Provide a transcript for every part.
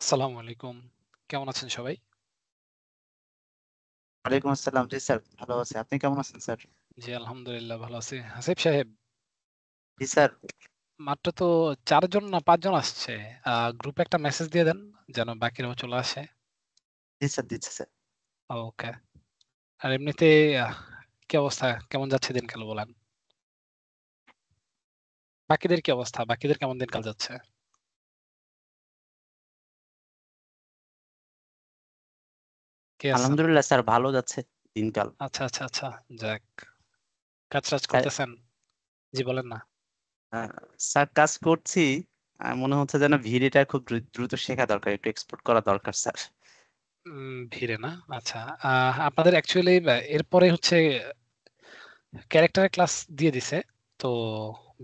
আসসালামু আলাইকুম। কেমন আছেন সবাই? ওয়ালাইকুম আসসালাম। জি স্যার, ভালো আছি। আপনি কেমন আছেন স্যার? জি, আলহামদুলিল্লাহ ভালো আছি। হাসিব সাহেব, জি স্যার। মাত্র তো ৪ জন না ৫ জন আসছে। গ্রুপে একটা মেসেজ দিয়ে দেন যেন বাকিরাও চলে আসে। জি স্যার, দিচ্ছি স্যার। ওকে। আর এমনিতে আহ কি অবস্থা? কেমন যাচ্ছে দিনকাল বলেন? বাকিদের কি অবস্থা? বাকিদের কেমন দিনকাল যাচ্ছে? কে আছেন? আলহামদুলিল্লাহ স্যার, ভালো যাচ্ছে দিনকাল। আচ্ছা। যাক। কাজ-টাজ স্যার, করতেছেন? জি, বলেন না। আ স্যার কাজ করছি। মনে হচ্ছে যেন ভিডিটা খুব দ্রুত শেখা দরকার। একটু এক্সপোর্ট করা দরকার স্যার। ভিড়ে না? আচ্ছা। আপনাদের অ্যাকচুয়ালি এরপরে হচ্ছে ক্যারেক্টারের ক্লাস দিয়ে দিছে। তো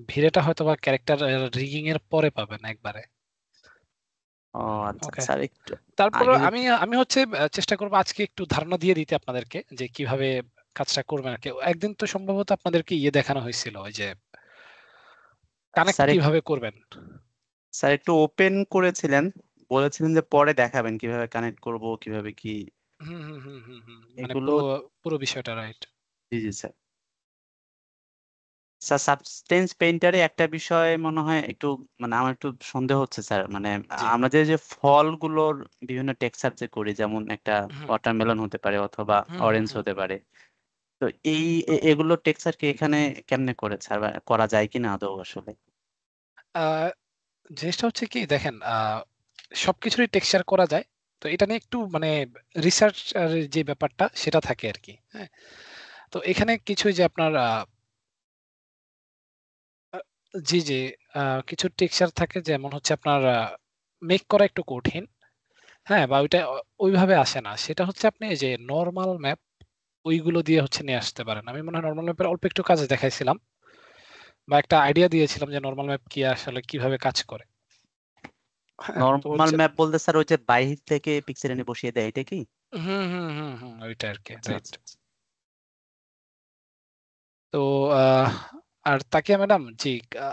ভিড়েটা হয়তোবা ক্যারেক্টার রিগিং এর পরে পাবেন একবারে। ও আচ্ছা ওকে। স্যার, একটু তারপরেও আগে আমি আমি হচ্ছে চেষ্টা করব আজকে একটু ধারণা দিয়ে দিতে আপনাদেরকে যে কিভাবে কাজটা করবেন আরকি। একদিন তো সম্ভবত আপনাদেরকে দেখানো হয়েছিল ওই যে কানেক্ট স্যার কিভাবে করবেন। স্যার একটু ওপেন করেছিলেন। বলেছিলেন যে পরে দেখাবেন কিভাবে কানেক্ট করব, কিভাবে কি হুম। মানে এগুলো। পুরো বিষয়টা রাইট। জি, জি স্যার। স্যার, সাবস্টেন্স পেইন্টারে একটা বিষয় মনে হয় একটু, মানে আমার একটু সন্দেহ হচ্ছে স্যার। মানে জি। আমাদের যে ফলগুলোর বিভিন্ন টেক্সচার যে করি, যেমন একটা হুম, ওয়াটারমেলন হতে পারে অথবা অরেঞ্জ হুম। হতে পারে। তো এই এগুলোর টেক্সচার কি এখানে কেমনে করে স্যার, বা করা যায় কিনা আদৌ আসলে? আ জিনিসটা হচ্ছে কি দেখেন সবকিছুরই টেক্সচার করা যায়। তো এটা নিয়ে একটু মানে রিসার্চ এর যে ব্যাপারটা সেটা থাকে আরকি। হ্যাঁ? তো এখানে কিছু যে আপনার আ জি। কিছু টেক্সচার থাকে যেমন হচ্ছে আপনার মেক করা একটু কঠিন। হ্যাঁ? বা ওইটা ওইভাবে আসে না। সেটা হচ্ছে আপনি এই যে নরমাল ম্যাপ ওইগুলো দিয়ে হচ্ছে নিয়ে আসতে পারেন। আমি মনে হয় নরমাল ম্যাপের অল্প একটু কাজ দেখাইছিলাম বা একটা আইডিয়া দিয়েছিলাম যে নরমাল ম্যাপ কি আসলে কিভাবে কাজ করে। হ্যাঁ? তো নরমাল হচ্ছে ম্যাপ বলতে স্যার ওই যে বাহির থেকে পিক্সেল এনে বসিয়ে দেয়, এটা কি? হুম। ওইটা আরকি আচ্ছা, রাইট। আচ্ছা, আচ্ছা। তো আহ আর তাকিয়া ম্যাডাম জি, আ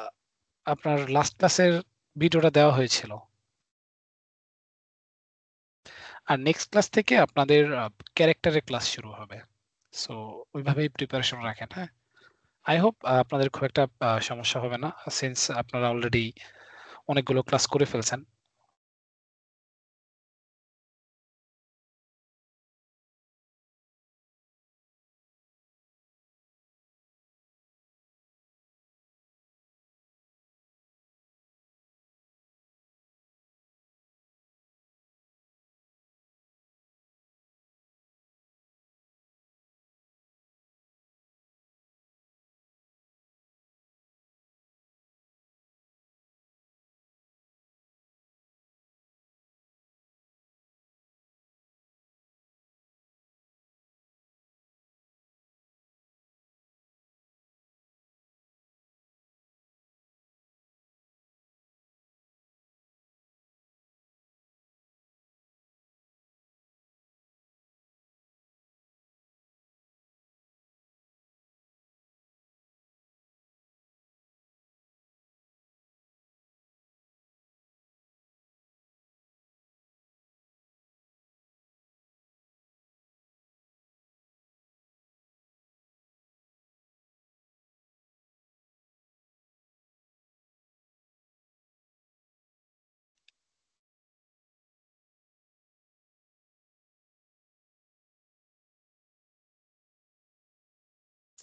আপনার লাস্ট ক্লাসের ভিডিওটা দেওয়া হয়েছিল। আর নেক্সট ক্লাস থেকে আপনাদের ক্যারেক্টারের ক্লাস শুরু হবে। সো ওইভাবেই প্রিপারেশন রাখেন, হ্যাঁ? I hope আপনাদের খুব একটা সমস্যা হবে না। সিন্স আপনারা অলরেডি অনেকগুলো ক্লাস করে ফেলছেন।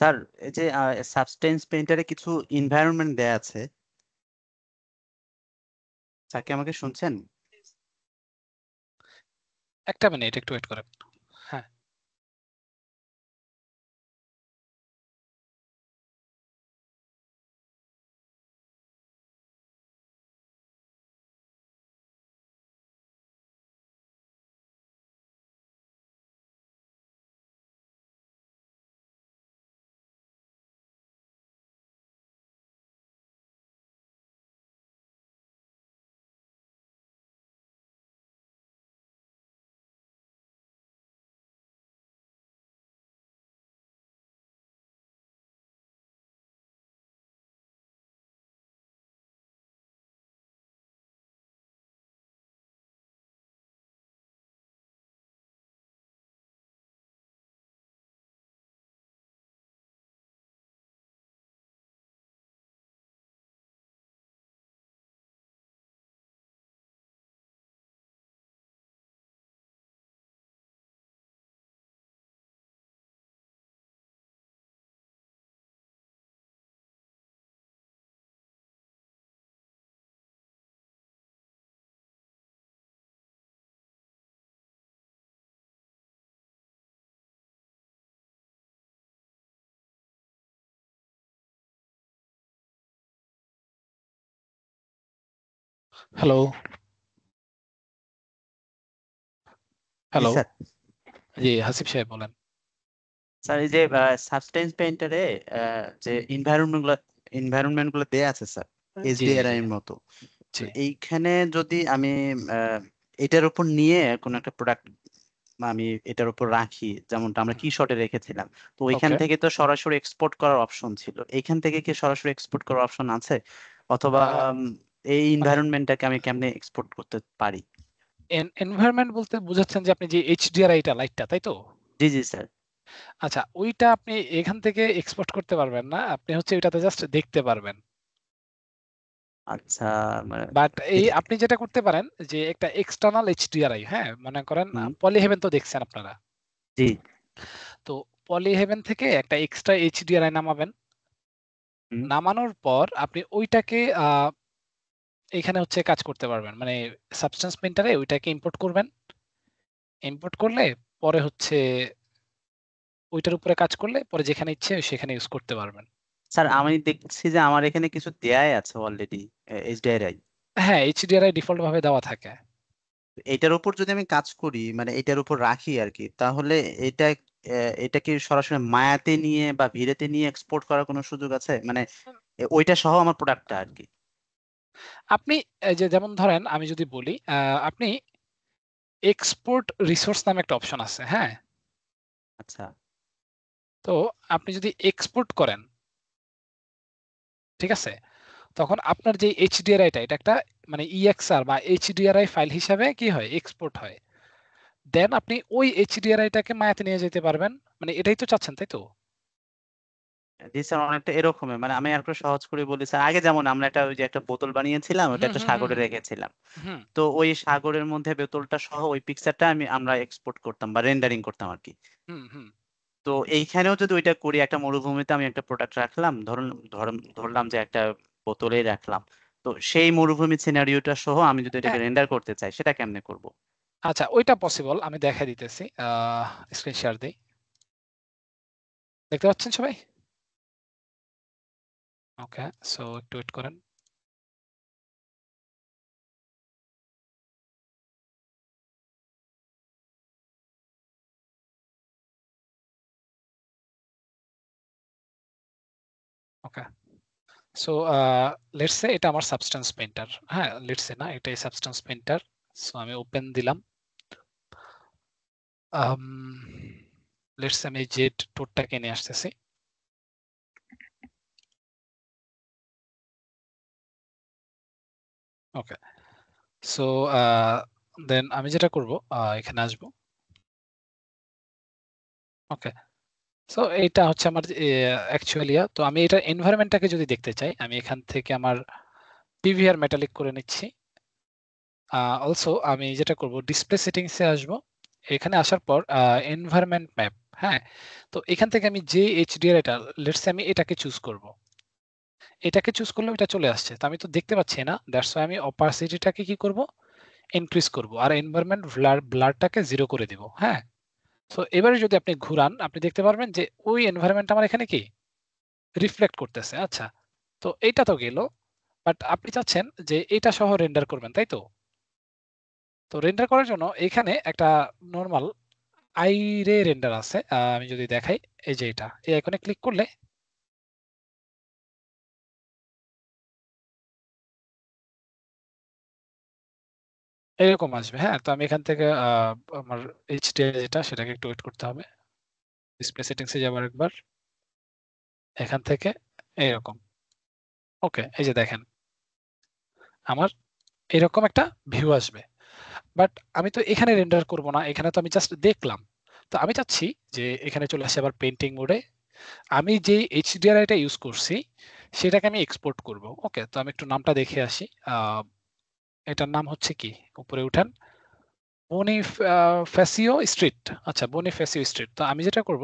স্যার, এই যে সাবস্টেন্স পেইন্টারে কিছু এনভায়রনমেন্ট দেয়া আছে। স্যার, কি আমাকে শুনছেন? একটা মিনিট একটু ওয়েট করেন। হ্যাঁ। হ্যালো, জি হ্যালো। স্যার। জি, হাসিব সাহেব বলেন। স্যার এই যে সাবস্টেন্স পেইন্টারে যে এনভায়রনমেন্ট গুলো দেয়া আছে স্যার, জি, জি, এইচডিআরআই জি, এর মতো। তো জি। এইখানে যদি আমি আহ, এটার উপর নিয়ে কোন একটা প্রোডাক্ট আমি এটার উপর রাখি, যেমনটা আমরা কি শর্টে রেখেছিলাম, তো ওইখান ওকে। থেকে তো সরাসরি এক্সপোর্ট করার অপশন ছিল, এইখান থেকে কি সরাসরি এক্সপোর্ট করার অপশন আছে, অথবা উম, এই মানে এনভায়রনমেন্টটাকে আমি কেমনে এক্সপোর্ট করতে পারি? এনভায়রনমেন্ট বলতে বুঝাচ্ছেন যে আপনি যে HDRI টা লাইটটা, তাই তো? জি জি স্যার। আচ্ছা, ওইটা আপনি এখান থেকে এক্সপোর্ট করতে পারবেন না। আপনি হচ্ছে ওইটাতে জাস্ট দেখতে পারবেন। আচ্ছা, মানে বাট এই এ- আপনি যেটা করতে পারেন যে একটা এক্সটার্নাল HDRI, হ্যাঁ? মনে করেন হুম, পলিহেভেন তো দেখছেন আপনারা। জি তো পলিহেভেন থেকে একটা এক্সট্রা HDRI নামাবেন। হুম। নামানোর পর আপনি ওইটাকে এখানে হচ্ছে কাজ করতে পারবেন। মানে সাবস্টেন্স প্রিন্টারে ওইটাকে ইম্পোর্ট করবেন। ইম্পোর্ট করলে পরে হচ্ছে ওইটার উপরে কাজ করলে পরে যেখানে ইচ্ছে সেখানে ইউজ করতে পারবেন। স্যার আমি দেখছি যে আমার এখানে কিছু দেয়াই আছে অলরেডি, এইচডিআরআই। হ্যাঁ, HDRI ডিফল্ট ভাবে দেওয়া থাকে। এটার উপর যদি আমি কাজ করি, মানে এটার উপর রাখি আর কি, তাহলে এটা এটা কি সরাসরি মায়াতে নিয়ে বা ভিড়েতে নিয়ে এক্সপোর্ট করার কোনো সুযোগ আছে, মানে ওইটা সহ আমার প্রোডাক্টটা আর কি? আপনি এই যে যেমন ধরেন আমি যদি বলি আপনি এক্সপোর্ট রিসোর্স নামে একটা অপশন আছে, হ্যাঁ? আচ্ছা। তো আপনি যদি এক্সপোর্ট করেন, ঠিক আছে? তখন আপনার যে HDRI টা এটা একটা মানে EXR বা HDRI ফাইল হিসাবে কি হয়? এক্সপোর্ট হয়। দেন আপনি ওই HDRI টাকে মায়াতে নিয়ে যেতে পারবেন। মানে এটাই তো চাচ্ছেন, তাই তো? জি স্যার, অনেকটা এরকমই, মানে আমি আর একটু সহজ করে বলি স্যার, আগে যেমন আমরা একটা ওই যে একটা বোতল বানিয়েছিলাম, ওটা হুম, একটা হুম, হুম, সাগরে হুম, রেখেছিলাম। হুম, তো ওই সাগরের মধ্যে বোতলটা সহ ওই পিকচারটা আমরা এক্সপোর্ট করতাম বা রেন্ডারিং করতাম আর কি। হুম, হুম। তো এইখানেও যদি ওইটা করি, একটা মরুভূমিতে আমি একটা প্রোডাক্ট রাখলাম, ধরলাম যে একটা বোতলেই রাখলাম, তো সেই মরুভূমির সিনারিওটা সহ আমি যদি এটাকে হ্যাঁ, রেন্ডার করতে চাই, সেটা কেমনে করব? আচ্ছা ওইটা পসিবল। আমি দেখাই দিতেছি। স্ক্রিন শেয়ার দেই। দেখতে পাচ্ছেন সবাই? ওকে। সো একটু ওয়েট করেন। ওকে। সো লেটস সে এটা আমার সাবস্টেন্স পেইন্টার। হ্যাঁ, লেটস সে না এটাই সাবস্টেন্স পেইন্টার। সো আমি ওপেন দিলাম। আম লেটস সে আমি জেড টোডটাকে নিয়ে আসতেছি। ওকে। সো দেন আমি যেটা করব এখানে আসবো। ওকে। সো এইটা হচ্ছে আমার অ্যাকচুয়ালি তো আমি এটা এনভায়রনমেন্টটাকে যদি দেখতে চাই আমি এখান থেকে আমার পিভিআর মেটালিক করে নিচ্ছি। অলসো আমি যেটা করব ডিসপ্লে সেটিংস এ আসবো। এখানে আসার পর এনভায়রনমেন্ট ম্যাপ, হ্যাঁ? তো এখান থেকে আমি যে HDR এটা লেটস সে আমি এটাকে চুজ করব। এটাকে চুজ করলে এটা চলে আসছে। তো আমি তো দেখতে পাচ্ছি না। দ্যাটস ওয়াই আমি অপাসিটিটাকে কি করব? ইনক্রিজ করব। আর এনভায়রনমেন্ট ব্লারটাকে 0 করে দিব। হ্যাঁ? সো এবারে যদি আপনি ঘুরান আপনি দেখতে পারবেন যে ওই এনভায়রনমেন্ট আমার এখানে কি রিফ্লেক্ট করতেছে। আচ্ছা। তো এইটা তো গেল। বাট আপনি চাচ্ছেন যে এটা সহ রেন্ডার করবেন, তাই তো? তো রেন্ডার করার জন্য এখানে একটা নরমাল আইরে রেন্ডার আছে। আমি যদি দেখাই এই যে এটা। এই আইকনে ক্লিক করলে এরকম আসবে। হ্যাঁ? তো আমি এখান থেকে আমার HDR যেটা সেটাকে একটু ওয়েট করতে হবে। ডিসপ্লে সেটিংস এ যাবো আরেকবার। এখান থেকে এরকম। ওকে, এই যে দেখেন আমার এরকম একটা ভিউ আসবে। বাট আমি তো এখানে রেন্ডার করব না। এখানে তো আমি জাস্ট দেখলাম। তো আমি চাচ্ছি যে এখানে চলে আসি আবার পেইন্টিং মোডে। আমি যে HDRI টা ইউজ করছি সেটাকে আমি এক্সপোর্ট করব। ওকে, তো আমি একটু নামটা দেখে আসি। আ এটার নাম হচ্ছে কি? উপরে উঠান। বনিফ্যাসিও স্ট্রিট। আচ্ছা, বনিফ্যাসিও স্ট্রিট। তো আমি যেটা করব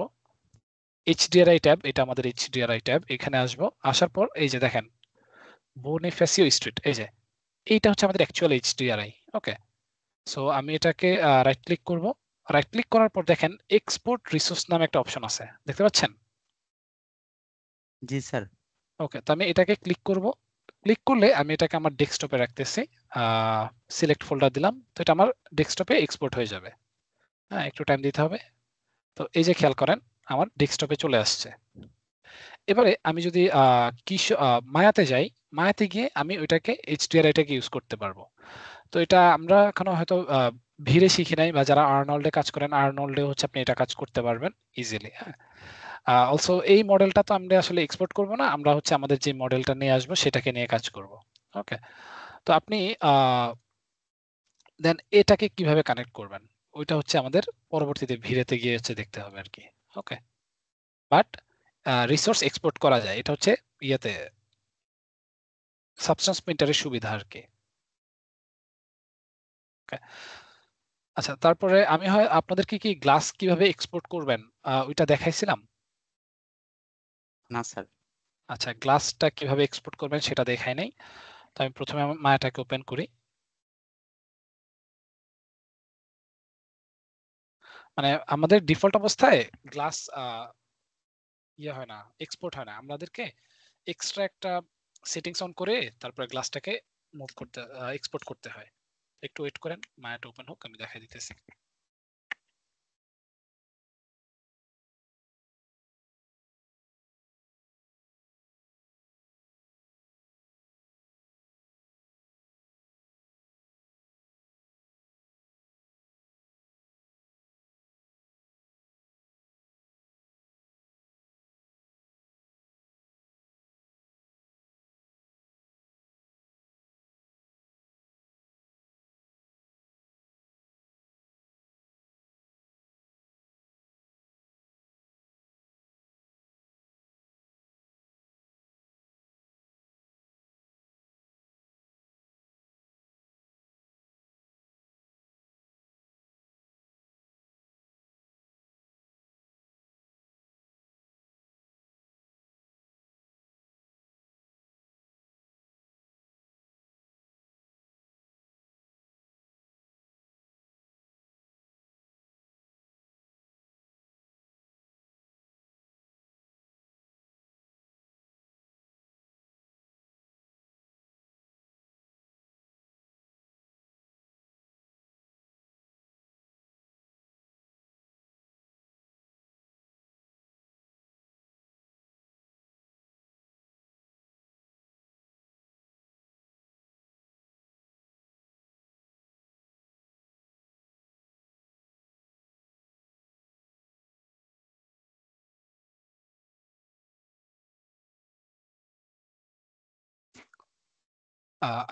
HDRI ট্যাব, এটা আমাদের HDRI ট্যাব। এখানে আসবো। আসার পর এই যে দেখেন বনিফ্যাসিও স্ট্রিট এই যে। এইটা হচ্ছে আমাদের অ্যাকচুয়াল HDRI। ওকে। সো আমি এটাকে রাইট ক্লিক করব। রাইট ক্লিক করার পর দেখেন এক্সপোর্ট রিসোর্স নামে একটা অপশন আছে। দেখতে পাচ্ছেন? জি স্যার। ওকে, তো আমি এটাকে ক্লিক করব। ক্লিক করলে আমি এটাকে আমার ডেস্কটপে রাখতেছি, সিলেক্ট ফোল্ডার দিলাম, তো এটা আমার ডেস্কটপে এক্সপোর্ট হয়ে যাবে। হ্যাঁ, একটু টাইম দিতে হবে। তো এই যে খেয়াল করেন আমার ডেস্কটপে চলে আসছে। এবারে আমি যদি মায়াতে যাই, মায়াতে গিয়ে আমি ওইটাকে HDRI-টাকে ইউজ করতে পারবো। তো এটা আমরা এখনো হয়তো ভিড়ে শিখি নাই, বা যারা আর্নল্ডে কাজ করেন আর্নল্ডে হচ্ছে আপনি এটা কাজ করতে পারবেন ইজিলি। হ্যাঁ, অলসো এই মডেলটা তো আমরা আসলে এক্সপোর্ট করব না, আমরা হচ্ছে আমাদের যে মডেলটা নিয়ে আসবো সেটাকে নিয়ে কাজ করব। ওকে, তো আপনি দেন এটাকে কিভাবে কানেক্ট করবেন ওইটা হচ্ছে আমাদের পরবর্তীতে ভিড়েতে গিয়ে হচ্ছে দেখতে হবে আর কি। ওকে, বাট রিসোর্স এক্সপোর্ট করা যায়, এটা হচ্ছে ইয়েতে সাবস্টেন্স প্রিন্টারের সুবিধা আর কি। Okay. আচ্ছা, তারপরে আমি হয় আপনাদেরকে কি গ্লাস কিভাবে এক্সপোর্ট করবেন ওইটা দেখাইছিলাম। না স্যার। আচ্ছা, গ্লাসটা কিভাবে এক্সপোর্ট করবেন সেটা দেখাই নাই। তো আমি প্রথমে আমার মায়াটাকে ওপেন করি। মানে আমাদের ডিফল্ট অবস্থায় গ্লাস ইয়ে হয় না, এক্সপোর্ট হয় না, আমাদেরকে এক্সট্রা একটা সেটিংস অন করে তারপরে গ্লাসটাকে মুভ করতে এক্সপোর্ট করতে হয়। একটু ওয়েট করেন, মায়াটা ওপেন হোক, আমি দেখাই দিতেছি।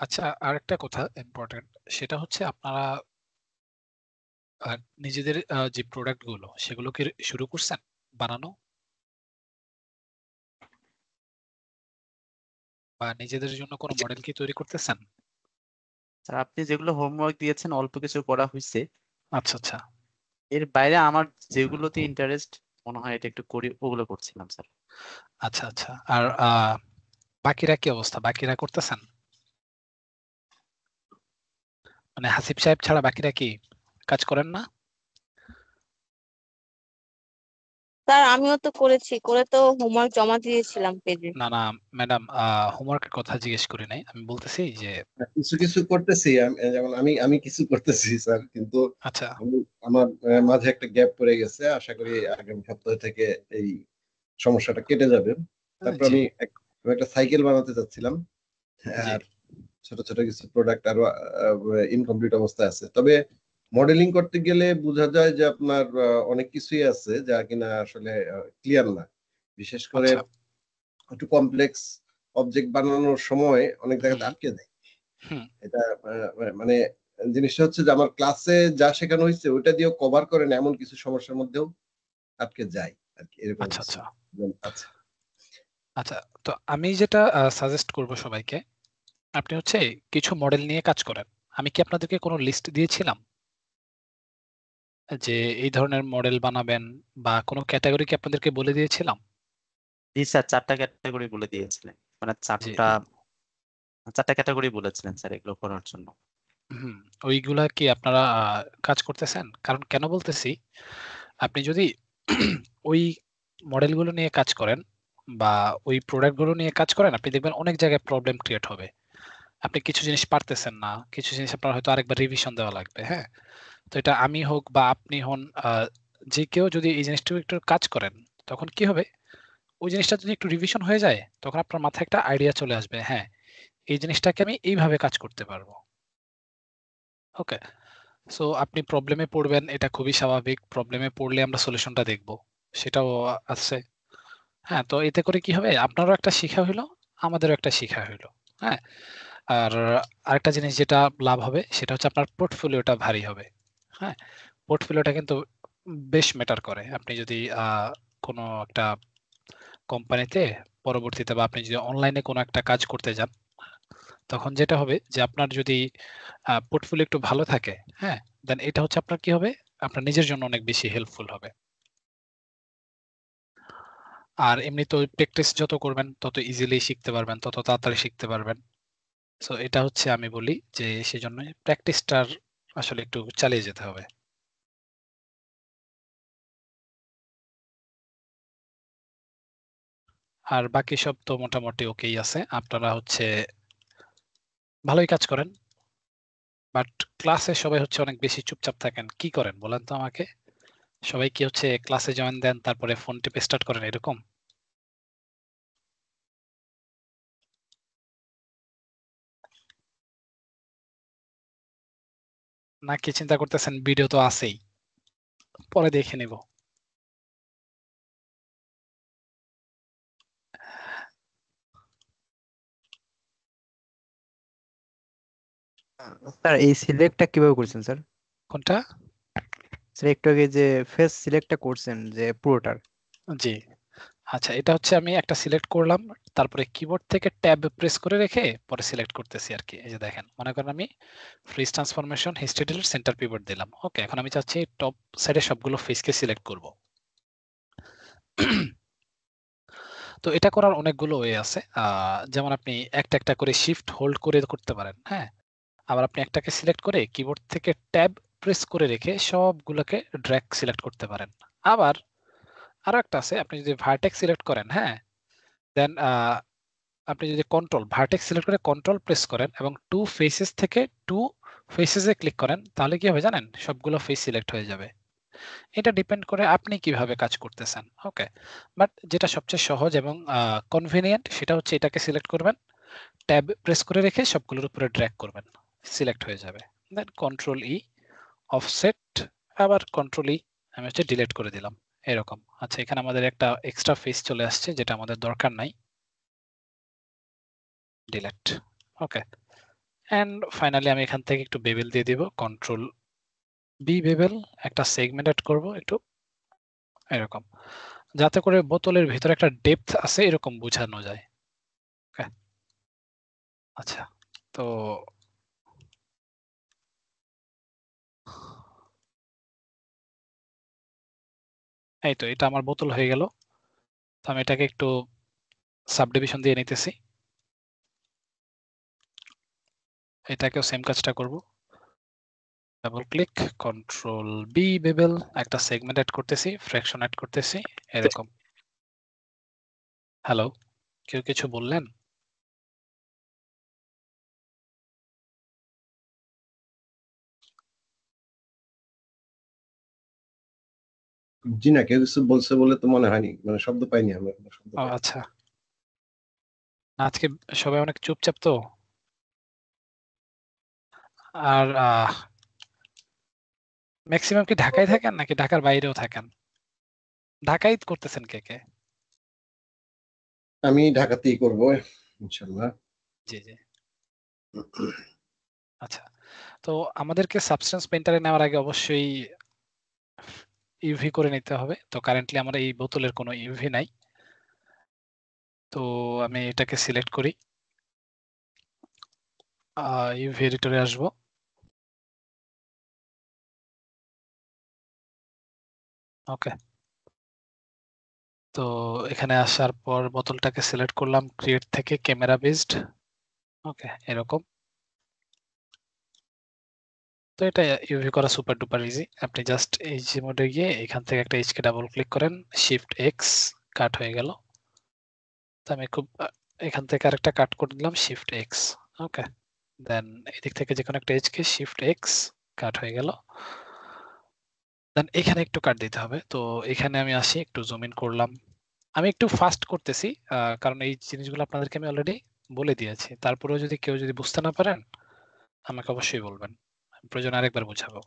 আচ্ছা, আরেকটা কথা ইম্পর্টেন্ট, সেটা হচ্ছে আপনারা নিজেদের যে প্রোডাক্ট গুলো সেগুলোকে শুরু করছেন বানানো, বা নিজেদের জন্য কোনো মডেল কি তৈরি করতেছেন? স্যার আপনি যেগুলো হোমওয়ার্ক দিয়েছেন অল্প কিছু করা হয়েছে। আচ্ছা আচ্ছা এর বাইরে আমার যেগুলোতে ইন্টারেস্ট মনে হয় এটা একটু করি ওগুলো করছিলাম স্যার। আচ্ছা আচ্ছা। আর বাকিরা কি অবস্থা, বাকিরা করতেছেন? মানে হাসিব সাহেব ছাড়া বাকিরা কি কাজ করেন না? স্যার আমিও তো করেছি, করে তো হোমওয়ার্ক জমা দিয়েছিলাম পেজে। না না ম্যাডাম, হোমওয়ার্কের কথা জিজ্ঞেস করি নাই, আমি বলতেছি যে কিছু কিছু করতেছি যেমন আমি আমি কিছু করতেছি স্যার, কিন্তু আচ্ছা আমি আমার মাঝে একটা গ্যাপ পড়ে গেছে। আশা করি আগামী সপ্তাহ থেকে এই সমস্যাটা কেটে যাবে। তারপর জি আমি আমি একটা সাইকেল বানাতে চাচ্ছিলাম, জি আর ছোট ছোট কিছু প্রোডাক্ট আরো ইনকমপ্লিট অবস্থায় আছে। তবে মডেলিং করতে গেলে বোঝা যায় যে আপনার অনেক কিছুই আছে যা কিনা আসলে ক্লিয়ার না। বিশেষ করে আচ্ছা একটু কমপ্লেক্স অবজেক্ট বানানোর সময় অনেক জায়গাতে হুম আটকে যায়। হুম এটা মানে জিনিসটা হচ্ছে যে আমার ক্লাসে যা শেখানো হয়েছে ওইটা দিয়েও কভার করে না, এমন কিছু সমস্যার মধ্যেও আটকে যায় আর কি, এরকম আচ্ছা কিছু আচ্ছা আছে। আচ্ছা। তো আমি যেটা সাজেস্ট করব সবাইকে, আপনি হচ্ছে কিছু মডেল নিয়ে কাজ করেন। আমি কি আপনাদেরকে কোনো লিস্ট দিয়েছিলাম যে এই ধরনের মডেল বানাবেন, বা কোনো ক্যাটাগরি কি আপনাদেরকে বলে দিয়েছিলাম? জি স্যার, 4টা ক্যাটাগরি বলে দিয়েছিলেন, মানে জি চারটা 4টা ক্যাটাগরি বলেছিলেন স্যার এগুলো করার জন্য। হুম, ওইগুলা কি আপনারা কাজ করতেছেন? কারণ কেন বলতেছি, আপনি যদি ওই মডেলগুলো নিয়ে কাজ করেন বা ওই প্রোডাক্টগুলো নিয়ে কাজ করেন, আপনি দেখবেন অনেক জায়গায় প্রবলেম ক্রিয়েট হবে। আপনি কিছু জিনিস পারতেছেন না, কিছু জিনিস আপনার হয়তো আরেকবার রিভিশন দেওয়া লাগবে। হ্যাঁ, তো এটা আমি হোক বা আপনি হন, যে কেউ যদি এই জিনিসটা একটু কাজ করেন, তখন কি হবে, ওই জিনিসটা যদি একটু রিভিশন হয়ে যায়, তখন আপনার মাথায় একটা আইডিয়া চলে আসবে, হ্যাঁ এই জিনিসটাকে আমি এইভাবে কাজ করতে পারবো। ওকে, সো আপনি প্রবলেমে পড়বেন, এটা খুবই স্বাভাবিক। প্রবলেমে পড়লে আমরা সলিউশনটা দেখব, সেটাও আছে। হ্যাঁ, তো এতে করে কি হবে, আপনারও একটা শিক্ষা হইলো, আমাদেরও একটা শিক্ষা হইলো। হ্যাঁ, আর আরেকটা জিনিস যেটা লাভ হবে সেটা হচ্ছে আপনার পোর্টফোলিওটা ভারী হবে। হ্যাঁ, পোর্টফোলিওটা কিন্তু বেশ ম্যাটার করে। আপনি যদি কোনো একটা কোম্পানিতে পরবর্তীতে বা আপনি যদি অনলাইনে কোনো একটা কাজ করতে যান, তখন যেটা হবে যে আপনার যদি পোর্টফোলিও একটু ভালো থাকে, হ্যাঁ, দেন এটা হচ্ছে আপনার কি হবে, আপনার নিজের জন্য অনেক বেশি হেল্পফুল হবে। আর এমনি তো প্র্যাকটিস যত করবেন তত ইজিলি শিখতে পারবেন, তত তাড়াতাড়ি শিখতে পারবেন। সো এটা হচ্ছে আমি বলি যে সেজন্য প্র্যাকটিসটার আসলে একটু চালিয়ে যেতে হবে। আর বাকি সব তো মোটামুটি ওকেই আছে। আপনারা হচ্ছে ভালোই কাজ করেন, বাট ক্লাসে সবাই হচ্ছে অনেক বেশি চুপচাপ থাকেন। কি করেন বলেন তো আমাকে? সবাই কি হচ্ছে ক্লাসে জয়েন দেন তারপরে ফোন টিপে স্টার্ট করেন এরকম? নাকি চিন্তা করতেছেন ভিডিও তো আছেই, পরে দেখে নিব? স্যার এই সিলেক্টটা কিভাবে করছেন স্যার? কোনটা? স্যার একটু আগে যে ফেস সিলেক্টটা করছেন যে পুরোটার। জি, আচ্ছা, এটা হচ্ছে আমি একটা সিলেক্ট করলাম, তারপরে কিবোর্ড থেকে ট্যাব প্রেস করে রেখে পরে সিলেক্ট করতেছি আর কি। এই যে দেখেন, মনে করেন আমি fridge transformation history delete centre pivot দিলাম। ওকে, এখন আমি চাচ্ছি টপ সাইডে সবগুলো ফেসকে সিলেক্ট করব। তো এটা করার অনেকগুলো ওয়ে আছে। যেমন আপনি একটা একটা করে শিফট হোল্ড করে করতে পারেন। হ্যাঁ, আবার আপনি একটাকে সিলেক্ট করে কিবোর্ড থেকে ট্যাব প্রেস করে রেখে সবগুলোকে ড্র্যাগ সিলেক্ট করতে পারেন। আবার আরো একটা আছে, আপনি যদি ভার্টেক্স সিলেক্ট করেন, হ্যাঁ, দেন আপনি যদি কন্ট্রোল ভার্টেক্স সিলেক্ট করে কন্ট্রোল প্রেস করেন এবং টু ফেসেস থেকে টু ফেসেসে ক্লিক করেন, তাহলে কি হবে জানেন, সবগুলো ফেস সিলেক্ট হয়ে যাবে। এটা ডিপেন্ড করে আপনি কিভাবে কাজ করতেছেন। ওকে, বাট যেটা সবচেয়ে সহজ এবং কনভিনিয়েন্ট সেটা হচ্ছে এটাকে সিলেক্ট করবেন, ট্যাব প্রেস করে রেখে সবগুলোর উপরে ড্র্যাগ করবেন, সিলেক্ট হয়ে যাবে। দেন কন্ট্রোল ই অফসেট, আবার কন্ট্রোল ই আমি হচ্ছে ডিলিট করে দিলাম এরকম। আচ্ছা, এখানে আমাদের একটা এক্সট্রা ফেস চলে আসছে যেটা আমাদের দরকার নাই, ডিলিট। ওকে, এন্ড ফাইনালি আমি এখান থেকে একটু বেবেল দিয়ে দিব, কন্ট্রোল বি বেবেল, একটা সেগমেন্ট অ্যাড করব একটু এরকম, যাতে করে বোতলের ভিতরে একটা ডেপথ আছে এরকম বোঝানো যায়। ওকে, আচ্ছা, তো এই তো এটা আমার বোতল হয়ে গেল। তো আমি এটাকে একটু সাবডিভিশন দিয়ে নিতেছি, এটাকেও সেম কাজটা করব। Double click, control B bevel, একটা সেগমেন্ট অ্যাড করতেছি, ফ্র্যাকশন অ্যাড করতেছি এরকম। হ্যালো, কেউ কিছু বললেন? জি না, কেউ কিছু বলছে বলে তো মনে হয়নি, মানে শব্দ পাইনি আমরা, কোনো শব্দ ও পাইনি। আচ্ছা, আজকে সবাই অনেক চুপচাপ তো। আর ম্যাক্সিমাম কি ঢাকায় থাকেন নাকি ঢাকার বাইরেও থাকেন? ঢাকায় করতেছেন কে কে? আমি ঢাকাতেই করবো ইনশাল্লাহ। জি জি, আচ্ছা। তো আমাদেরকে সাবস্টেন্স পেইন্টারে নেওয়ার আগে অবশ্যই ইউভি করে নিতে হবে। তো কারেন্টলি আমার এই বোতলের কোনো ইউভি নাই, তো আমি এটাকে সিলেক্ট করি, ইউভি এডিটরে আসবো। ওকে, তো এখানে আসার পর বোতলটাকে সিলেক্ট করলাম, ক্রিয়েট থেকে ক্যামেরা বেসড। ওকে, এরকম। তো এটা ইউভি করা সুপার ডুপার ইজি। আপনি জাস্ট এইচ মোডে গিয়ে এখান থেকে একটা এইচকে ডাবল ক্লিক করেন, শিফট এক্স, কাট হয়ে গেল। তো আমি খুব এখান থেকে আরেকটা কাট করে দিলাম শিফট এক্স। ওকে, দেন এদিক থেকে যে কোনো একটা এজকে শিফট এক্স, কাট হয়ে গেল। দেন এখানে একটু কাট দিতে হবে। তো এখানে আমি আসি, একটু জুম ইন করলাম। আমি একটু ফাস্ট করতেছি কারণ এই জিনিসগুলো আপনাদেরকে আমি অলরেডি বলে দিয়েছি। তারপরেও যদি কেউ যদি বুঝতে না পারেন আমাকে অবশ্যই বলবেন, প্রয়োজন আরেকবার বুঝাবো।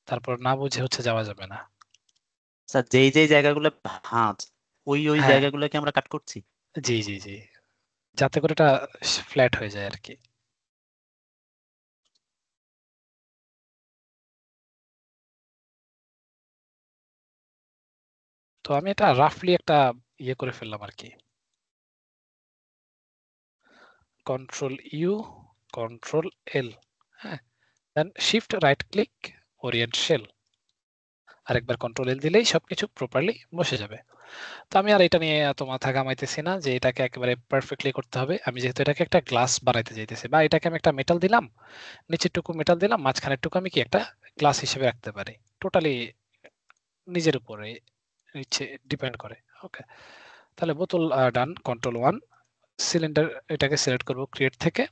তারপর না বুঝে হচ্ছে যাওয়া যাবে না। স্যার যেই যেই জায়গাগুলো ভাঁজ ওই হ্যাঁ, জায়গাগুলোকে আমরা কাট করছি। জি জি জি, যাতে করে এটা ফ্ল্যাট হয়ে যায় আর কি। তো আমি এটা রাফলি একটা ইয়ে করে ফেললাম আর কি। কন্ট্রোল ইউ, কন্ট্রোল এল, হ্যাঁ, then shift right click, orient shell. আরেকবার কন্ট্রোল এল দিলেই সবকিছু প্রপারলি বসে যাবে। তো আমি আর এটা নিয়ে এত মাথা ঘামাইতেছি না যে এটাকে একেবারে পারফেক্টলি করতে হবে। আমি যেহেতু এটাকে একটা গ্লাস বানাইতে চাইতেছি, বা এটাকে আমি একটা মেটাল দিলাম, নিচের টুকু মেটাল দিলাম, মাঝখানের টুকু আমি কি একটা গ্লাস হিসেবে রাখতে পারি। টোটালি নিজের উপরে ইচ্ছে ডিপেন্ড করে। ওকে, তাহলে বোতল ডান, কন্ট্রোল ওয়ান, সিলিন্ডার এটাকে সিলেক্ট করব ক্রিয়েট থেকে,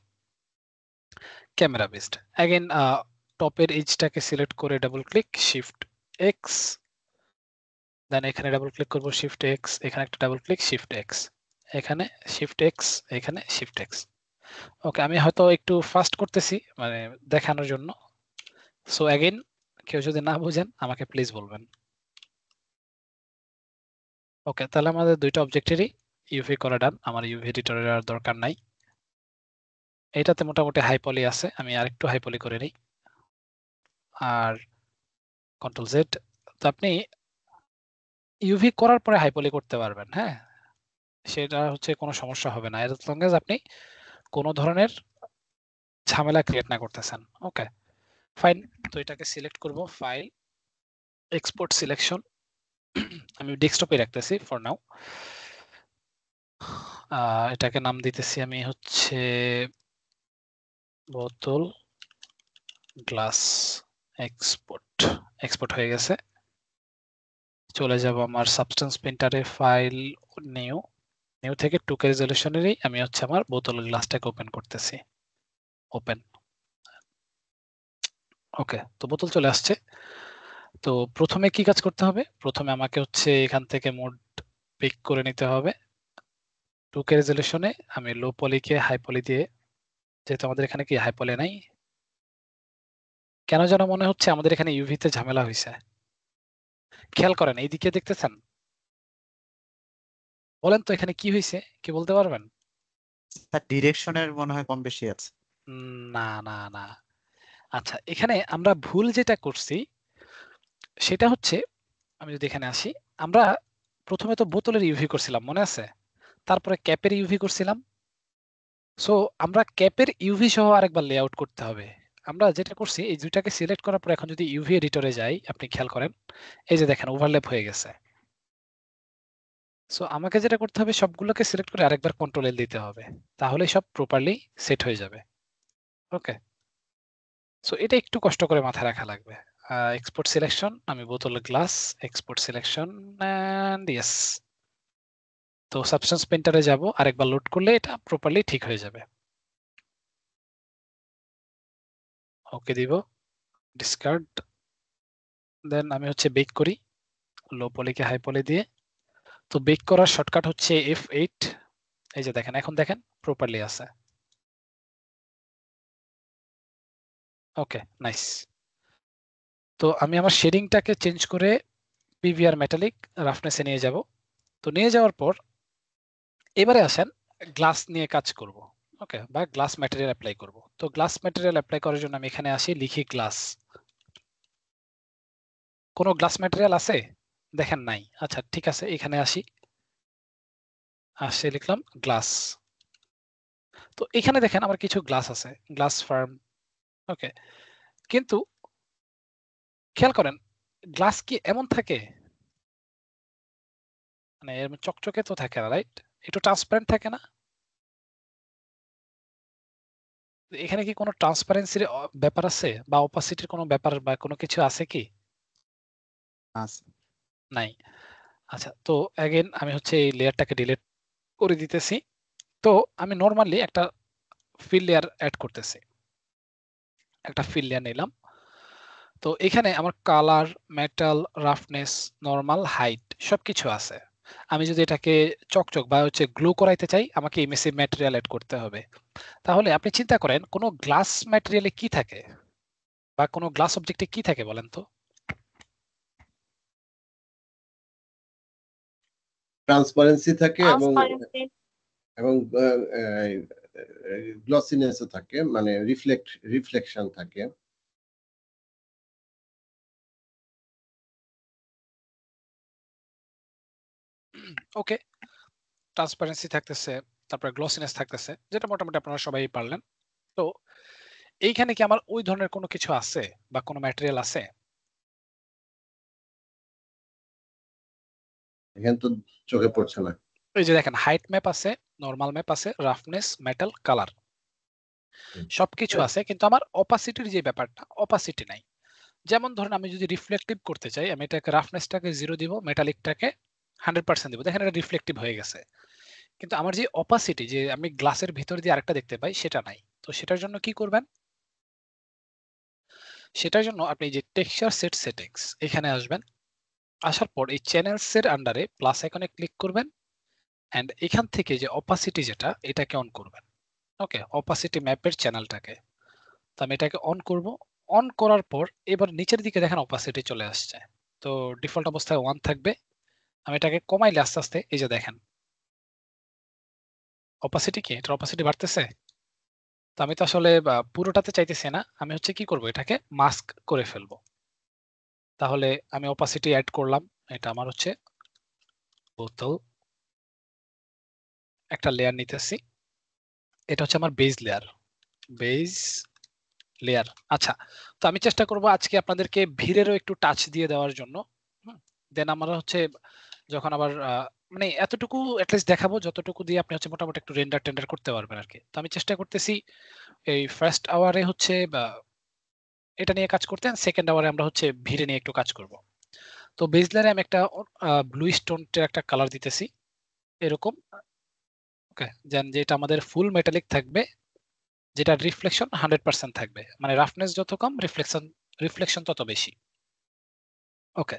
ক্যামেরা বেসড অ্যাগেন, টপের এজটাকে সিলেক্ট করে ডাবল ক্লিক শিফট এক্স, দেন এখানে ডাবল ক্লিক করব শিফট এক্স, এখানে একটা ডাবল ক্লিক শিফট এক্স, এখানে শিফট এক্স, এখানে শিফট এক্স। ওকে, আমি হয়তো একটু ফাস্ট করতেছি মানে দেখানোর জন্য। সো অ্যাগেন কেউ যদি না বুঝেন আমাকে প্লিজ বলবেন। ওকে, তাহলে আমাদের দুইটা অবজেক্টেরই ইউভি করা ডান। আমার ইউভি এডিটরের আর দরকার নাই। এটাতে মোটামুটি হাই পলি আছে, আমি আরেকটু হাই পলি করে নিই। আর কন্ট্রোল জেড। তো আপনি ইউভি করার পরে হাই পলি করতে পারবেন, হ্যাঁ, সেটা হচ্ছে কোনো সমস্যা হবে না, এজ লং এজ আপনি কোনো ধরনের ঝামেলা ক্রিয়েট না করতেছেন। ওকে ফাইন, তো এটাকে সিলেক্ট করব, ফাইল, এক্সপোর্ট সিলেকশন, আমি ডেস্কটপে রাখতেছি ফর নাও। এটাকে নাম দিতেছি আমি হচ্ছে বোতল গ্লাস এক্সপোর্ট। এক্সপোর্ট হয়ে গেছে। চলে যাব আমার সাবস্টেন্স প্রিন্টারে, ফাইল, নিউ, নিউ থেকে 2K রেজলিউশনেরই আমি হচ্ছে আমার বোতল গ্লাসটাকে ওপেন করতেছি, ওপেন। ওকে, তো বোতল চলে আসছে। তো প্রথমে কি কাজ করতে হবে, প্রথমে আমাকে হচ্ছে এখান থেকে মোড পিক করে নিতে হবে। 2K রেজলিউশনে আমি লো পলিকে হাই পলি দিয়ে, যেহেতু আমাদের এখানে কি হাই পলি নাই, কেন যেন মনে হচ্ছে আমাদের এখানে ইউভিতে ঝামেলা হয়েছে। খেয়াল করেন এইদিকে দেখতেছেন, বলেন তো এখানে কি হয়েছে, কি বলতে পারবেন? স্যার ডিরেকশনের মনে হয় কম বেশি আছে। না না না, আচ্ছা এখানে আমরা ভুল যেটা করছি সেটা হচ্ছে, আমি যদি এখানে আসি, আমরা প্রথমে তো বোতলের ইউভি করছিলাম মনে আছে, তারপরে ক্যাপের ইউভি করছিলাম। সো আমরা ক্যাপের ইউভি সহ আরেকবার লেআউট করতে হবে। আমরা যেটা করছি এই দুইটাকে সিলেক্ট করার পর এখন যদি ইউভি এডিটরে যাই, আপনি খেয়াল করেন এই যে দেখেন ওভারল্যাপ হয়ে গেছে। সো আমাকে যেটা করতে হবে সবগুলোকে সিলেক্ট করে আরেকবার কন্ট্রোল এল দিতে হবে, তাহলে সব প্রপারলি সেট হয়ে যাবে। ওকে, সো এটা একটু কষ্ট করে মাথায় রাখা লাগবে। এক্সপোর্ট সিলেকশন, আমি বোতল glass export selection and yes. তো সাবস্টেন্স পেন্টারে যাব, আরেকবার লোড করলে এটা প্রপারলি ঠিক হয়ে যাবে। ওকে দিব, ডিসকার্ড, দেন আমি হচ্ছে বেক করি লো পলিকে হাই পলি দিয়ে। তো বেক করার শর্টকাট হচ্ছে F8। এই যে দেখেন, এখন দেখেন প্রপারলি আছে। Okay nice. তো আমি আমার শেডিংটাকে চেঞ্জ করে পিভিআর মেটালিক রাফনেসে নিয়ে যাব। তো নিয়ে যাওয়ার পর এবারে আসেন গ্লাস নিয়ে কাজ করব। ওকে, বা গ্লাস ম্যাটেরিয়াল অ্যাপ্লাই করব। তো গ্লাস ম্যাটেরিয়াল অ্যাপ্লাই করার জন্য আমি এখানে আসি, লিখি গ্লাস। কোনো গ্লাস ম্যাটেরিয়াল আছে দেখেন নাই, আচ্ছা ঠিক আছে, এখানে আসি, আসে লিখলাম গ্লাস। তো এখানে দেখেন আমার কিছু গ্লাস আছে, গ্লাস ফার্ম। ওকে, কিন্তু খেয়াল করেন গ্লাস কি এমন থাকে, মানে এর চকচকে তো থাকে না, রাইট? একটু ট্রান্সপারেন্ট থাকে না? এখানে কি কোনো ট্রান্সপারেন্সির ব্যাপার আছে, বা অপাসিটির কোনো ব্যাপার বা কোনো কিছু আছে কি? আচ্ছা নাই। আচ্ছা, তো অ্যাগেন আমি হচ্ছে এই লেয়ারটাকে ডিলিট করে দিতেছি। তো আমি নরমালি একটা ফিল লেয়ার অ্যাড করতেছি। একটা ফিল লেয়ার নিলাম। তো এখানে আমার colour, metal, roughness, normal, height সবকিছু আছে। আমি যদি এটাকে চকচক বা হচ্ছে গ্লো করাইতে চাই, আমাকে এমএসি ম্যাটেরিয়াল এড করতে হবে। তাহলে আপনি চিন্তা করেন কোন গ্লাস ম্যাটেরিয়ালে কি থাকে বা কোন গ্লাস অবজেক্টে কি থাকে বলেন তো? ট্রান্সপারেন্সি থাকে এবং ট্রান্সপারেন্সি। এবং গ্লসিনেসও থাকে, মানে রিফ্লেকশন থাকে। ওকে, ট্রান্সপারেন্সি থাকতেছে, তারপর গ্লসিনেস থাকতেছে, যেটা মোটামুটি আপনারা সবাই পারলেন। তো এইখানে কি আমার ওই ধরনের কোনো কিছু আছে বা কোনো ম্যাটেরিয়াল আছে? এখানে তো চোখে পড়ছে না। এই যে দেখেন, হাইট ম্যাপ আছে, নরমাল ম্যাপ আছে, রাফনেস, মেটাল, কালার সবকিছু আছে, কিন্তু আমার অপাসিটির যে ব্যাপারটা, অপাসিটি নাই। যেমন ধরেন আমি যদি রিফ্লেকটিভ করতে চাই, আমি এটাকে রাফনেসটাকে 0 দিব, মেটালিকটাকে 100% দিব, দেখেন এটা রিফ্লেকটিভ হয়ে গেছে। কিন্তু আমার যে অপাসিটি, যে আমি গ্লাসের ভিতর দিয়ে আরেকটা দেখতে পাই, সেটা নাই। তো সেটার জন্য কি করবেন? সেটার জন্য আপনি যে টেক্সচার সেট সেটিংস এখানে আসবেন। আসার পর এই চ্যানেলস এর আন্ডারে প্লাস আইকনে ক্লিক করবেন এন্ড এখান থেকে যে অপাসিটি, যেটা এটাকে অন করবেন। ওকে, অপাসিটি ম্যাপের চ্যানেলটাকে। তো আমি এটাকে অন করব। অন করার পর এবার নিচের দিকে দেখেন অপাসিটি চলে আসছে। তো ডিফল্ট অবস্থায় 1 থাকবে। আমি এটাকে কমাইলে আস্তে আস্তে এই যে দেখেন অপাসিটি, কি এটার অপাসিটি বাড়তেছে। তো আমি তো আসলে পুরোটাতে চাইতেছি না, আমি হচ্ছে কি করব, এটাকে মাস্ক করে ফেলবো। তাহলে আমি অপাসিটি অ্যাড করলাম। এটা আমার হচ্ছে বোতল, একটা লেয়ার নিতেছি। এটা হচ্ছে আমার বেজ লেয়ার, বেজ লেয়ার। আচ্ছা, তো আমি চেষ্টা করব আজকে আপনাদেরকে ভিড়েরও একটু টাচ দিয়ে দেওয়ার জন্য। দেন আমরা হচ্ছে যখন আবার মানে এতটুকু অ্যাটলিস্ট দেখাবো যতটুকু দিয়ে আপনি হচ্ছে মোটামুটি একটু রেন্ডার টেন্ডার করতে পারবেন আর কি। তো আমি চেষ্টা করতেছি এই ফার্স্ট আওয়ারে হচ্ছে এটা নিয়ে কাজ করতে, সেকেন্ড আওয়ারে আমরা হচ্ছে ভিড়ে নিয়ে একটু কাজ করব। তো বেজ লেয়ারে আমি একটা ব্লু স্টোনের একটা কালার দিতেছি এরকম। ওকে, যেটা আমাদের ফুল মেটালিক থাকবে, যেটা রিফ্লেকশন 100% থাকবে, মানে রাফনেস যত কম, রিফ্লেকশন তত বেশি। ওকে,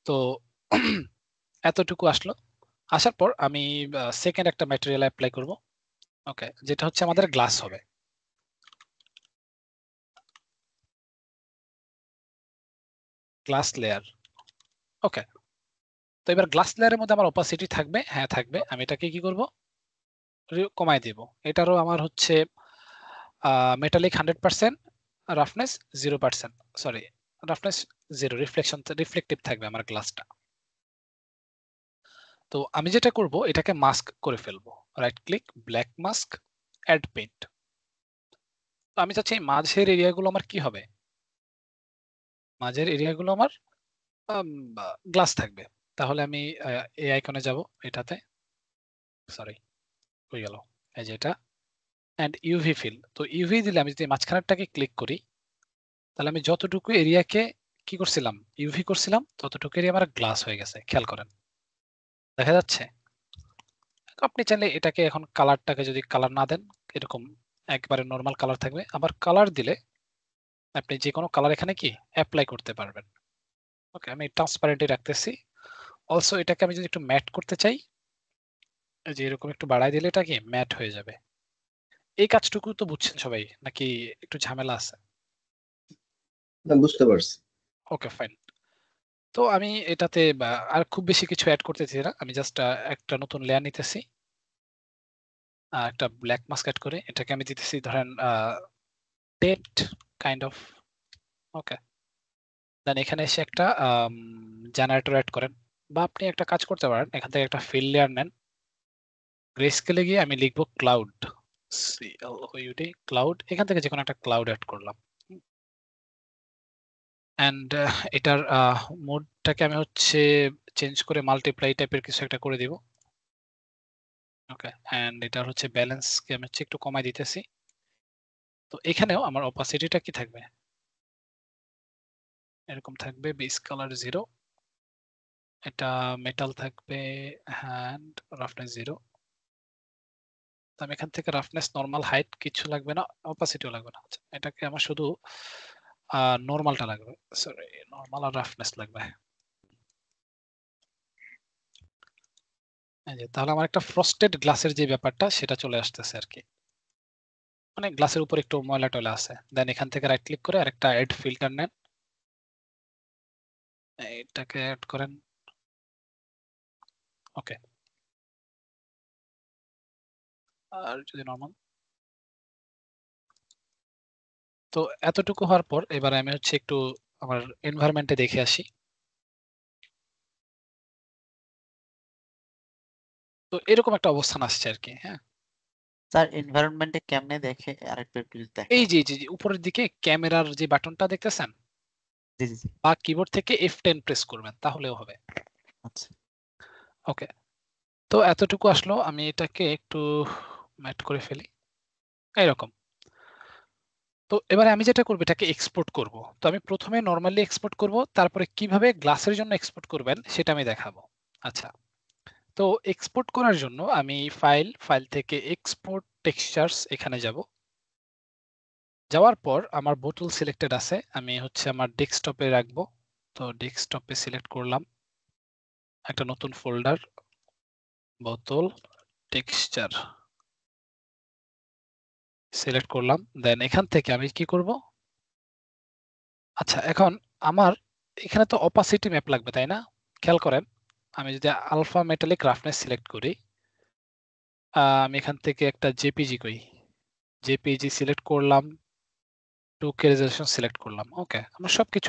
তো এতটুকু আসলো। আসার পর আমি সেকেন্ড একটা ম্যাটেরিয়াল অ্যাপ্লাই করব। ওকে, যেটা হচ্ছে আমাদের গ্লাস হবে। Glass layer. ওকে, তো এবার গ্লাস লেয়ারের মধ্যে আমার অপাসিটি থাকবে, হ্যাঁ থাকবে। আমি এটাকে কি করব, কমাই দিব। এটারও আমার হচ্ছে metallic 100%, roughness 0%, sorry roughness 0, reflective থাকবে আমার গ্লাসটা। তো আমি যেটা করব, এটাকে মাস্ক করে ফেলবো। Right click, black mask, add paint. তো আমি চাচ্ছি মাঝের এরিয়াগুলো আমার কি হবে, মাঝের এরিয়াগুলো আমার গ্লাস থাকবে। তাহলে আমি এই আইকনে যাব, এটাতে, সরি হয়ে গেল, এই যে এটা, এন্ড ইউভি ফিল। তো ইউভি দিলে আমি যদি মাঝখানেরটাকে ক্লিক করি, তাহলে আমি যতটুকু এরিয়াকে কি করছিলাম, ইউভি করছিলাম, ততটুকু এরিয়া আমার গ্লাস হয়ে গেছে। খেয়াল করেন, দেখা যাচ্ছে। আপনি চাইলে এটাকে এখন কালারটাকে যদি কালার না দেন, এরকম একবারে নর্মাল কালার থাকবে। আবার কালার দিলে আপনি যে কোনো কালার এখানে কি অ্যাপ্লাই করতে পারবেন। ওকে, আমি ট্রান্সপারেন্টই রাখতেছি। অলসো এটাকে আমি যদি একটু ম্যাট করতে চাই, যে এরকম একটু বাড়াই দিলে এটা কি ম্যাট হয়ে যাবে। এই কাজটুকু তো বুঝছেন সবাই নাকি একটু ঝামেলা আছে? না, বুঝতে পারছি। Okay fine. তো আমি এটাতে আর খুব বেশি কিছু অ্যাড করতেছি না, আমি জাস্ট একটা নতুন লেয়ার নিতেছি, একটা ব্ল্যাক মাস্ক অ্যাড করে এটাকে আমি দিতেছি ধরেন ডেট কাইন্ড অফ। ওকে, দেন এখানে এসে একটা জেনারেটর অ্যাড করেন, বা আপনি একটা কাজ করতে পারেন, এখান থেকে একটা ফিল লেয়ার নেন, গ্রে স্কেলে গিয়ে আমি লিখবো ক্লাউড, ক্লাউড, এখান থেকে যে কোনো একটা ক্লাউড অ্যাড করলাম। এন্ড এটার মোডটাকে আমি হচ্ছে চেঞ্জ করে মাল্টিপ্লাই টাইপের কিছু একটা করে দিব। ওকে, এন্ড এটার হচ্ছে ব্যালেন্সকে আমি হচ্ছে একটু কমাই দিতেছি। তো এখানেও আমার অপাসিটিটা কি থাকবে, এরকম থাকবে, বেস কালার 0, এটা মেটাল থাকবে, হ্যান্ড রাফনেস 0, তো আমি এখান থেকে রাফনেস, নরমাল, হাইট কিছু লাগবে না, অপাসিটিও লাগবে না। আচ্ছা, এটাকে আমার শুধু নরমালটা লাগবে, সরি নরমাল আর রাফনেস লাগবে। এই যে তাহলে আমার একটা ফ্রস্টেড গ্লাসের যে ব্যাপারটা সেটা চলে আসতেছে আর কি, মানে গ্লাসের উপর একটু ময়লা টয়লা আছে। দেন এখান থেকে রাইট ক্লিক করে আরেকটা অ্যাড ফিল্টার নেন, এটাকে অ্যাড করেন। ওকে, আর যদি নরমাল, তো এতটুকু হওয়ার পর এবারে আমি হচ্ছে একটু আমার এনভায়রনমেন্টে দেখে আসি। তো এরকম একটা অবস্থান আসছে আর কি। হ্যাঁ, স্যার এনভায়রনমেন্টে কেমনে দেখে আরেকবার একটু যদি এই দেখেন। যে উপরের দিকে ক্যামেরার যে বাটনটা দেখতেছেন, জি জি জি, বা কিবোর্ড থেকে F10 প্রেস করবেন তাহলেও হবে। আচ্ছা ওকে, তো এতটুকু আসলো, আমি এটাকে একটু ম্যাট করে ফেলি এরকম। তো এবারে আমি যেটা করব এটাকে এক্সপোর্ট করব। তো আমি প্রথমে নরমালি এক্সপোর্ট করব, তারপরে কিভাবে গ্লাসের জন্য এক্সপোর্ট করবেন সেটা আমি দেখাবো। আচ্ছা, তো এক্সপোর্ট করার জন্য আমি ফাইল থেকে এক্সপোর্ট টেক্সচার্স এখানে যাব। যাওয়ার পর আমার বোতল সিলেক্টেড আছে, আমি হচ্ছে আমার ডেস্কটপে রাখবো। তো ডেস্কটপে সিলেক্ট করলাম একটা নতুন ফোল্ডার, বোতল টেক্সচার সিলেক্ট করলাম। দেন এখান থেকে আমি কি করব, আচ্ছা এখন আমার এখানে তো অপাসিটি ম্যাপ লাগবে তাই না? খেয়াল করেন, আমি যদি আলফা মেটালিক রাফনেস সিলেক্ট করি, আমি এখান থেকে একটা জেপিজি করি, জেপিজি সিলেক্ট করলাম, 2K রেজোলিউশন সিলেক্ট করলাম। ওকে,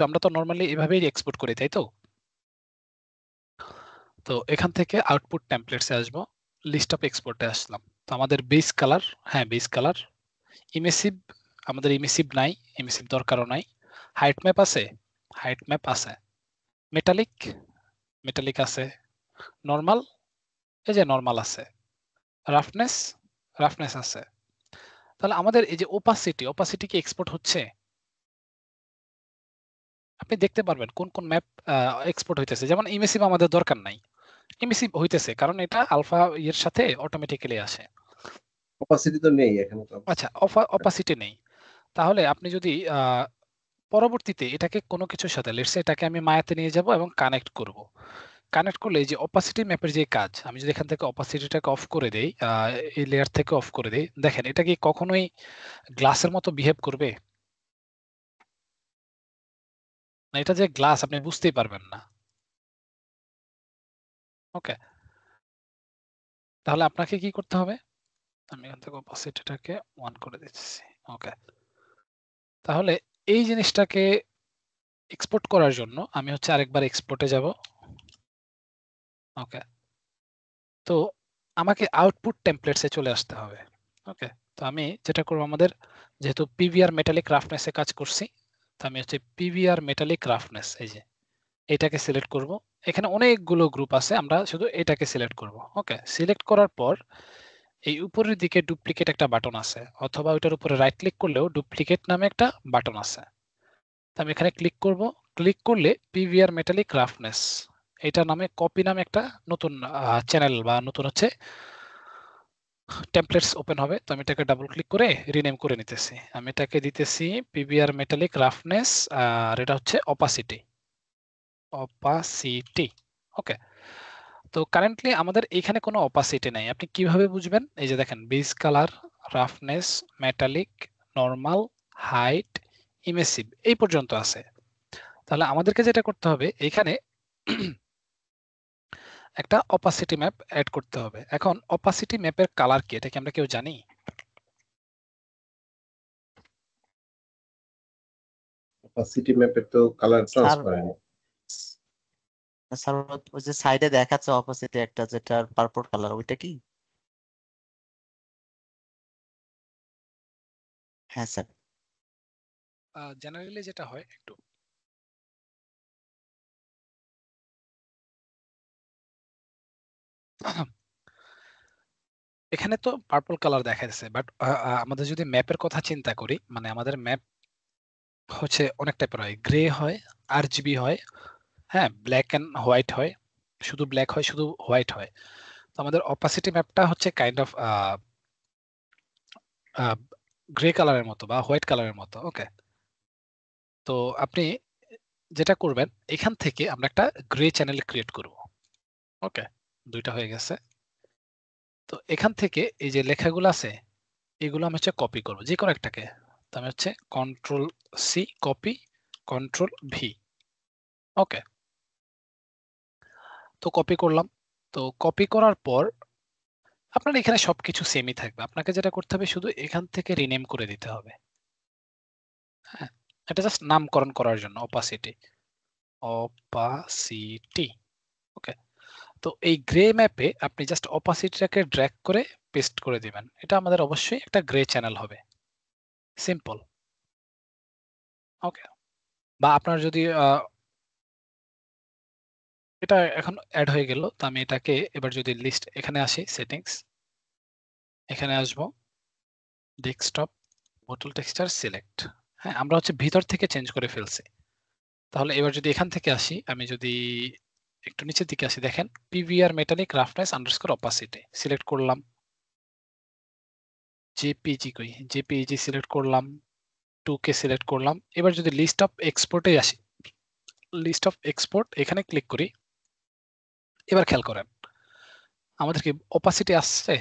আমরা তো নরমালি এভাবেই এক্সপোর্ট করি তাই তো? তো এখান থেকে আউটপুট টেমপ্লেটসে আসবো, লিস্ট অফ এক্সপোর্টে আসলাম। তো আমাদের বেস কালার, হ্যাঁ বেস কালার, ইমেসিভ, আমাদের ইমেসিভ নাই, ইমেসিভ দরকারও নাই। হাইট ম্যাপ আছে, হাইট ম্যাপ আছে। মেটালিক, মেটালিক আছে। নরমাল, এই যে নরমাল আছে। রাফনেস, রাফনেস আছে। তাহলে আমাদের এই যে ওপাসিটি কি এক্সপোর্ট হচ্ছে? আপনি দেখতে পারবেন কোন কোন ম্যাপ এক্সপোর্ট হইতেছে। যেমন ইমেসিভ আমাদের দরকার নাই, ইমেসিভ হইতেছে কারণ এটা আলফা এর সাথে অটোমেটিক্যালি আসে। অপাসিটি তো নেই এখানে তো। আচ্ছা, অপাসিটি নেই। তাহলে আপনি যদি পরবর্তীতে এটাকে কোনো কিছুর সাথে, লেটস সে এটাকে আমি মায়াতে নিয়ে যাব এবং কানেক্ট করব। কানেক্ট করলে এই যে অপাসিটি ম্যাপের যে কাজ, আমি যদি এখান থেকে অপাসিটিটাকে অফ করে দেই, এই লেয়ার থেকে অফ করে দেই, দেখেন এটা কি কখনোই গ্লাসের মতো বিহেভ করবে না? এটা যে গ্লাস আপনি বুঝতেই পারবেন না। ওকে, তাহলে আপনাকে কি করতে হবে, আমি এখান থেকে অপাসিটিটাকে 1 করে দিচ্ছি। ওকে, তাহলে এই জিনিসটাকে এক্সপোর্ট করার জন্য আমি হচ্ছে আরেকবার এক্সপোর্টে যাব। ওকে, তো আমাকে আউটপুট টেমপ্লেটসে চলে আসতে হবে। ওকে, তো আমি যেটা করব, আমাদের যেহেতু পিভিআর মেটালিক রাফনেসে কাজ করছি, তো আমি হচ্ছে পিভিআর মেটালিক রাফনেস, এই যে এটাকে সিলেক্ট করব। এখানে অনেকগুলো গ্রুপ আছে, আমরা শুধু এটাকে সিলেক্ট করব। ওকে, সিলেক্ট করার পর এই উপরের দিকে ডুপ্লিকেট একটা বাটন আছে, অথবা ওইটার উপরে রাইট ক্লিক করলেও ডুপ্লিকেট নামে একটা বাটন আছে। তো আমি এখানে ক্লিক করব। ক্লিক করলে পিভিআর মেটালিক রাফনেস এটা নামে কপি নামে একটা নতুন চ্যানেল বা নতুন হচ্ছে টেমপ্লেটস ওপেন হবে। তো আমি এটাকে ডাবল ক্লিক করে রিনেম করে নিতেছি। আমি এটাকে দিতেছি পিভিআর মেটালিক রাফনেস, আর এটা হচ্ছে অপাসিটি, অপাসিটি। ওকে, তো কারেন্টলি আমাদের এখানে কোনো অপাসিটি নাই। আপনি কিভাবে বুঝবেন? এই যে দেখেন, base colour, roughness, metallic, normal, height, emissive এই পর্যন্ত আছে। তাহলে আমাদেরকে যেটা করতে হবে, এখানে একটা অপাসিটি ম্যাপ অ্যাড করতে হবে। এখন অপাসিটি ম্যাপের কালার কি, এটা কি আমরা কেউ জানি? অপাসিটি ম্যাপের তো কালার স্যার, ট্রান্সপারেন্ট। স্যার ওই যে সাইডে দেখাচ্ছে অপোজিটে একটা যেটা পার্পল কালার, ওইটা কি? হ্যাঁ স্যার। জেনারেলি যেটা হয় একটু এখানে তো পার্পল কালার দেখা যাচ্ছে, বাট আমাদের যদি ম্যাপের কথা চিন্তা করি, মানে আমাদের ম্যাপ হচ্ছে অনেক টাইপের হয়, গ্রে হয়, আরজিবি হয়, হ্যাঁ ব্ল্যাক এন্ড হোয়াইট হয়, শুধু ব্ল্যাক হয়, শুধু হোয়াইট হয়। তো আমাদের অপাসিটি ম্যাপটা হচ্ছে কাইন্ড অফ গ্রে কালারের মতো বা হোয়াইট কালারের মতো। ওকে, তো আপনি যেটা করবেন এখান থেকে আমরা একটা গ্রে চ্যানেল ক্রিয়েট করব। ওকে, দুইটা হয়ে গেছে। তো এখান থেকে এই যে লেখাগুলো আছে এগুলো আমি হচ্ছে কপি করব যে কোনো একটাকে। তো আমি হচ্ছে control C copy, control V. Okay, তো কপি করলাম। তো কপি করার পর আপনার এখানে সবকিছু সেমই থাকবে, আপনাকে যেটা করতে হবে শুধু এখান থেকে রিনেম করে দিতে হবে। হ্যাঁ, এটা জাস্ট নামকরণ করার জন্য অপাসিটি, অপাসিটি। ওকে, তো এই গ্রে ম্যাপে আপনি জাস্ট অপাসিটিটাকে ড্র্যাগ করে পেস্ট করে দিবেন। এটা আমাদের অবশ্যই একটা গ্রে চ্যানেল হবে, সিম্পল। ওকে, বা আপনার যদি এটা এখন অ্যাড হয়ে গেল, তো আমি এটাকে এবার যদি লিস্ট এখানে আসি, সেটিংস এখানে আসবো, ডেস্কটপ বোতল টেক্সচার সিলেক্ট। হ্যাঁ, আমরা হচ্ছে ভিতর থেকে চেঞ্জ করে ফেলছি। তাহলে এবার যদি এখান থেকে আসি, আমি যদি একটু নিচের দিকে আসি, দেখেন PVR metallic roughness underscore opacity select করলাম, জেপিজি কই, জেপিজি সিলেক্ট করলাম, 2K সিলেক্ট করলাম। এবার যদি লিস্ট অফ এক্সপোর্টে আসি, লিস্ট অফ এক্সপোর্ট এখানে ক্লিক করি, এবার খেয়াল করেন আমাদের কি অপাসিটি আসছে,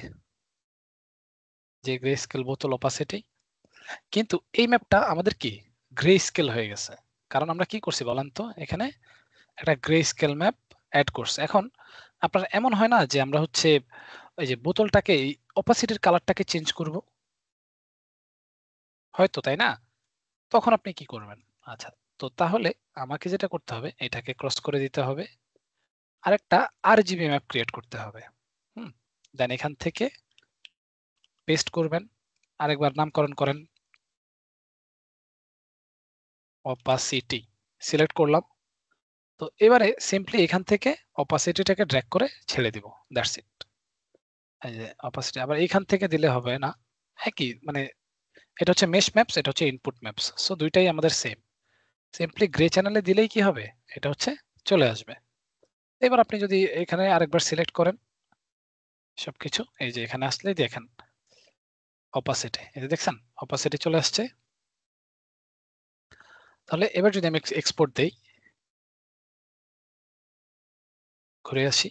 যে গ্রে স্কেল বোতল অপাসিটি, কিন্তু এই ম্যাপটা আমাদের কি গ্রে স্কেল হয়ে গেছে, কারণ আমরা কি করছি বলেন তো, এখানে একটা গ্রে স্কেল ম্যাপ অ্যাড করছে। এখন আপনার এমন হয় না যে আমরা হচ্ছে ওই যে বোতলটাকে অপাসিটির কালারটাকে চেঞ্জ করব, হয়তো, তাই না? তখন আপনি কি করবেন? আচ্ছা, তো তাহলে আমাকে যেটা করতে হবে এটাকে ক্রস করে দিতে হবে, আরেকটা আরজিবি ম্যাপ ক্রিয়েট করতে হবে। দেন এখান থেকে পেস্ট করবেন, আরেকবার নামকরণ করেন, অপাসিটি সিলেক্ট করলাম। তো এবারে সিম্পলি এখান থেকে অপাসিটিটাকে ড্র্যাগ করে ছেড়ে দিব, দ্যাটস ইট। এই যে অপাসিটি আবার এখান থেকে দিলে হবে না, একই মানে এটা হচ্ছে মেশ ম্যাপস, এটা হচ্ছে ইনপুট ম্যাপস, সো দুইটাই আমাদের সেম। সিম্পলি গ্রে চ্যানেলে দিলেই কি হবে, এটা হচ্ছে চলে আসবে। এবার আপনি যদি এখানে আরেকবার সিলেক্ট করেন সবকিছু, এই যে এখানে আসলেই দেখেন অপাসিটি, এই যে দেখছেন অপাসিটি চলে আসছে। তাহলে এবার যদি আমি এক্সপোর্ট দেই, ঘুরে আসি,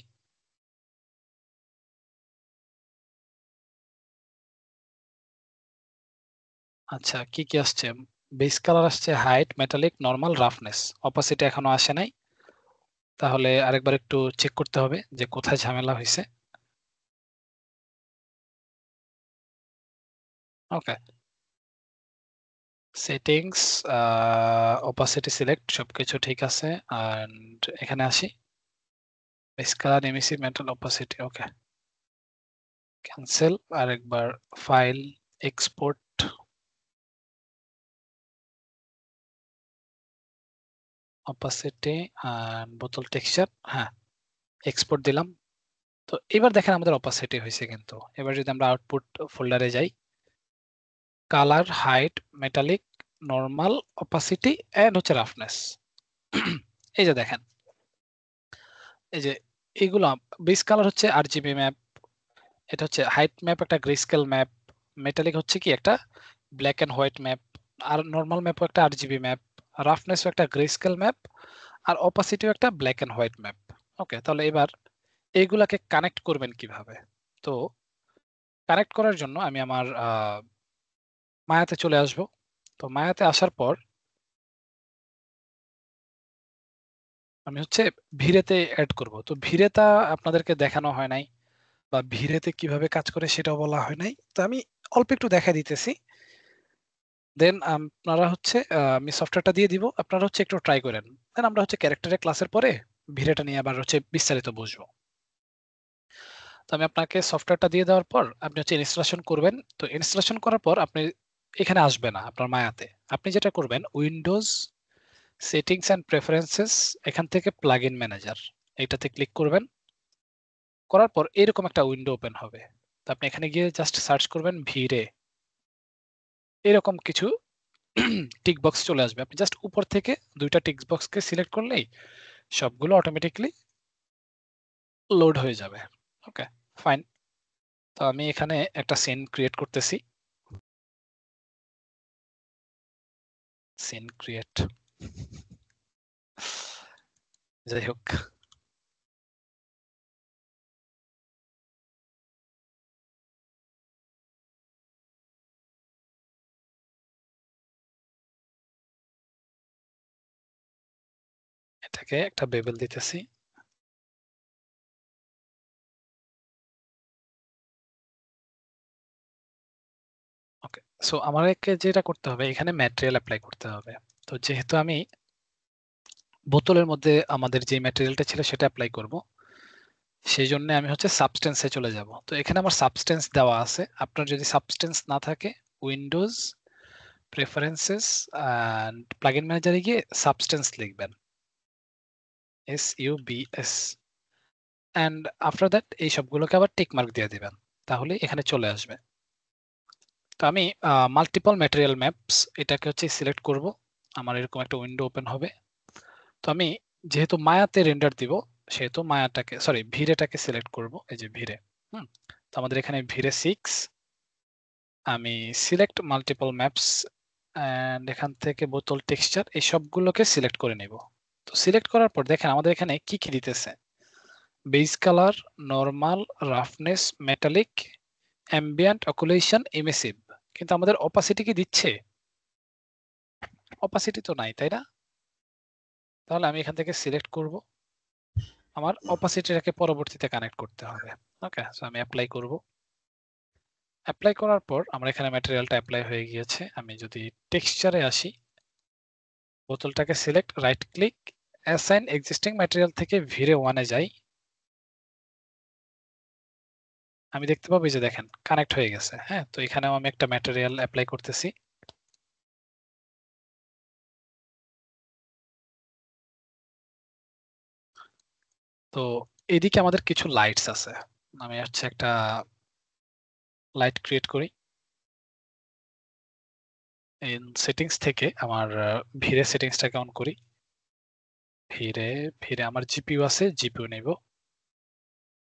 আচ্ছা কি কি আসছে, বেস কালার আসছে, height, metallic, normal, roughness, opacity এখনো আসে নাই। তাহলে আরেকবার একটু চেক করতে হবে যে কোথায় ঝামেলা হয়েছে। ওকে, সেটিংস, অপাসিটি সিলেক্ট, সবকিছু ঠিক আছে। এন্ড এখানে আসি, বেস কালার, এমএসি, মেটাল, অপাসিটি, ওকে, ক্যান্সেল। আরেকবার ফাইল, এক্সপোর্ট, অপাসিটি এন্ড বোতল টেক্সচার, হ্যাঁ এক্সপোর্ট দিলাম। তো এবার দেখেন আমাদের অপাসিটি হয়েছে, কিন্তু এবার যদি আমরা আউটপুট ফোল্ডারে যাই, colour, height, metallic, normal, opacity and হচ্ছে রাফনেস, এই যে দেখেন, এই যে এইগুলো বেস কালার হচ্ছে আরজিবি ম্যাপ, এটা হচ্ছে হাইট ম্যাপ একটা গ্রেস্কেল ম্যাপ, মেটালিক হচ্ছে কি একটা ব্ল্যাক এন্ড হোয়াইট ম্যাপ, আর নরমাল ম্যাপও একটা আরজিবি ম্যাপ, রাফনেসও একটা গ্রেস্কেল ম্যাপ, আর অপাসিটিও একটা ব্ল্যাক এন্ড হোয়াইট ম্যাপ। ওকে, তাহলে এবার এইগুলাকে কানেক্ট করবেন কিভাবে? তো কানেক্ট করার জন্য আমি আমার মায়াতে চলে আসব। তো মায়াতে আসার পর আমি হচ্ছে ভিরেতে অ্যাড করব। তো ভিরেতা আপনাদেরকে দেখানো হয় নাই, বা ভিরেতে কিভাবে কাজ করে সেটাও বলা হয় নাই। তো আমি অল্প একটু দেখাই দিতেছি। দেন আপনারা হচ্ছে আমি সফটওয়্যারটা দিয়ে দিব, আপনারা হচ্ছে একটু ট্রাই করেন। দেন আমরা হচ্ছে ক্যারেক্টারের ক্লাসের পরে ভিরেটা নিয়ে আবার হচ্ছে বিস্তারিত বুঝবো। তো আমি আপনাকে সফটওয়্যারটা দিয়ে দেওয়ার পর আপনি হচ্ছে ইনস্টলেশন করবেন। তো ইনস্টলেশন করার পর আপনি এখানে আসবে না আপনার মায়াতে, আপনি যেটা করবেন উইন্ডোজ সেটিংস এন্ড প্রেফারেন্সেস, এখান থেকে প্লাগইন ম্যানেজার এইটাতে ক্লিক করবেন। করার পর এরকম একটা উইন্ডো ওপেন হবে। তো আপনি এখানে গিয়ে জাস্ট সার্চ করবেন ভিরে, এরকম কিছু টিক বক্স চলে আসবে। আপনি জাস্ট উপর থেকে দুইটা টিক বক্সকে সিলেক্ট করলেই সবগুলো অটোমেটিকলি লোড হয়ে যাবে। ওকে, ফাইন। তো আমি এখানে একটা সিন ক্রিয়েট করতেছি। সিন ক্রিয়েট, যাই হোক। এটাকে একটা বেবেল দিতেছি। ওকে, সো আমাকে যেটা করতে হবে এখানে ম্যাটেরিয়াল অ্যাপ্লাই করতে হবে। তো যেহেতু আমি বোতলের মধ্যে আমাদের যে ম্যাটেরিয়ালটা ছিল সেটা অ্যাপ্লাই করব, সেই জন্য আমি হচ্ছে সাবস্টেন্সে চলে যাব। তো এখানে আমার সাবস্টেন্স দেওয়া আছে। আপনার যদি সাবস্টেন্স না থাকে, উইন্ডোজ প্রেফারেন্সেস অ্যান্ড প্লাগইন ম্যানেজারে গিয়ে সাবস্টেন্স লিখবেন, SUBS, অ্যান্ড আফটার দ্যাট এই সবগুলোকে আবার টিক মার্ক দিয়ে দিবেন, তাহলে এখানে চলে আসবে। তো আমি মাল্টিপল ম্যাটেরিয়াল ম্যাপস এটাকে হচ্ছে সিলেক্ট করব। আমার এরকম একটা উইন্ডো ওপেন হবে। তো আমি যেহেতু মায়াতে রেন্ডার দিব, সেহেতু মায়াটাকে সরি ভিরেটাকে সিলেক্ট করব, এই যে ভিরে। তো আমাদের এখানে ভিরে 6, আমি সিলেক্ট মাল্টিপল ম্যাপস এন্ড এখান থেকে বোতল টেক্সচার এই সবগুলোকে সিলেক্ট করে নেব। তো সিলেক্ট করার পর দেখেন আমাদের এখানে কি কি দিতেছে, base colour, normal, roughness, metallic, ambient, occlusion, emissive, কিন্তু আমাদের অপাসিটি কি দিচ্ছে? অপাসিটি তো নাই, তাই না? তাহলে আমি এখান থেকে সিলেক্ট করব, আমার অপাসিটিটাকে পরবর্তীতে কানেক্ট করতে হবে। ওকে, সো আমি অ্যাপ্লাই করব। অ্যাপ্লাই করার পর আমার এখানে ম্যাটেরিয়ালটা অ্যাপ্লাই হয়ে গিয়েছে। আমি যদি টেক্সচারে আসি, বোতলটাকে select, right click, assign existing material থেকে ভিরে 1 এ যাই, আমি দেখতে পাবো যে দেখেন কানেক্ট হয়ে গেছে। হ্যাঁ, তো এখানেও আমি একটা ম্যাটেরিয়াল অ্যাপ্লাই করতেছি। তো এদিকে আমাদের কিছু লাইটস আছে, আমি হচ্ছে একটা লাইট ক্রিয়েট করি। সেটিংস থেকে আমার ভিরে সেটিংসটাকে অন করি। ভিরে ভিরে আমার জিপিইউ আছে, জিপিইউ নেব,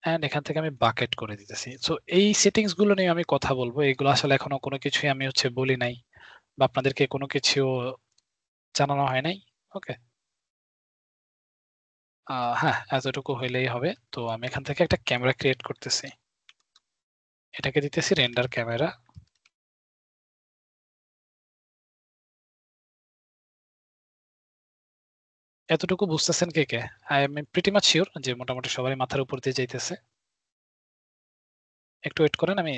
এন্ড এখান থেকে আমি বাকেট করে দিতেছি। সো এই সেটিংস গুলো নিয়ে আমি কথা বলবো, এগুলো আসলে এখনো কোনো কিছুই আমি হচ্ছে বলি নাই বা আপনাদেরকে কোনো কিছু জানানো হয় নাই। ওকে, হ্যাঁ, এতটুকু হইলেই হবে। তো আমি এখান থেকে একটা ক্যামেরা ক্রিয়েট করতেছি, এটাকে দিতেছি রেন্ডার ক্যামেরা। এতটুকু বুঝতেছেন কে কে? I am pretty much sure যে মোটামুটি সবারই মাথার উপর দিয়ে যাইতেছে। একটু ওয়েট করেন, আমি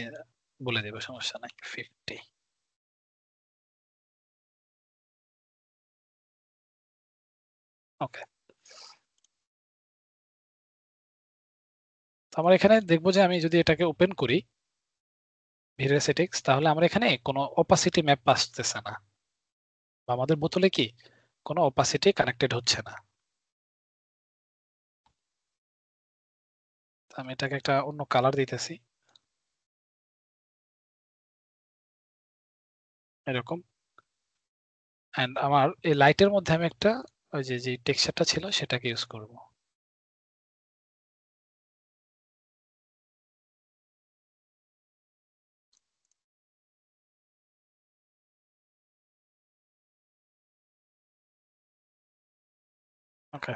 বলে দেব, সমস্যা নাই। 50, ওকে। তো আমার এখানে দেখবো যে আমি যদি এটাকে ওপেন করি ভিডিও সেটিংস, তাহলে আমার এখানে কোনো অপাসিটি ম্যাপ আসতেছে না, বা আমাদের বোতলে কি কোনো অপাসিটি কানেক্টেড হচ্ছে না। তো আমি এটাকে একটা অন্য কালার দিতেছি, এরকম। এন্ড আমার এই লাইটের মধ্যে আমি একটা ওই যে টেক্সচারটা ছিল সেটাকে ইউজ করব। ওকে,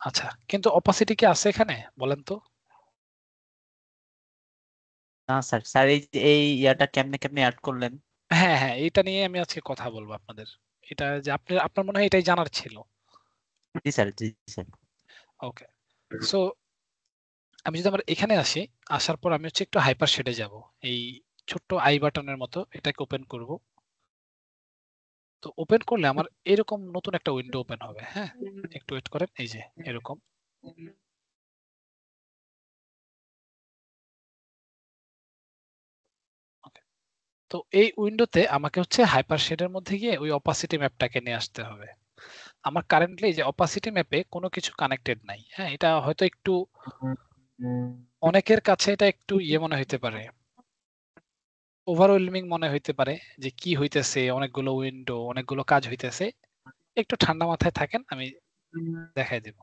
আচ্ছা, কিন্তু অপাসিটি কি আছে এখানে বলেন তো? না স্যার, স্যার এই যে এই ইয়াটা কেমনে কেমনে অ্যাড করলেন? হ্যাঁ হ্যাঁ, এটা নিয়ে আমি আজকে কথা বলবো আপনাদের। এটা যে আপনার মনে হয় এটাই জানার ছিল। জি স্যার, জি স্যার। ওকে, সো আমি যদি আমার এখানে আসি, আসার পর আমি হচ্ছে একটু হাইপার শেডে যাব, এই ছোট্ট আই বাটনের মতো এটাকে ওপেন করব। তো ওপেন করলে আমার এরকম নতুন একটা উইন্ডো ওপেন হবে। হ্যাঁ, একটু ওয়েট করেন, এই যে এরকম। Okay, তো এই উইন্ডোতে আমাকে হচ্ছে হাইপার শেডের মধ্যে গিয়ে ওই অপাসিটি ম্যাপটাকে নিয়ে আসতে হবে। আমার কারেন্টলি যে অপাসিটি ম্যাপে কোনো কিছু কানেক্টেড নাই। হ্যাঁ, এটা হয়তো একটু অনেকের কাছে এটা একটু ইয়ে মনে হইতে পারে, ওভারওয়েলমিং মনে হইতে পারে যে কি হইতেছে, অনেকগুলো উইন্ডো, অনেকগুলো কাজ হইতেছে। একটু ঠান্ডা মাথায় থাকেন, আমি দেখাই দেব।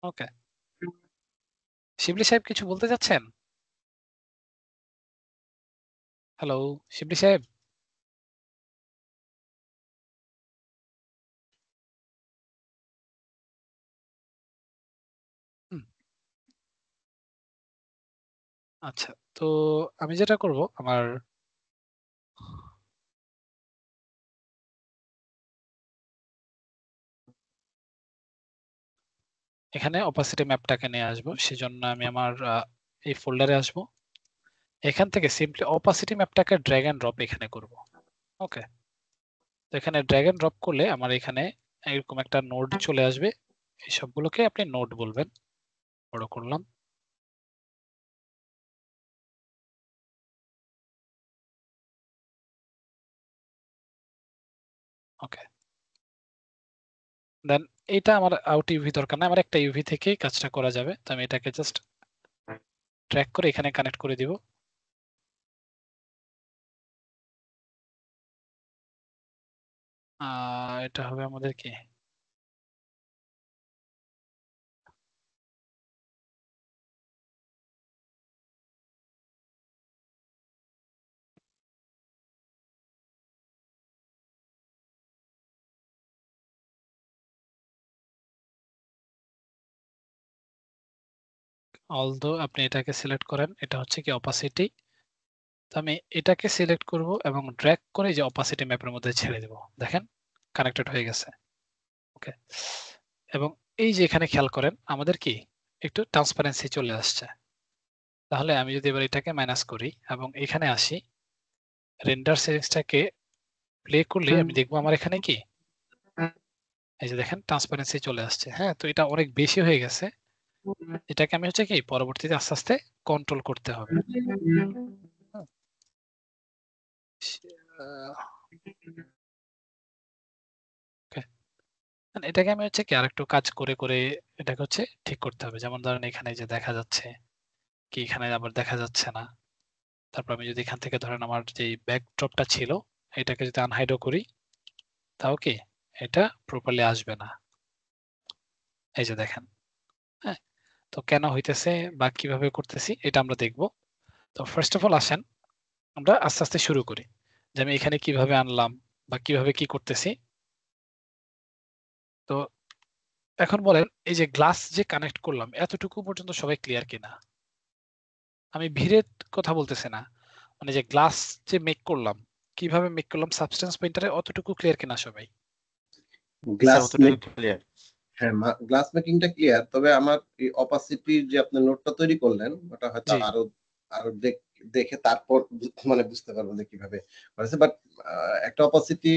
ওকে, শিবলি সাহেব কিছু বলতে চাচ্ছেন? হ্যালো শিবলি সাহেব। হুম, আচ্ছা, তো আমি যেটা করব আমার এখানে অপাসিটি ম্যাপটাকে নিয়ে আসবো, সেজন্য আমি আমার এই ফোল্ডারে আসবো। এখান থেকে সিম্পলি অপাসিটি ম্যাপটাকে ড্র্যাগ এন্ড ড্রপ এখানে করব। ওকে, তো এখানে ড্র্যাগ এন্ড ড্রপ করলে আমার এখানে এরকম একটা নোড চলে আসবে। এই সবগুলোকে আপনি নোড বলবেন। বড় করলাম। ওকে, দেন এটা আমার আউট ইউভি দরকার না, আমার একটা ইউভি থেকেই কাজটা করা যাবে। তো আমি এটাকে জাস্ট ট্র্যাক করে এখানে কানেক্ট করে দিব। এটা হবে আমাদের কি, অলদো আপনি এটাকে সিলেক্ট করেন, এটা হচ্ছে কি অপাসিটি। তো আমি এটাকে সিলেক্ট করব এবং ড্র্যাগ করে যে অপাসিটি ম্যাপের মধ্যে ছেড়ে দেব। দেখেন কানেক্টেড হয়ে গেছে। ওকে, এবং এই যে এখানে খেয়াল করেন আমাদের কি একটু ট্রান্সপারেন্সি চলে আসছে। তাহলে আমি যদি এবার এটাকে মাইনাস করি এবং এখানে আসি, রেন্ডার সিরিজটাকে প্লে করলে আমি দেখবো আমার এখানে কি এই যে দেখেন ট্রান্সপারেন্সি চলে আসছে। হ্যাঁ, তো এটা অনেক বেশি হয়ে গেছে। এটাকে আমি হচ্ছে কি পরবর্তীতে আস্তে আস্তে কন্ট্রোল করতে হবে। হুম, ওকে, এটাকে আমি হচ্ছে কি আরেকটু কাজ করে করে এটাকে হচ্ছে ঠিক করতে হবে। যেমন ধরেন এখানে যে দেখা যাচ্ছে কি, এখানে আবার দেখা যাচ্ছে না। তারপর আমি যদি এখান থেকে ধরেন আমার যে ব্যাকড্রপটা ছিল এটাকে যদি আনহাইডও করি, তাও কি এটা প্রপারলি আসবে না। এই যে দেখেন। হ্যাঁ, তো কেন হইতেছে বা কিভাবে করতেছি এটা আমরা দেখব। তো ফার্স্ট অফ অল আসেন আমরা আস্তে আস্তে শুরু করি, যে আমি এখানে কিভাবে আনলাম বা কিভাবে কি করতেছি। তো এখন বলেন এই যে গ্লাস যে কানেক্ট করলাম এতটুকু পর্যন্ত সবাই ক্লিয়ার কিনা? আমি ভিড়ের কথা বলতেছি না, মানে যে গ্লাস যে মেক করলাম, কিভাবে মেক করলাম সাবস্টেন্স পেইন্টারে, অতটুকু ক্লিয়ার কিনা সবাই? স্যার গ্লাস অতটুকু ক্লিয়ার। হ্যাঁ, গ্লাস মেকিংটা ক্লিয়ার, তবে আমার এই অপাসিটির যে আপনি নোটটা তৈরি করলেন ওটা হয়তো জি, আরো আরো দেখে তারপর মানে বুঝতে পারবো যে কিভাবে করেছে। বাট একটা অপাসিটি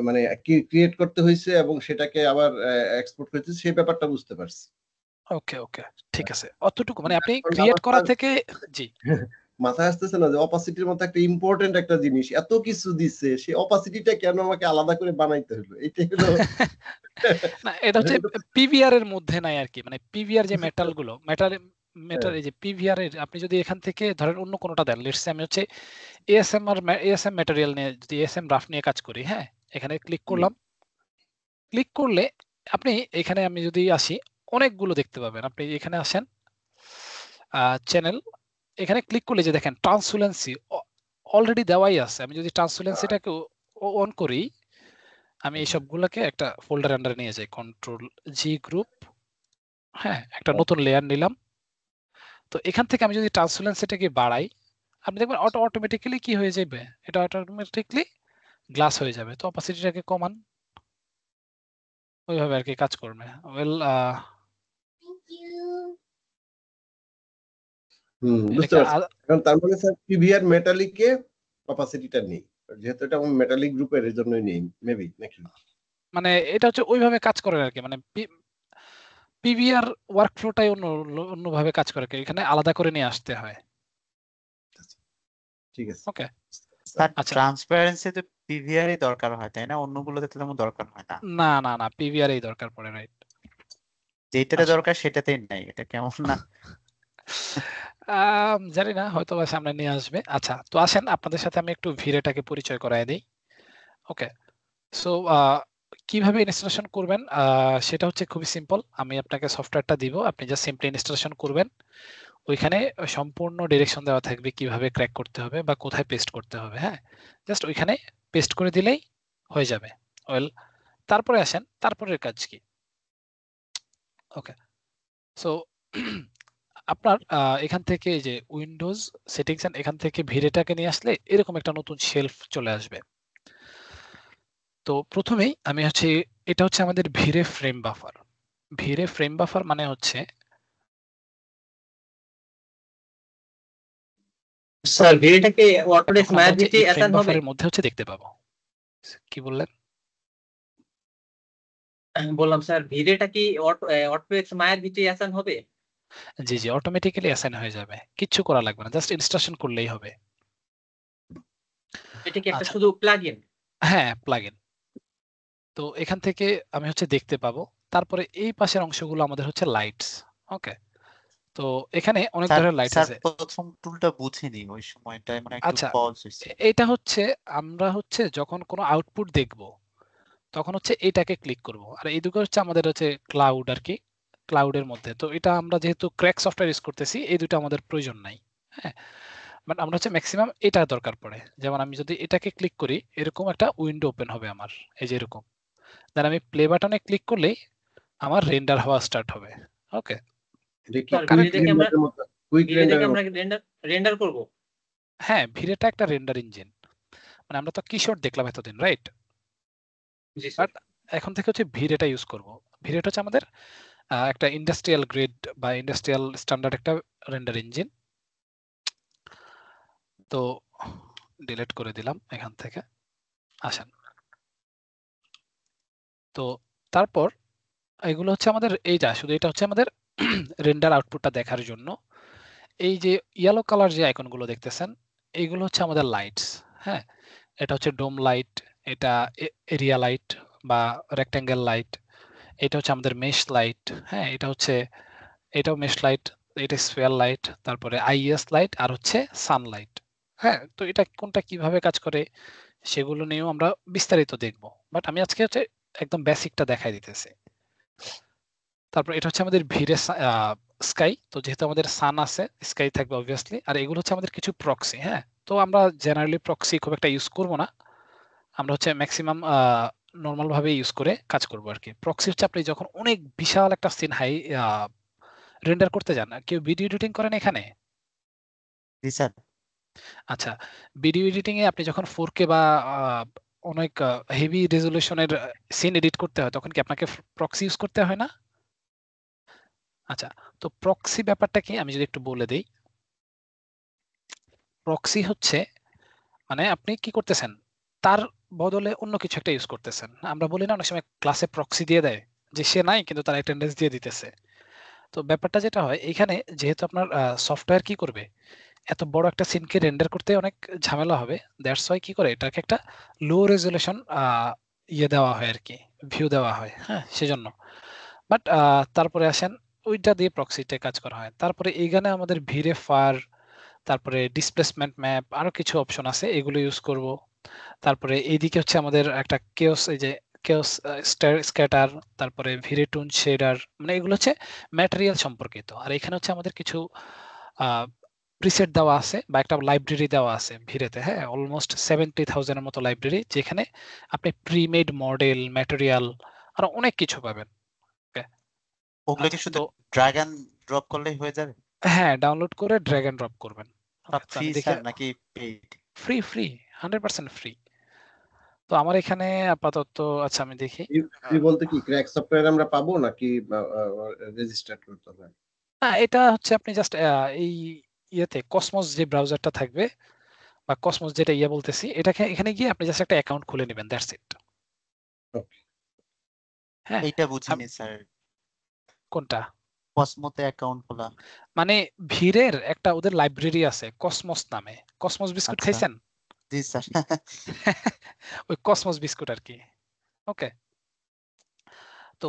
মানে ক্রিয়েট করতে হয়েছে এবং সেটাকে আবার এক্সপোর্ট করতে সেই ব্যাপারটা বুঝতে পারছি। ওকে ওকে, ঠিক আছে। অতটুকু মানে আপনি এখন ক্রিয়েট আমার করা থেকে, জি। মাথায় আসতেছে না যে অপাসিটির মতো একটা ইম্পর্টেন্ট একটা জিনিস এত কিছু দিচ্ছে, সেই অপাসিটিটা কেন আমাকে আলাদা করে বানাইতে হলো, এইটাই হলো না, এটা হচ্ছে পিভিআর এর মধ্যে নাই আর কি। মানে পিভিআর যে মেটাল গুলো, মেটাল এই যে পিভিআর এর আপনি যদি এখান থেকে ধরেন অন্য কোনোটা দেন, লেটস সে আমি হচ্ছে এএসএম ম্যাটেরিয়াল নিয়ে যদি এএসএম রাফ নিয়ে কাজ করি, হ্যাঁ, এখানে ক্লিক করলাম। ক্লিক করলে আপনি এখানে আমি যদি আসি অনেকগুলো দেখতে পাবেন। আপনি এখানে আসেন চ্যানেল, এখানে ক্লিক করলে যে দেখেন ট্রান্সলুসেন্সি অলরেডি দেওয়াই আছে। আমি যদি ট্রান্সলুসেন্সিটাকে অন করি, আমি এই সবগুলোকে একটা ফোল্ডার আন্ডারে নিয়ে যাই, কন্ট্রোল জি গ্রুপ। হ্যাঁ, একটা নতুন লেয়ার নিলাম। তো এখান থেকে আমি যদি ট্রান্সলুসেন্সিটাকে বাড়াই, আপনি দেখবেন অটোমেটিক্যালি কি হয়ে যাবে, এটা অটোমেটিক্যালি গ্লাস হয়ে যাবে। তো অপাসিটিটাকে কমান, ওইভাবে আর কি কাজ করবে। ওয়েল বুঝতে এটাকে পারছি। এখন তার মানে স্যার পিভিআর মেটালিকে অপাসিটিটা নেই, যেহেতু এটা মেটালিক গ্রুপের, এর জন্যই নেই মেবি, নাকি? মানে এটা হচ্ছে ওইভাবে কাজ করে আর কি। মানে পিভিআর ওয়ার্কফ্লোটাই অন্যভাবে কাজ করে, এখানে আলাদা করে নিয়ে আসতে হয়। ঠিক আছে। ওকে, স্যার আচ্ছা। ট্রান্সপারেন্সি তো পিভিআর ই দরকার হয় তাই না? অন্যগুলোতে তো তেমন দরকার হয় না। না না না, পিভিআর এই দরকার পড়ে, রাইট। যেটাতে আচ্ছা, দরকার সেটাতেই নাই, এটা কেমন না? জানি না, হয়তো বা সামনে নিয়ে আসবে। আচ্ছা, তো আসেন আপনাদের সাথে আমি একটু ভিরেটাকে পরিচয় করায় দিই। ওকে, সো কিভাবে ইনস্টলেশন করবেন সেটা হচ্ছে খুবই সিম্পল। আমি আপনাকে সফটওয়্যারটা দিব, আপনি জাস্ট সিম্পলি ইনস্টলেশন করবেন। ওইখানে সম্পূর্ণ ডিরেকশন দেওয়া থাকবে কিভাবে ক্র্যাক করতে হবে বা কোথায় পেস্ট করতে হবে। হ্যাঁ, জাস্ট ওইখানে পেস্ট করে দিলেই হয়ে যাবে। ওয়েল, তারপরে আসেন তারপরের কাজ কি। ওকে, সো আপনার এখান থেকে এই যে উইন্ডোজ সেটিংস এখান থেকে ভিরেটাকে নিয়ে আসলে এরকম একটা নতুন শেলফ চলে আসবে। তো প্রথমেই আমি হচ্ছে এটা হচ্ছে আমাদের ভিরে ফ্রেম বাফার। ভিরে ফ্রেম বাফার মানে হচ্ছে স্যার ভিডিওটাকে অটোডেস্ক তখন আমরা হচ্ছে মায়াভিতে এই ফ্রেম অ্যাসাইন হবে? বাফারের মধ্যে হচ্ছে দেখতে পাবো। কি বললেন? বললাম স্যার ভিডিওটা কি অটোডেস্ক মায়াভিতে অ্যাসাইন হবে? জি, জি, অটোমেটিক্যালি অ্যাসাইন হয়ে যাবে। কিচ্ছু করা লাগবে না, জাস্ট ইনস্টলেশন করলেই হবে। এটা কি একটা আচ্ছা, শুধু প্লাগইন? হ্যাঁ, প্লাগইন। তো এখান থেকে আমি হচ্ছে দেখতে পাবো। তারপরে এই পাশের অংশগুলো আমাদের হচ্ছে লাইটস। ওকে, তো এখানে অনেক স্যার ধরনের লাইট স্যার আছে। প্রথম টুলটা বুঝিনি ওই সময়টায়, মানে একটু আচ্ছা, পজ হয়েছে। এটা হচ্ছে আমরা হচ্ছে যখন কোনো আউটপুট দেখব তখন হচ্ছে এটাকে ক্লিক করব। আর এই দুটো হচ্ছে আমাদের হচ্ছে ক্লাউড আর কি, ক্লাউডের মধ্যে। তো এটা আমরা যেহেতু ক্র্যাক সফটওয়্যার ইউজ করতেছি এই দুটো আমাদের প্রয়োজন নাই। হ্যাঁ, বাট আমরা হচ্ছে ম্যাক্সিমাম এটা দরকার পড়ে। যেমন আমি যদি এটাকে ক্লিক করি এরকম একটা উইন্ডো ওপেন হবে আমার, এই যে এরকম। দেন আমি প্লে বাটনে ক্লিক করলেই আমার রেন্ডার হওয়া স্টার্ট হবে। ওকে, এটা কি স্যার কুইক ভিডিও দেখে আমরা রেন্ডারের মতো? কুইক ভিডিও দেখে রেন্ডারের আমরা মতো? রেন্ডার করব? হ্যাঁ, ভিরেটা একটা রেন্ডার ইঞ্জিন। মানে আমরা তো কিশোর দেখলাম এতদিন, রাইট? G sir. বাট এখন থেকে হচ্ছে ভিরেটা ইউজ করব। ভিরেটা হচ্ছে আমাদের একটা ইন্ডাস্ট্রিয়াল গ্রেড বা ইন্ডাস্ট্রিয়াল স্ট্যান্ডার্ড একটা রেন্ডার ইঞ্জিন। তো ডিলিট করে দিলাম এখান থেকে। আসেন, তো তারপর এগুলো হচ্ছে আমাদের এই যা শুধু এটা হচ্ছে আমাদের রেন্ডার আউটপুটটা দেখার জন্য। এই যে ইয়েলো কালার যে আইকনগুলো দেখতেছেন এইগুলো হচ্ছে আমাদের লাইটস। হ্যাঁ, এটা হচ্ছে ডোম লাইট, এটা এরিয়া লাইট বা রেক্ট্যাঙ্গেল লাইট, এটা হচ্ছে আমাদের মেশ লাইট। হ্যাঁ, এটা হচ্ছে এটাও মেশ লাইট, এটা স্ফিয়ার লাইট, তারপরে আইএস লাইট আর হচ্ছে সানলাইট। হ্যাঁ, তো এটা কোনটা কিভাবে কাজ করে সেগুলো নিয়েও আমরা বিস্তারিত দেখব। বাট আমি আজকে হচ্ছে একদম বেসিকটা দেখাই দিতেছি। তারপর এটা হচ্ছে আমাদের ভিরে স্কাই। তো যেহেতু আমাদের সান আছে স্কাই থাকবে অবভিয়াসলি। আর এগুলো হচ্ছে আমাদের কিছু প্রক্সি। হ্যাঁ, তো আমরা জেনারেলি প্রক্সি খুব একটা ইউজ করব না, আমরা হচ্ছে ম্যাক্সিমাম নর্মাল ভাবে ইউজ করে কাজ করব আর কি। প্রক্সি হচ্ছে আপনি যখন অনেক বিশাল একটা সিন হাই রেন্ডার করতে যান। কেউ ভিডিও এডিটিং করেন এখানে? জি স্যার। আচ্ছা, ভিডিও এডিটিং এ আপনি যখন 4K বা অনেক হেভি রেজলিউশনের সিন এডিট করতে হয় তখন কি আপনাকে প্রক্সি ইউজ করতে হয় না? আচ্ছা, তো প্রক্সি ব্যাপারটা কি আমি যদি একটু বলে দেই। প্রক্সি হচ্ছে মানে আপনি কি করতেছেন তার বদলে অন্য কিছু একটা ইউজ করতেছেন। আমরা বলি না অনেক সময় ক্লাসে প্রক্সি দিয়ে দেয় যে সে নাই কিন্তু তার অ্যাটেন্ডেন্স দিয়ে দিতেছে। তো ব্যাপারটা যেটা হয় এখানে যেহেতু আপনার সফটওয়্যার কি করবে এত বড় একটা সিনকে রেন্ডার করতে অনেক ঝামেলা হবে। দ্যাটস ওয়াই কি করে এটাকে একটা লো রেজলিউশন ইয়ে দেওয়া হয় আর কি, ভিউ দেওয়া হয়। হ্যাঁ, সেজন্য। বাট তারপরে আসেন ওইটা দিয়ে প্রক্সিতে কাজ করা হয়। তারপরে এইখানে আমাদের ভিরে ফার, তারপরে ডিসপ্লেসমেন্ট ম্যাপ আরো কিছু অপশন আছে এগুলো ইউজ করব। তারপরে এইদিকে হচ্ছে আমাদের একটা কেওস, এই যে কেওস স্ক্যাটার, তারপরে ভিরেটুন শেডার, মানে এগুলো হচ্ছে ম্যাটেরিয়াল সম্পর্কিত। আর এখানে হচ্ছে আমাদের কিছু প্রিসেট দেওয়া আছে বা একটা লাইব্রেরি দেওয়া আছে ভিরেতে। হ্যাঁ, অলমোস্ট 70,000 এর মতো লাইব্রেরি যেখানে আপনি প্রিমেড মডেল ম্যাটেরিয়াল আর অনেক কিছু পাবেন। ওকে, ওগুলো কি আচ্ছা, শুধু তো ড্রাগ এন্ড ড্রপ করলেই হয়ে যাবে? হ্যাঁ, ডাউনলোড করে ড্র্যাগ এন্ড ড্রপ করবেন। সব ওকে, তো ফ্রি আমি দেখে স্যার নাকি পেইড? Free free 100% free. তো আমার এখানে আপাতত আচ্ছা আমি দেখি। ফ্রি বলতে কি ক্র্যাক সফটওয়্যার আমরা পাবো নাকি রেজিস্টার করতে হবে? না, এটা হচ্ছে আপনি জাস্ট এই ইয়েতে কসমস যে ব্রাউজারটা থাকবে বা কসমস যেটা ইয়ে বলতেছি এটাকে এখানে গিয়ে আপনি জাস্ট একটা অ্যাকাউন্ট খুলে নেবেন, দ্যাটস ইট। ওকে। হ্যাঁ, এইটা বুঝিনি স্যার, কোনটা? কসমোতে অ্যাকাউন্ট খোলা। মানে ভিরের একটা ওদের লাইব্রেরি আছে কসমস নামে। কসমস বিস্কুট আচ্ছা খাইছেন? জি স্যার। ওই কসমস বিস্কুট আর কি। ওকে, তো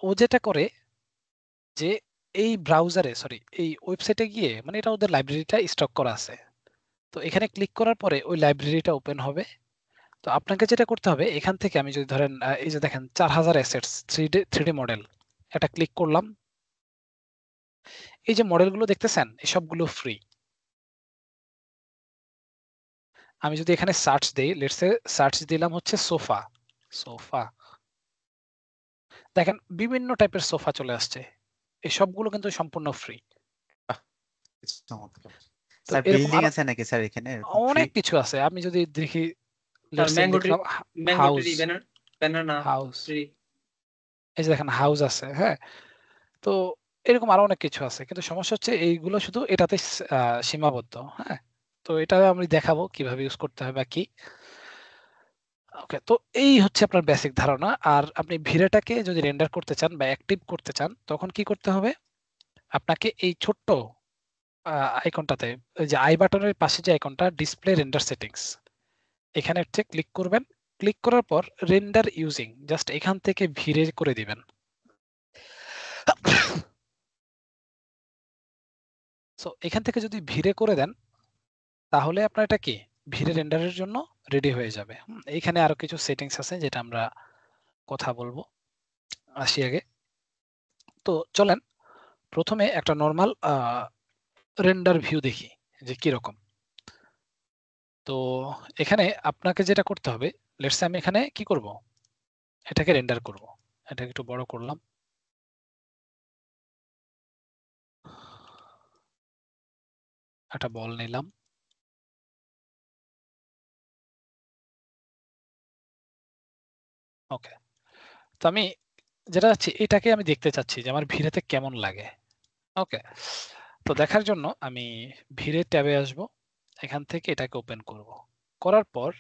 ও যেটা করে যে এই ব্রাউজারে সরি এই ওয়েবসাইটে গিয়ে মানে এটা ওদের লাইব্রেরিটা স্টক করা আছে। তো এখানে ক্লিক করার পরে ওই লাইব্রেরিটা ওপেন হবে। তো আপনাকে যেটা করতে হবে এখান থেকে আমি যদি ধরেন এই যে দেখেন 4000 অ্যাসেটস 3D মডেল, এটা ক্লিক করলাম। এই যে মডেলগুলো দেখতেছেন এই সবগুলো ফ্রি। আমি যদি এখানে সার্চ দেই, লেটস সে সার্চ দিলাম হচ্ছে সোফা, সোফা দেখেন বিভিন্ন টাইপের সোফা চলে আসছে, এই সবগুলো কিন্তু সম্পূর্ণ ফ্রি। চমৎকার। তো স্যার এরকম বিল্ডিং আরো আছে নাকি স্যার এখানে এরকম ফ্রি? অনেক কিছু আছে। আমি যদি দেখি sir let's say mango tree, লিখলাম mango house, tree, banana house, tree. এই যে দেখেন হাউস আছে, হ্যাঁ। তো এরকম আরো অনেক কিছু আছে, কিন্তু সমস্যা হচ্ছে এইগুলো শুধু এটাতে সীমাবদ্ধ, হ্যাঁ। তো এটা আমি দেখাবো কিভাবে ইউজ করতে হবে বা কি। ওকে, তো এই হচ্ছে আপনার বেসিক ধারণা। আর আপনি ভিড়েটাকে যদি রেন্ডার করতে চান বা অ্যাক্টিভ করতে চান, তখন কি করতে হবে? আপনাকে এই ছোট্ট আইকনটাতে, ওই যে আই বাটনের পাশে যে আইকনটা ডিসপ্লে রেন্ডার সেটিংস, এখানে হচ্ছে ক্লিক করবেন। ক্লিক করার পর রেন্ডার ইউজিং জাস্ট এখান থেকে ভিড়ে করে দিবেন। সো এখান থেকে যদি ভিড়ে করে দেন, তাহলে আপনার এটা কি ভিড়ে রেন্ডারের জন্য রেডি হয়ে যাবে। এইখানে আরো কিছু সেটিংস আছে যেটা আমরা কথা বলবো, আসি আগে। তো চলেন প্রথমে একটা নর্মাল রেন্ডার ভিউ দেখি যে কিরকম। তো এখানে আপনাকে যেটা করতে হবে, লেটস আমি এখানে কি করব, এটাকে রেন্ডার করব। এটাকে একটু বড় করলাম, একটা বল নিলাম। ওকে, তো আমি যেটা চাচ্ছি এটাকে আমি দেখতে চাচ্ছি যে আমার ভিড়েতে কেমন লাগে। ওকে, তো দেখার জন্য আমি ভিড়ে ট্যাবে আসব, এখান থেকে এটাকে ওপেন করব। করার পর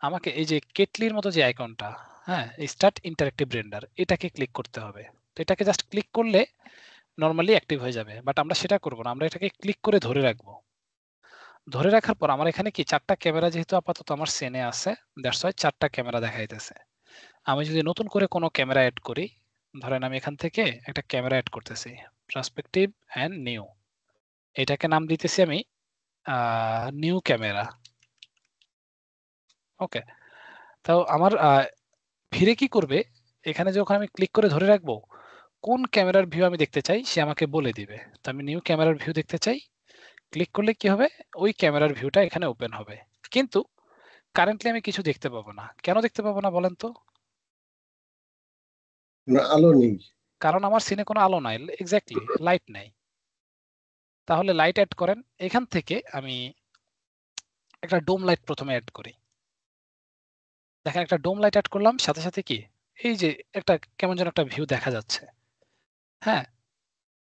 আমাকে এই যে কেটলির মতো যে আইকনটা, হ্যাঁ, স্টার্ট ইন্টারেক্টিভ রেন্ডার, এটাকে ক্লিক করতে হবে। তো এটাকে জাস্ট ক্লিক করলে নরমালি অ্যাক্টিভ হয়ে যাবে, বাট আমরা সেটা করব না, আমরা এটাকে ক্লিক করে ধরে রাখবো। ধরে রাখার পর আমার এখানে কি চারটা ক্যামেরা যেহেতু আপাতত আমার সেনে আছে, দ্যাটস ওয়াই চারটা ক্যামেরা দেখাইতেছে। আমি যদি নতুন করে কোনো ক্যামেরা অ্যাড করি, ধরেন আমি এখান থেকে একটা ক্যামেরা অ্যাড করতেছি, পার্সপেক্টিভ এন্ড নিউ, এটাকে নাম দিতেছি আমি নিউ ক্যামেরা। ওকে, তো আমার ভিড়ে কি করবে, এখানে যখন আমি ক্লিক করে ধরে রাখবো, কোন ক্যামেরার ভিউ আমি দেখতে চাই সে আমাকে বলে দিবে। তো আমি নিউ ক্যামেরার ভিউ দেখতে চাই, ক্লিক করলে কি হবে, ওই ক্যামেরার ভিউটা এখানে ওপেন হবে। কিন্তু কারেন্টলি আমি কিছু দেখতে পাবো না। কেন দেখতে পাবো না বলেন তো? না, আলো নেই। কারণ আমার সিনে কোনো আলো নাই, এক্স্যাক্টলি লাইট নাই। তাহলে লাইট অ্যাড করেন। এখান থেকে আমি একটা ডোম লাইট প্রথমে অ্যাড করি। দেখেন একটা ডোম লাইট অ্যাড করলাম, সাথে সাথে কি এই যে একটা কেমন যেন একটা ভিউ দেখা যাচ্ছে, হ্যাঁ।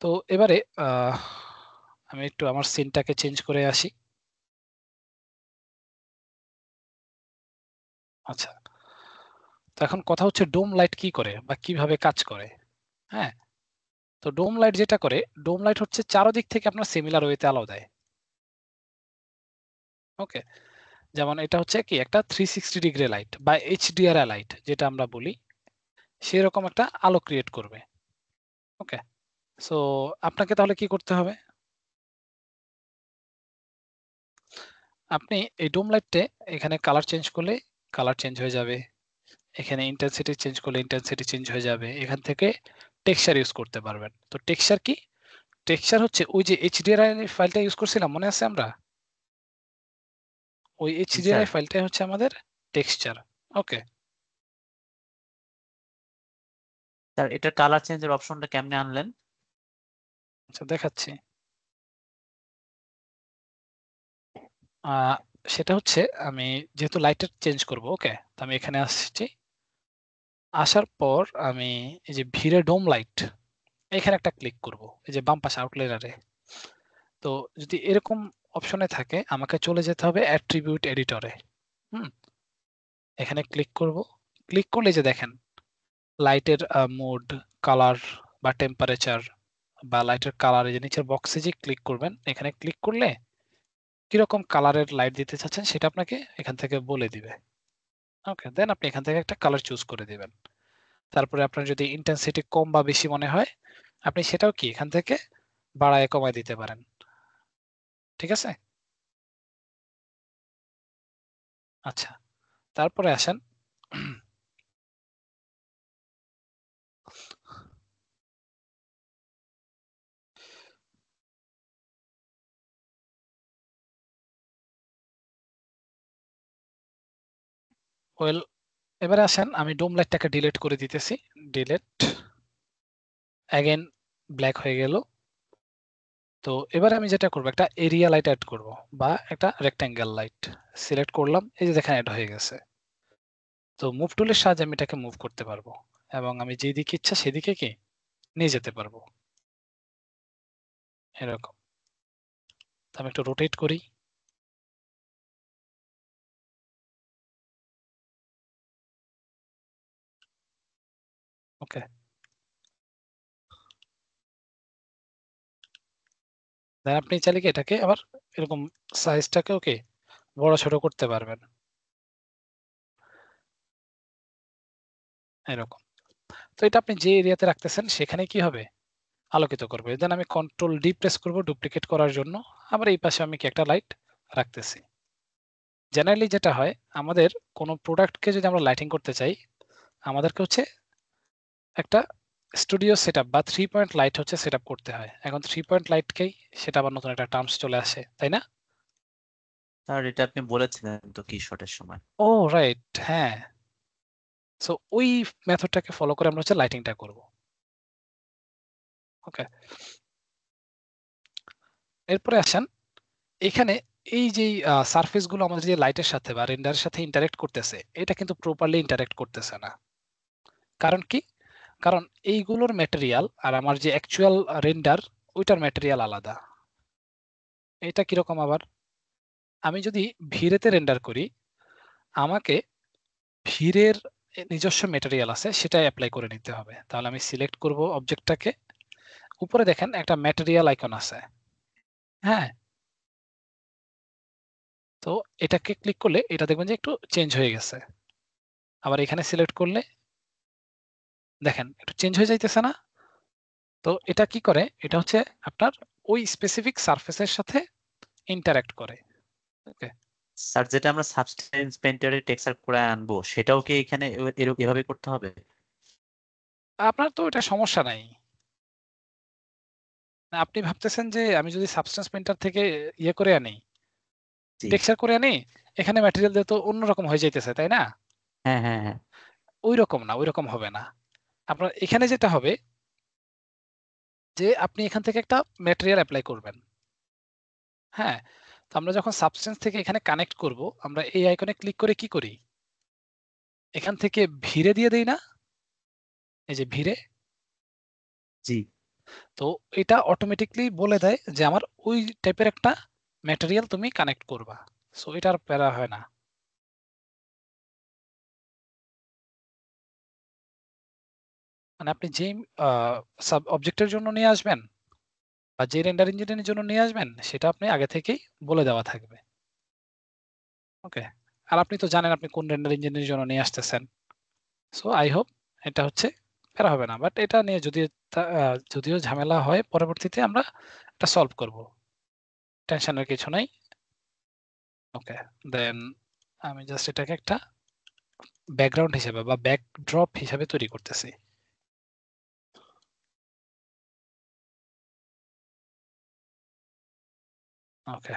তো এবারে আমি একটু আমার সিনটাকে চেঞ্জ করে আসি। আচ্ছা, তো এখন কথা হচ্ছে ডোম লাইট কি করে বা কিভাবে কাজ করে, হ্যাঁ। তো ডোম লাইট যেটা করে, ডোম লাইট হচ্ছে চারদিক থেকে আপনার সিমিলার ওয়েতে আলো দেয়। ওকে, যেমন এটা হচ্ছে কি একটা 360 ডিগ্রি লাইট বা এইচডিআর লাইট যেটা আমরা বলি, সেরকম একটা আলো ক্রিয়েট করবে। ওকে, সো আপনাকে তাহলে কি করতে হবে, আপনি এই ডোম লাইটে এখানে কালার চেঞ্জ করলে কালার চেঞ্জ হয়ে যাবে, এখানে ইন্টেন্সিটি চেঞ্জ করলে ইন্টেন্সিটি চেঞ্জ হয়ে যাবে, এখান থেকে টেক্সচার ইউজ করতে পারবেন। তো টেক্সচার কি, টেক্সচার হচ্ছে ওই যে এইচডিআর ফাইলটা ইউজ করছিলাম, মনে আছে আমরা, ওই স্যার এইচডিআর ফাইলটাই হচ্ছে আমাদের টেক্সচার। ওকে, স্যার এটার কালার চেঞ্জের অপশনটা কেমনে আনলেন? আচ্ছা দেখাচ্ছি। আহ, সেটা হচ্ছে আমি যেহেতু লাইটার চেঞ্জ করব, ওকে, তো আমি এখানে আসছি। আসার পর আমি এই যে ভিড়ে ডোম লাইট, এখানে একটা ক্লিক করব, এই যে বাম পাশে আউটলাইনারে। তো যদি এরকম অপশনে থাকে, আমাকে চলে যেতে হবে অ্যাট্রিবিউট এডিটরে। হুম, এখানে ক্লিক করব। ক্লিক করলে যে দেখেন লাইটের মোড, কালার বা টেম্পারেচার বা লাইটের কালার, এই যে নিচের বক্সে যে ক্লিক করবেন, এখানে ক্লিক করলে কিরকম কালারের লাইট দিতে চাচ্ছেন সেটা আপনাকে এখান থেকে বলে দিবে। ওকে, দেন আপনি এখান থেকে একটা কালার চুজ করে দিবেন। তারপরে আপনার যদি ইন্টেন্সিটি কম বা বেশি মনে হয়, আপনি সেটাও কি এখান থেকে বাড়ায় কমায় দিতে পারেন। ঠিক আছে, আচ্ছা, তারপরে আসেন ওয়েল এবারে আসেন, আমি ডোম লাইটটাকে ডিলিট করে দিতেছি। ডিলিট, অ্যাগেন ব্ল্যাক হয়ে গেল। তো এবারে আমি যেটা করব, একটা এরিয়া লাইট অ্যাড করব বা একটা রেক্ট্যাঙ্গেল লাইট সিলেক্ট করলাম, এই যে দেখেন অ্যাড হয়ে গেছে। তো মুভ টুলের সাহায্যে আমি এটাকে মুভ করতে পারবো এবং আমি যেদিকে ইচ্ছা সেদিকে কি নিয়ে যেতে পারবো, এরকম। তো আমি একটু রোটেট করি। ওকে, দেন আপনি চাইলে কি এটাকে আবার এরকম সাইজটাকে ওকে বড় ছোট করতে পারবেন, এরকম। তো এটা আপনি যে এরিয়াতে রাখতেছেন সেখানে কি হবে, আলোকিত করবে। দেন আমি কন্ট্রোল ডি প্রেস করব ডুপ্লিকেট করার জন্য। আবার এই পাশে আমি কি একটা লাইট রাখতেছি। জেনারেলি যেটা হয়, আমাদের কোনো প্রোডাক্টকে যদি আমরা লাইটিং করতে চাই, আমাদেরকে হচ্ছে একটা স্টুডিও সেটআপ বা 3 পয়েন্ট লাইট হচ্ছে সেটআপ করতে হয়। এখন 3 পয়েন্ট লাইটকেই সেটা আবার নতুন একটা টার্মস চলে আসে, তাই না? স্যার এটা আপনি বলেছিলেন তো কি শটের সময়। ও রাইট, হ্যাঁ। সো ওই মেথডটাকে ফলো করে আমরা হচ্ছে লাইটিংটা করব। ওকে, এরপরে আসেন এখানে এই যে সারফেস গুলো আমাদের যে লাইটের সাথে বা রেন্ডারের সাথে ইন্টারেক্ট করতেছে, এটা কিন্তু প্রপারলি ইন্টারেক্ট করতেছে না। কারণ কি? কারণ এইগুলোর ম্যাটেরিয়াল আর আমার যে অ্যাকচুয়াল রেন্ডার, ওইটার ম্যাটেরিয়াল আলাদা। এটা কিরকম আবার, আমি যদি ভিরেতে রেন্ডার করি, আমাকে ভিরের নিজস্ব ম্যাটেরিয়াল আছে সেটা অ্যাপ্লাই করে নিতে হবে। তাহলে আমি সিলেক্ট করব অবজেক্টটাকে, উপরে দেখেন একটা ম্যাটেরিয়াল আইকন আছে, হ্যাঁ। তো এটাকে ক্লিক করলে এটা দেখবেন যে একটু চেঞ্জ হয়ে গেছে। আবার এখানে সিলেক্ট করলে দেখেন একটু চেঞ্জ হয়ে যাইতেছে না? তো এটা কি করে, এটা হচ্ছে আপনার ওই স্পেসিফিক সারফেসের সাথে ইন্টারঅ্যাক্ট করে। ওকে, স্যার যেটা আমরা সাবস্টেন্স পেইন্টারে টেক্সচার করে আনবো সেটাও কি এখানে এভাবে করতে হবে? আপনার তো এটা সমস্যা নাই। আপনি ভাবতেছেন যে আমি যদি সাবস্টেন্স পেইন্টার থেকে ইয়ে করে আনি, জি। টেক্সচার করে আনি, এখানে ম্যাটেরিয়াল দিয়ে তো অন্যরকম হয়ে যাইতেছে, তাই না? হ্যাঁ হ্যাঁ হ্যাঁ। ওই রকম না, ওই রকম হবে না। আপনার এখানে যেটা হবে যে আপনি এখান থেকে একটা ম্যাটেরিয়াল অ্যাপ্লাই করবেন, হ্যাঁ। তো আমরা যখন সাবস্টেন্স থেকে এখানে কানেক্ট করব, আমরা এই আইকনে ক্লিক করে কি করি, এখান থেকে ভিরে দিয়ে দেই না, এই যে ভিরে। জি। তো এটা অটোমেটিকলি বলে দেয় যে আমার ওই টাইপের একটা ম্যাটেরিয়াল তুমি কানেক্ট করবা। সো এটা আর প্যারা হয় না। মানে আপনি যেই সাব অবজেক্টের জন্য নিয়ে আসবেন বা যে রেন্ডার ইঞ্জিনের জন্য নিয়ে আসবেন, সেটা আপনি আগে থেকেই বলে দেওয়া থাকবে। ওকে, আর আপনি তো জানেন আপনি কোন রেন্ডার ইঞ্জিনের জন্য নিয়ে আসতেছেন। সো আই হোপ এটা হচ্ছে প্যারা হবে না। বাট এটা নিয়ে যদিও ঝামেলা হয়, পরবর্তীতে আমরা এটা সলভ করব, টেনশনের কিছু নাই। ওকে, দেন আমি জাস্ট এটাকে একটা ব্যাকগ্রাউন্ড হিসেবে বা ব্যাকড্রপ হিসেবে তৈরি করতেছি। ওকে,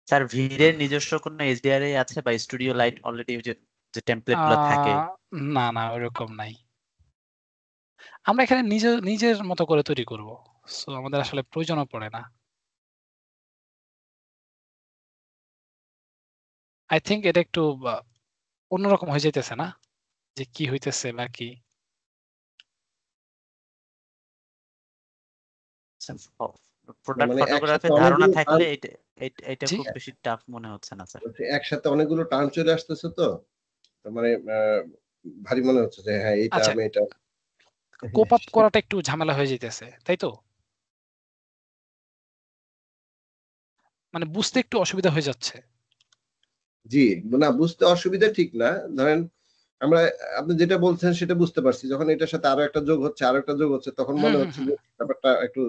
স্যার ভিরের নিজস্ব কোনো এসডিআর আছে বা স্টুডিও লাইট অলরেডি যে যে টেমপ্লেট গুলো থাকে? না না ওরকম নাই। আমরা এখানে নিজের মতো করে তৈরি করব। সো আমাদের আসলে প্রয়োজনও পড়ে না। আই থিংক এটা একটু অন্যরকম হয়ে যাইতেছে না, যে কি হইতেছে বা কি। প্রোডাক্ট মানে একসাথে ফটোগ্রাফির ধারণা অনেকগুলো থাকলে এটা এটা জি, খুব বেশি টাফ মনে হচ্ছে না স্যার। একসাথে অনেকগুলো টার্ম চলে আসতেছে তো, তার মানে ভারী মনে হচ্ছে যে হ্যাঁ এইটা আচ্ছা, আমি এটা। কোপ আপ করাটা একটু ঝামেলা হয়ে যাইতেছে, তাই তো? মানে বুঝতে একটু অসুবিধা হয়ে যাচ্ছে। জি, না বুঝতে অসুবিধা ঠিক না। ধরেন আমরা, আপনি যেটা বলছেন সেটা বুঝতে পারছি। যখন এটার সাথে আরো একটা যোগ হচ্ছে, আরো একটা যোগ হচ্ছে, তখন হুম, মনে হুম, হচ্ছে হুম। যে ব্যাপারটা একটু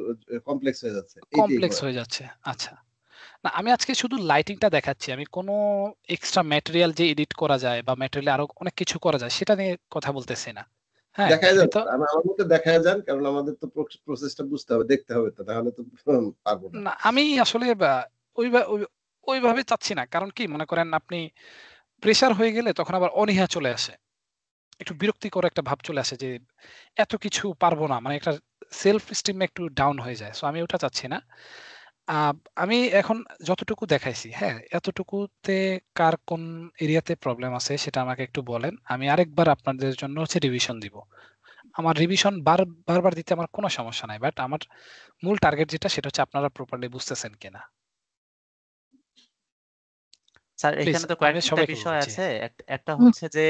কমপ্লেক্স হয়ে যাচ্ছে। এইটাই কমপ্লেক্স হয়ে যাচ্ছে। আচ্ছা। না আমি আজকে শুধু লাইটিংটা দেখাচ্ছি। আমি কোনো এক্সট্রা ম্যাটেরিয়াল যে এডিট করা যায় বা ম্যাটেরিয়াল আরো অনেক কিছু করা যায় সেটা নিয়ে কথা বলতেছি না। হ্যাঁ দেখায় থ্রি যান তো আমার মতে দেখায় যান, কারণ আমাদের তো প্রসেসটা বুঝতে হবে, দেখতে হবে, তো তাহলে তো পারবো না। না আমি আসলে ওইভাবে চাচ্ছি না, কারণ কি মনে করেন আপনি প্রেসার হয়ে গেলে তখন আবার অনীহা চলে আসে, একটু বিরক্তিকর একটা ভাব চলে আসে যে এত কিছু পারবো না, মানে একটা সেলফ স্টিম একটু ডাউন হয়ে যায়। সো আমি ওটা চাচ্ছি না। আমি এখন যতটুকু দেখাইছি, হ্যাঁ, এতটুকুতে কার কোন এরিয়াতে প্রবলেম আছে সেটা আমাকে একটু বলেন। আমি আরেকবার আপনাদের জন্য হচ্ছে রিভিশন দিব। আমার রিভিশন বারবার দিতে আমার কোনো সমস্যা নাই। বাট আমার মূল টার্গেট যেটা সেটা হচ্ছে আপনারা প্রপারলি বুঝতেছেন কিনা। স্যার প্লিজ এখানে তো আমি কয়েকটা সবাইকে বিষয় বলছি। আছে। একটা হচ্ছে যে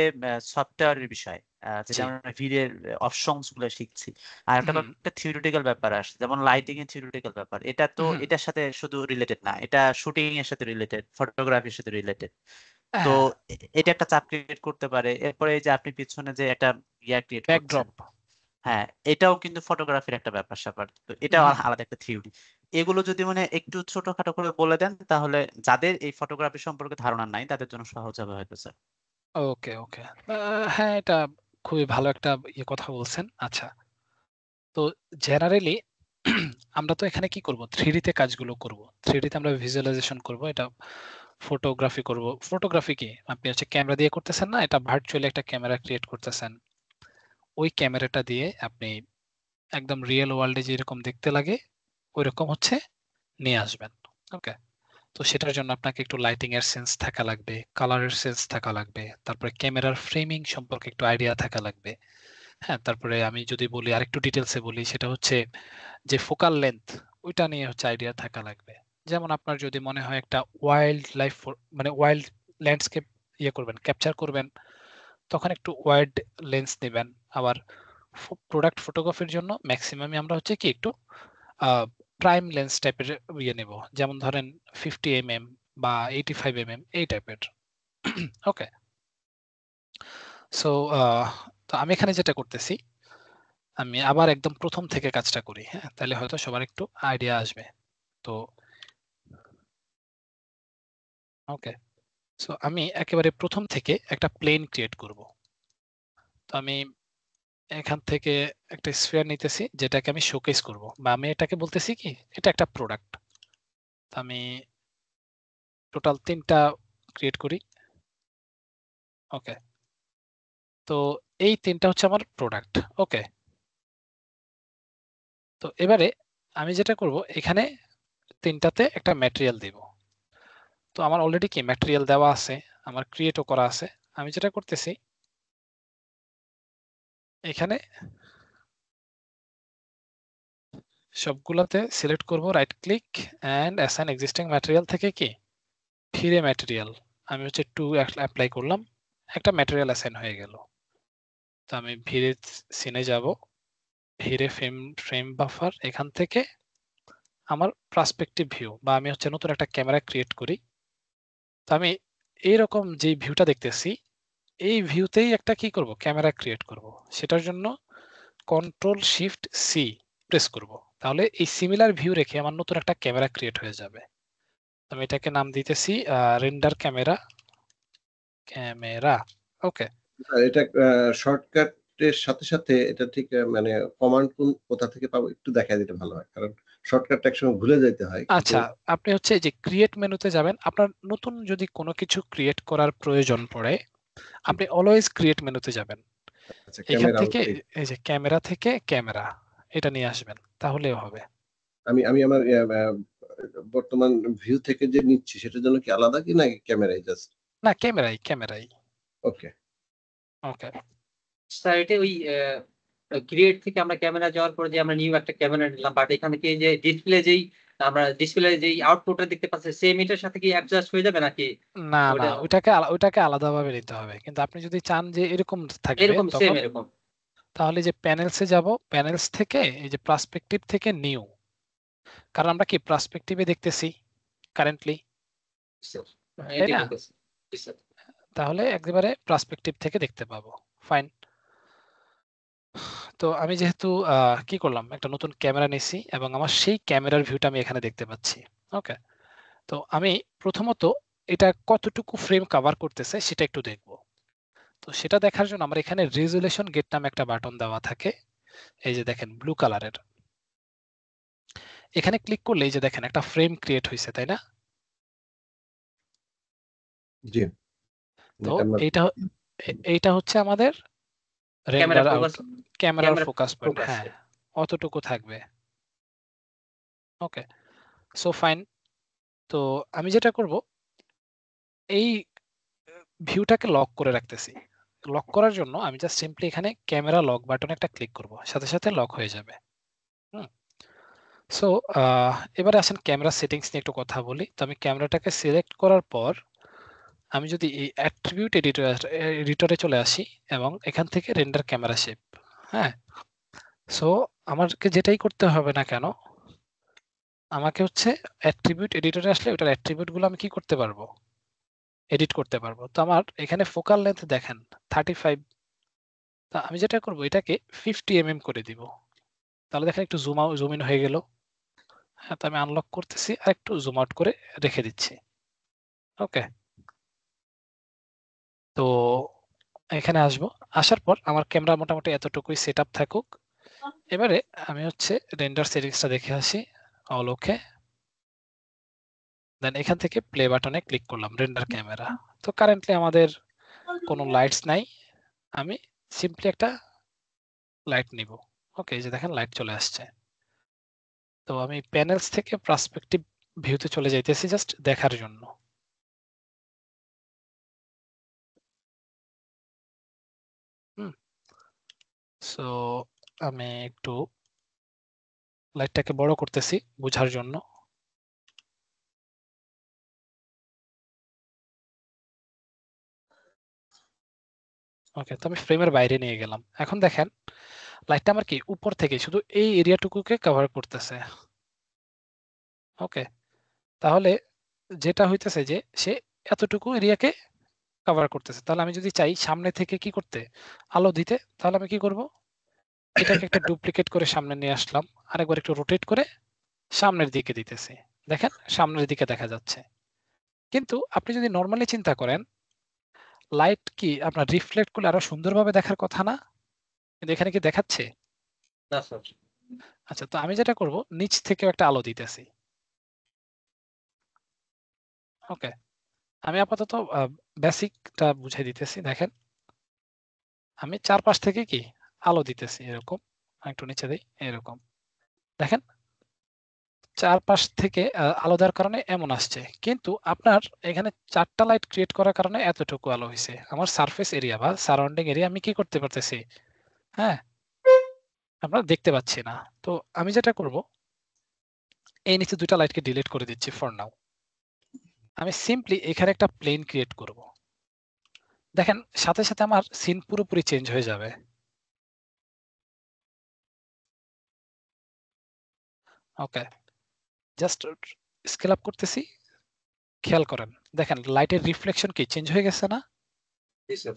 সফটওয়্যারের বিষয়, যেটা জি। আমরা ভিডিওর অপশনস গুলো শিখছি। আর একটা হুম, একটা থিওরিটিক্যাল ব্যাপার আসে, যেমন লাইটিং এর থিওরিটিক্যাল ব্যাপার। এটা তো হুম। এটার সাথে শুধু রিলেটেড না, এটা শুটিং এর সাথে রিলেটেড, ফটোগ্রাফির সাথে রিলেটেড। তো হ্যাঁ, এটা একটা চাপ ক্রিয়েট করতে পারে। এরপরে এই যে আপনি পিছনে যে একটা ক্রিয়েট করছেন, ব্যাকড্রপ। হ্যাঁ, এটাও কিন্তু ফটোগ্রাফির একটা ব্যাপার স্যাপার। তো এটাও হুম। আলাদা একটা থিওরি। এগুলো যদি মানে একটু ছোটখাটো করে বলে দেন, তাহলে যাদের এই ফটোগ্রাফি সম্পর্কে ধারণা নাই তাদের জন্য সহজ হবে হয়তো স্যার। ওকে, ওকে। হ্যাঁ, এটা খুবই ভালো একটা কথা বলছেন। আচ্ছা। তো জেনারেলি আমরা তো এখানে কি করব? 3D তে কাজগুলো করব। 3D তে আমরা ভিজুয়ালাইজেশন করব। এটা ফটোগ্রাফি করব। ফটোগ্রাফি কি? আপনি হচ্ছে ক্যামেরা দিয়ে করতেছেন না? এটা ভার্চুয়ালি একটা ক্যামেরা ক্রিয়েট করতেছেন। ওই ক্যামেরাটা দিয়ে আপনি একদম রিয়েল ওয়ার্ল্ড এ যেরকম দেখতে লাগে ঐরকম হচ্ছে নিয়ে আসবেন। ওকে? তো সেটার জন্য আপনাকে একটু লাইটিং এর সেন্স থাকা লাগবে, কালারের সেন্স থাকা লাগবে। তারপরে ক্যামেরার ফ্রেমিং সম্পর্কে একটু আইডিয়া থাকা লাগবে। হ্যাঁ, তারপরে আমি যদি বলি আরেকটু ডিটেইলস এ বলি, সেটা হচ্ছে যে ফোকাল লেন্থ, ওইটা নিয়ে হচ্ছে আইডিয়া থাকা লাগবে। যেমন আপনার যদি মনে হয় একটা ওয়াইল্ড লাইফ, মানে ওয়াইল্ড ল্যান্ডস্কেপ করবেন, ক্যাপচার করবেন, তখন একটু ওয়াইড লেন্স নেবেন। আবার প্রোডাক্ট ফটোগ্রাফির জন্য ম্যাক্সিমামই আমরা হচ্ছে কি একটু প্রাইম লেন্স টাইপের নেব। যেমন ধরেন 50 mm বা 85 mm এই টাইপের। ওকে? সো তো আমি এখানে যেটা করতেছি, আমি আবার একদম প্রথম থেকে কাজটা করি। হ্যাঁ, তাহলে হয়তো সবার একটু আইডিয়া আসবে। তো ওকে, সো আমি একেবারে প্রথম থেকে একটা প্লেন ক্রিয়েট করব। তো আমি এখান থেকে একটা স্ফিয়ার নিতেছি যেটাকে আমি শোকেস করব, বা আমি এটাকে বলতেছি কি এটা একটা প্রোডাক্ট। তো আমি টোটাল 3টা ক্রিয়েট করি। ওকে, তো এই 3টা হচ্ছে আমার প্রোডাক্ট। ওকে, তো এবারে আমি যেটা করব, এখানে 3টাতে একটা ম্যাটেরিয়াল দিব। তো আমার অলরেডি কি ম্যাটেরিয়াল দেওয়া আছে, আমার ক্রিয়েটও করা আছে। আমি যেটা করতেছি, এখানে সবগুলোতে সিলেক্ট করব, right click and assign existing material থেকে কি ফিরে ম্যাটেরিয়াল, আমি হচ্ছে 2 অ্যাপ্লাই করলাম, একটা ম্যাটেরিয়াল অ্যাসাইন হয়ে গেল। তো আমি ভিড়ে সিনে যাব, ভিড়ে ফ্রেম বাফার, এখান থেকে আমার পার্সপেক্টিভ ভিউ, বা আমি হচ্ছে নতুন একটা ক্যামেরা ক্রিয়েট করি। তো আমি এইরকম যে ভিউটা দেখতেছি, এই ভিউতেই একটা কি করব, ক্যামেরা ক্রিয়েট করব। সেটার জন্য কন্ট্রোল শিফট সি প্রেস করব। তাহলে এই সিমিলার ভিউ রেখে আমার নতুন একটা ক্যামেরা ক্রিয়েট হয়ে যাবে। আমি এটাকে নাম দিতেছি রেন্ডার ক্যামেরা। ওকে। এটা শর্টকাটের সাথে সাথে এটা ঠিক মানে কমান্ড কোথা থেকে পাবো একটু দেখা দিতে ভালো হয়, কারণ শর্টকাটটা একসময় ভুলে যেতে হয়, কিন্তু আচ্ছা, আপনি হচ্ছে এই যে ক্রিয়েট মেনুতে যাবেন, আপনার নতুন যদি কোনো কিছু ক্রিয়েট করার প্রয়োজন পড়ে, আপনি অলওয়েজ ক্রিয়েট মেনুতে যাবেন। আচ্ছা এখান ক্যামেরা থেকে এই যে ক্যামেরা থেকে ক্যামেরা এটা নিয়ে আসবেন, তাহলেও হবে। আমি আমি আমার বর্তমান ভিউ থেকে যে নিচ্ছি সেটার জন্য কি আলাদা কি নাকি ক্যামেরাই জাস্ট? না, ক্যামেরাই। ওকে। ওকে। স্যার এটা ওই ক্রিয়েট থেকে আমরা ক্যামেরা যাওয়ার পরে যে আমরা নিউ একটা ক্যামেরা নিলাম, বাট এখানে কি যে ডিসপ্লে যেই আউটপুটটা দেখতে পাচ্ছি সেম এটার সাথে কি অ্যাডজাস্ট হয়ে যাবে নাকি না, ওটা ওইটাকে আলাদাভাবে নিতে হবে। কিন্তু আপনি যদি চান যে এরকম থাকবে, এরকম সেম তখন এরকম? তাহলে যে প্যানেলসে যাব, প্যানেলস থেকে এই যে পার্সপেক্টিভ থেকে নিউ, কারণ আমরা কি পার্সপেক্টিভে দেখতেছি কারেন্টলি, স্যার তাই এটাই না? বলতেছি। জি, স্যার। তাহলে একেবারে পার্সপেক্টিভ থেকে দেখতে পাবো। ফাইন। তো আমি যেহেতু কি করলাম, একটা নতুন ক্যামেরা নিছি এবং আমার সেই ক্যামেরার ভিউটা আমি এখানে দেখতে পাচ্ছি। ওকে, তো আমি প্রথমত এটা কতটুকু ফ্রেম কভার করতেছে সেটা একটু দেখব। তো সেটা দেখার জন্য আমার এখানে রেজুলেশন গেট নামে একটা বাটন দেওয়া থাকে, এই যে দেখেন ব্লু কালারের। এখানে ক্লিক করলে এই যে দেখেন একটা ফ্রেম ক্রিয়েট হয়েছে, তাই না? জি, তো এটা আমরা এইটা হচ্ছে আমাদের ক্যামেরা রেন্ডার আউট ফোকাস, ক্যামেরার ক্যামেরা ফোকাস পয়েন্ট। ফোকাস। হ্যাঁ, অতটুকু থাকবে। ওকে, সো ফাইন। তো আমি যেটা করব, এই ভিউটাকে লক করে রাখতেছি। লক করার জন্য আমি জাস্ট সিম্পলি এখানে ক্যামেরা লক বাটনে একটা ক্লিক করব, সাথে সাথে লক হয়ে যাবে। সো এবারে আসেন ক্যামেরা সেটিংস নিয়ে একটু কথা বলি। তো আমি ক্যামেরাটাকে সিলেক্ট করার পর আমি যদি এই অ্যাট্রিবিউট এডিটরে চলে আসি এবং এখান থেকে রেন্ডার ক্যামেরা শেপ, হ্যাঁ, সো আমাকে যেটাই করতে হবে না কেন, আমাকে হচ্ছে অ্যাট্রিবিউট এডিটরে আসলে ওটার অ্যাট্রিবিউট গুলো আমি কি করতে পারবো, এডিট করতে পারবো। তো আমার এখানে ফোকাল লেন্থ দেখেন 35। তা আমি যেটা করব এটাকে 50 mm করে দিব। তাহলে দেখেন একটু জুম ইন হয়ে গেল। হ্যাঁ, তো আমি আনলক করতেছি আর একটু জুম আউট করে রেখে দিচ্ছি। ওকে, তো এখানে আসবো, আসার পর আমার ক্যামেরা মোটামুটি এতটুকুই সেট আপ থাকুক। এবারে আমি হচ্ছে রেন্ডার সেটিংসটা দেখে আসি, অল ওকে। দেন এখান থেকে প্লে বাটনে ক্লিক করলাম রেন্ডার ক্যামেরা। তো কারেন্টলি আমাদের কোনো লাইটস নাই, আমি সিম্পলি একটা লাইট নিব। ওকে, এই যে দেখেন লাইট চলে আসছে। তো আমি প্যানেলস থেকে পার্সপেক্টিভ ভিউতে চলে যাইতেছি জাস্ট দেখার জন্য। সো আমি একটু লাইটটাকে বড় করতেছি বোঝার জন্য। ওকে, তো আমি ফ্রেমের বাইরে নিয়ে গেলাম। এখন দেখেন লাইটটা আমার কি উপর থেকে শুধু এই এরিয়াটুকুকে কভার করতেছে। ওকে, তাহলে যেটা হইতেছে যে সে এতটুকু এরিয়াকে কভার করতেছে। তাহলে আমি যদি চাই সামনে থেকে কি করতে, আলো দিতে, তাহলে আমি কি করব, এটাকে একটা ডুপ্লিকেট করে সামনে নিয়ে আসলাম, আরেকবার একটু রোটেট করে সামনের দিকে দিতেছি। দেখেন সামনের দিকে দেখা যাচ্ছে। কিন্তু আপনি যদি নর্মালি চিন্তা করেন, লাইট কি আপনার রিফ্লেক্ট করলে আরো সুন্দরভাবে দেখার কথা না? কিন্তু এখানে কি দেখাচ্ছে? না স্যার। আচ্ছা, তো আমি যেটা করব নিচ থেকেও একটা আলো দিতেছি। ওকে, আমি আপাতত বেসিকটা বুঝাই দিতেছি। দেখেন আমি চারপাশ থেকে কি আলো দিতেছি এরকম, একটু নিচে দেই এরকম। দেখেন চারপাশ থেকে আলো দেওয়ার কারণে এমন আসছে, কিন্তু আপনার এখানে 4টা লাইট ক্রিয়েট করার কারণে এতটুকু আলো হয়েছে। আমার সারফেস এরিয়া বা সারাউন্ডিং এরিয়া আমি কি করতে পারতেছি, হ্যাঁ, আপনারা দেখতে পাচ্ছি না। তো আমি যেটা করব এই নিচে 2টা লাইটকে ডিলিট করে দিচ্ছি ফর নাও। আমি সিম্পলি এখানে একটা প্লেন ক্রিয়েট করব। দেখেন সাথে সাথে আমার সিন পুরোপুরি চেঞ্জ হয়ে যাবে। ওকে, জাস্ট স্কেল আপ করতেছি, খেয়াল করেন দেখেন লাইটের রিফ্লেকশন কি চেঞ্জ হয়ে গেছে না? জি স্যার।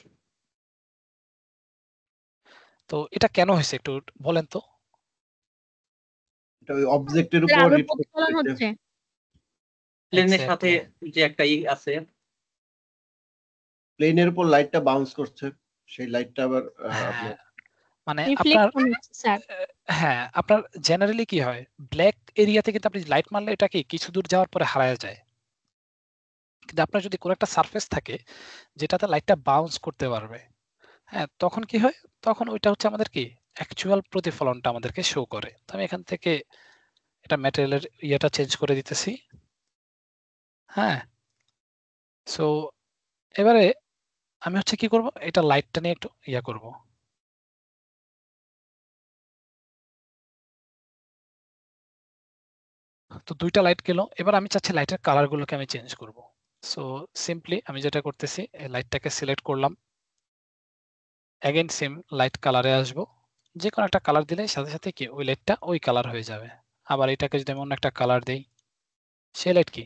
তো এটা কেন হয়েছে একটু বলেন তো। এটা ওই অবজেক্টের তাহলে উপর আলোর রিফ্লেক্ট প্রতিফলন হচ্ছে। হচ্ছে। প্লেনের সাথে Exactly. যে একটা আছে, প্লেনের উপর লাইটটা বাউন্স করছে, সেই লাইটটা আবার হ্যাঁ, আপনার মানে আপনার রিফ্লেকশন হচ্ছে স্যার। হ্যাঁ, আপনার জেনারেলি কি হয়, ব্ল্যাক এরিয়াতে কিন্তু আপনি লাইট মারলে এটা কি কিছু দূর যাওয়ার পরে হারায় যায়। কিন্তু আপনার যদি কোনো একটা সারফেস থাকে যেটাতে লাইটটা বাউন্স করতে পারবে, হ্যাঁ, তখন কি হয়, তখন ওইটা হচ্ছে আমাদের কি অ্যাকচুয়াল প্রতিফলনটা আমাদেরকে শো করে। তো আমি এখান থেকে এটা ম্যাটেরিয়ালের ইয়েটা চেঞ্জ করে দিতেছি। হ্যাঁ, সো এবারে আমি হচ্ছে কি করব, এটা লাইটটা নিয়ে একটু ইয়া করব। তো 2টা লাইট গেল। এবার আমি চাচ্ছি লাইটের কালার গুলোকে আমি চেঞ্জ করব। সো সিম্পলি আমি যেটা করতেছি এই লাইটটাকে সিলেক্ট করলাম, এগেইন সেম লাইট কালারে আসবো, যে কোনো একটা কালার দিলে সাথে সাথে কি ওই লাইটটা ওই কালার হয়ে যাবে। আবার এটাকে যদি আমি অন্য একটা কালার দেই, সেই লাইট কি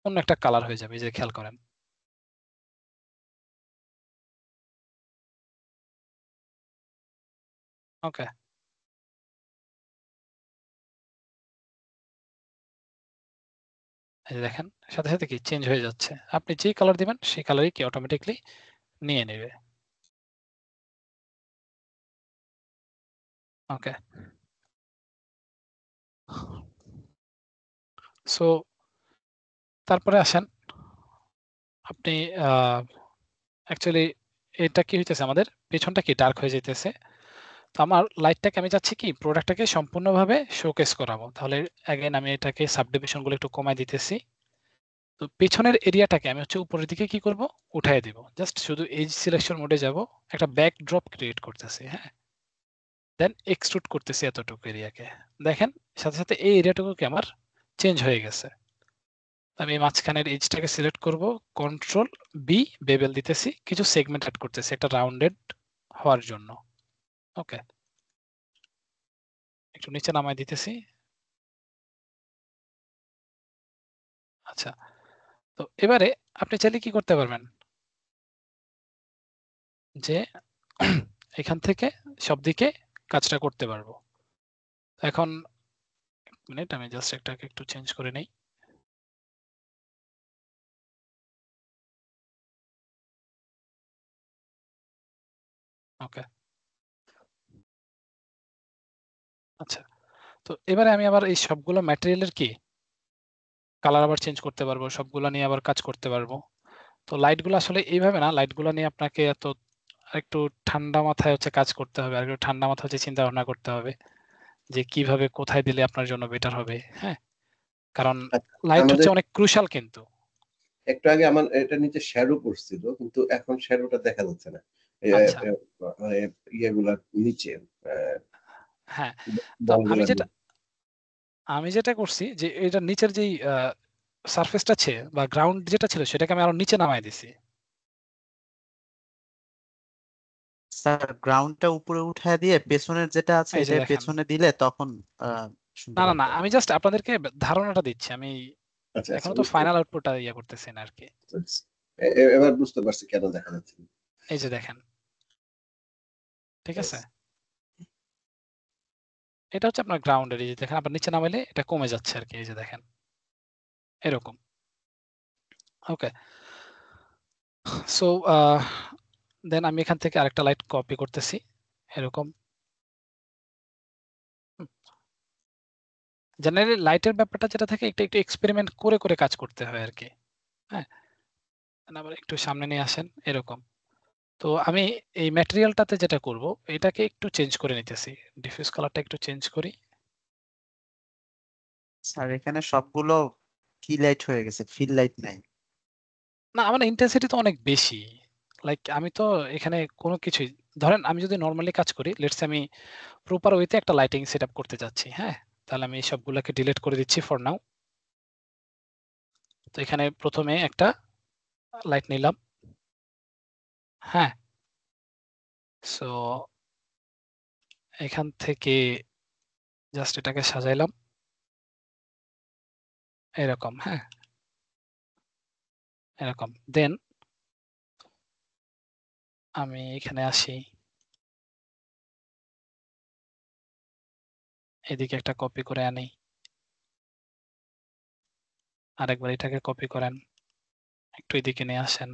অন্য একটা কালার হয়ে যাবে, এই যে খেয়াল করেন। ওকে, এই যে দেখেন সাথে সাথে কি চেঞ্জ হয়ে যাচ্ছে। আপনি যে কালার দিবেন সেই কালারই কি অটোমেটিকলি নিয়ে নেবে। ওকে, সো তারপরে আসেন আপনি অ্যাকচুয়ালি এটা কি হইতেছে, আমাদের পেছনটা কি ডার্ক হয়ে যাইতেছে। তো আমার লাইটটাকে আমি চাচ্ছি কি প্রোডাক্টটাকে সম্পূর্ণভাবে শোকেস করাবো। তাহলে অ্যাগেন আমি এটাকে সাবডিভিশন গুলো একটু কমায় দিতেছি। তো পেছনের এরিয়াটাকে আমি হচ্ছে উপরের দিকে কি করব, উঠায় দিব। জাস্ট শুধু এজ সিলেকশন মোডে যাব, একটা ব্যাক ড্রপ ক্রিয়েট করতেছি, হ্যাঁ, দেন এক্সট্রুড করতেছি এতটুকু এরিয়াকে। দেখেন সাথে সাথে এই এরিয়াটুকু কি আমার চেঞ্জ হয়ে গেছে। আমি মাঝখানের এজটাকে সিলেক্ট করব, কন্ট্রোল বি বেবেল দিতেছি, কিছু সেগমেন্ট অ্যাড করতেছি একটা রাউন্ডেড হওয়ার জন্য। ওকে, একটু নিচে নামায় দিতেছি। আচ্ছা, তো এবারে আপনি চাইলে কি করতে পারবেন যে এখান থেকে সব দিকে কাজটা করতে পারবো। এখন মিনিট, আমি জাস্ট একটাকে একটু চেঞ্জ করে নেই। ওকে, আচ্ছা, তো এবারে আমি আবার এই সবগুলো ম্যাটেরিয়ালের কি কালার আবার চেঞ্জ করতে পারবো, সবগুলো নিয়ে আবার কাজ করতে পারবো। তো লাইটগুলো আসলে এইভাবে না, লাইটগুলো নিয়ে আপনাকে এত একটু ঠান্ডা মাথায় হচ্ছে কাজ করতে হবে, আর একটু ঠান্ডা মাথায় হচ্ছে চিন্তা ভাবনা করতে হবে যে কিভাবে কোথায় দিলে আপনার জন্য বেটার হবে। হ্যাঁ, কারণ লাইট আমাদের হচ্ছে অনেক ক্রুশাল কিন্তু। একটু আগে আমার এটা নিচে শ্যাডো পড়ছিল, কিন্তু এখন শ্যাডোটা দেখা যাচ্ছে না। আচ্ছা, মানে ইয়েগুলার নিচে হ্যাঁ, তো বলগুলার নিচে। আমি যেটা করছি যে এটার নিচের যেই সারফেসটা আছে বা গ্রাউন্ড যেটা ছিল সেটাকে আমি আরো নিচে নামায় দিছি। স্যার গ্রাউন্ডটা উপরে উঠায় দিয়ে পেছনের যেটা আছে এই যে এটা দেখেন, পেছনে দিলে তখন না সুন্দর না না, লাগবে। আমি জাস্ট আপনাদেরকে ধারণাটা দিচ্ছি, আমি আচ্ছা আচ্ছা, এখনো তো বুঝতে ফাইনাল পারছি। আউটপুটটা ইয়ে করতেছি না আর কি। এবার বুঝতে পারছি কেন দেখা যাচ্ছে না। এই যে দেখেন, ঠিক আছে, এটা হচ্ছে আপনার গ্রাউন্ডের। এই যে দেখেন আপনার নিচে নামাইলে এটা কমে যাচ্ছে আর কি, এই যে দেখেন এরকম। ওকে, সো দেন আমি এখান থেকে আরেকটা লাইট কপি করতেছি এরকম। জেনারেলি লাইটের ব্যাপারটা যেটা থাকে একটু একটু এক্সপেরিমেন্ট করে করে কাজ করতে হয় আর কি। হ্যাঁ, আবার একটু সামনে নিয়ে আসেন এরকম। তো আমি এই ম্যাটেরিয়ালটাতে যেটা করব এটাকে একটু চেঞ্জ করে নিতেছি, ডিফিউজ কালারটা একটু চেঞ্জ করি। স্যার এখানে সবগুলো কি লাইট হয়ে গেছে, ফিল লাইট নাই। না, আমার ইন্টেন্সিটি তো অনেক বেশি। লাইক আমি তো এখানে কোনো কিছুই, ধরেন আমি যদি নরমালি কাজ করি, লেটস আমি প্রপার ওয়েতে একটা লাইটিং সেটআপ করতে যাচ্ছি, হ্যাঁ, তাহলে আমি সবগুলোকে ডিলিট করে দিচ্ছি ফর নাও। তো এখানে প্রথমে একটা লাইট নিলাম, হ্যাঁ, সো এখান থেকে জাস্ট এটাকে সাজাইলাম এরকম, হ্যাঁ, এরকম। দেন আমি এখানে আসি, এদিকে একটা কপি করে আনি, আরেকবার এটাকে কপি করেন, একটু এদিকে নিয়ে আসেন,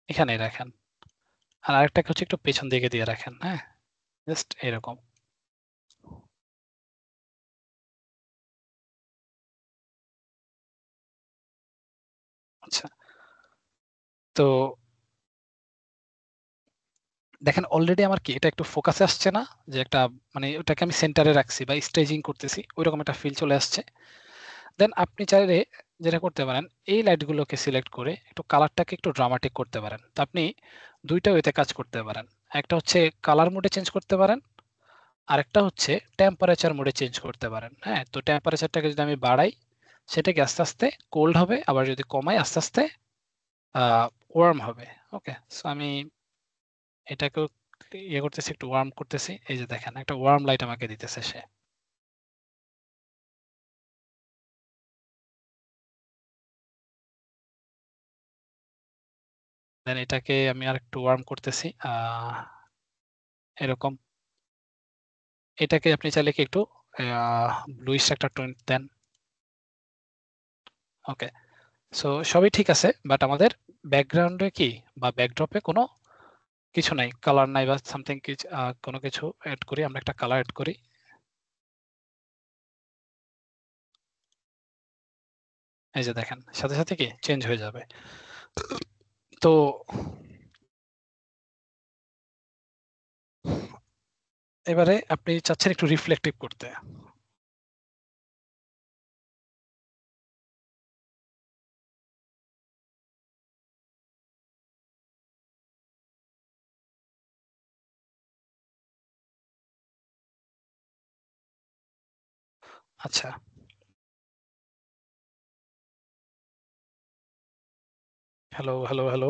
এখানে রাখেন, আর আরেকটাকে হচ্ছে একটু পেছন দিকে দিয়ে রাখেন, হ্যাঁ, জাস্ট এরকম। আচ্ছা, তো দেখেন অলরেডি আমার কি এটা একটু ফোকাসে আসছে না, যে একটা মানে ওটাকে আমি সেন্টারে রাখছি বা স্টেজিং করতেছি, ওইরকম একটা ফিল চলে আসছে। দেন আপনি চাইলে যেটা করতে পারেন, এই লাইটগুলোকে সিলেক্ট করে একটু কালারটাকে একটু ড্রামাটিক করতে পারেন। তো আপনি দুইটা ওয়েতে কাজ করতে পারেন, একটা হচ্ছে কালার মোডে চেঞ্জ করতে পারেন, আরেকটা হচ্ছে টেম্পারেচার মোডে চেঞ্জ করতে পারেন। হ্যাঁ, তো টেম্পারেচারটাকে যদি আমি বাড়াই সেটাকে আস্তে আস্তে কোল্ড হবে, আবার যদি কমাই আস্তে আস্তে ওয়ার্ম হবে। ওকে, সো আমি এটাকেও ইয়ে করতেছি, একটু ওয়ার্ম করতেছি। এই যে দেখেন একটা ওয়ার্ম লাইট আমাকে দিতেছে সে। দেন এটাকে আমি আরেকটু ওয়ার্ম করতেছি এরকম। এটাকে আপনি চাইলে কি একটু ব্লুইশ একটা টোন দেন। ওকে, সো সবই ঠিক আছে, বাট আমাদের ব্যাকগ্রাউন্ডে কি বা ব্যাকড্রপে কোনো কিছু নাই, কালার নাই বা সামথিং কিছু কোনো কিছু অ্যাড করি, আমরা একটা কালার অ্যাড করি। এই যে দেখেন সাথে সাথে কি চেঞ্জ হয়ে যাবে। তো এবারে আপনি চাচ্ছেন একটু রিফ্লেক্টিভ করতে। আচ্ছা, হ্যালো হ্যালো হ্যালো।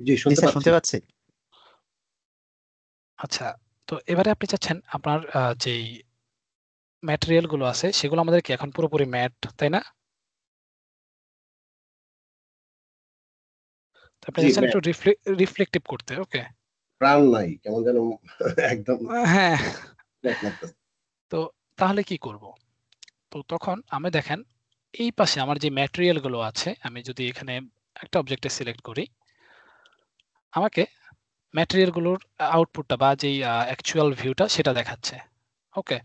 জি, জি শুনতে স্যার, পাচ্ছি। শুনতে পাচ্ছি। আচ্ছা, তো এবারে আপনি চাচ্ছেন আপনার যেই ম্যাটেরিয়াল গুলো আছে সেগুলো আমাদের কি এখন পুরোপুরি ম্যাট, তাই না? তো আপনি জি, চাচ্ছেন ম্যাম, একটু রিফ্লেক্টিভ করতে। ওকে, প্রাণ নাই, কেমন যেন একদম হ্যাঁ। flat লাগতেছে। তো তাহলে কি করব? তো তখন আমি দেখেন এই পাশে আমার যে ম্যাটেরিয়াল গুলো আছে, আমি যদি এখানে একটা অবজেক্টে সিলেক্ট করি, আমাকে ম্যাটেরিয়াল গুলোর আউটপুটটা বা যেই অ্যাকচুয়াল ভিউটা সেটা দেখাচ্ছে। ওকে,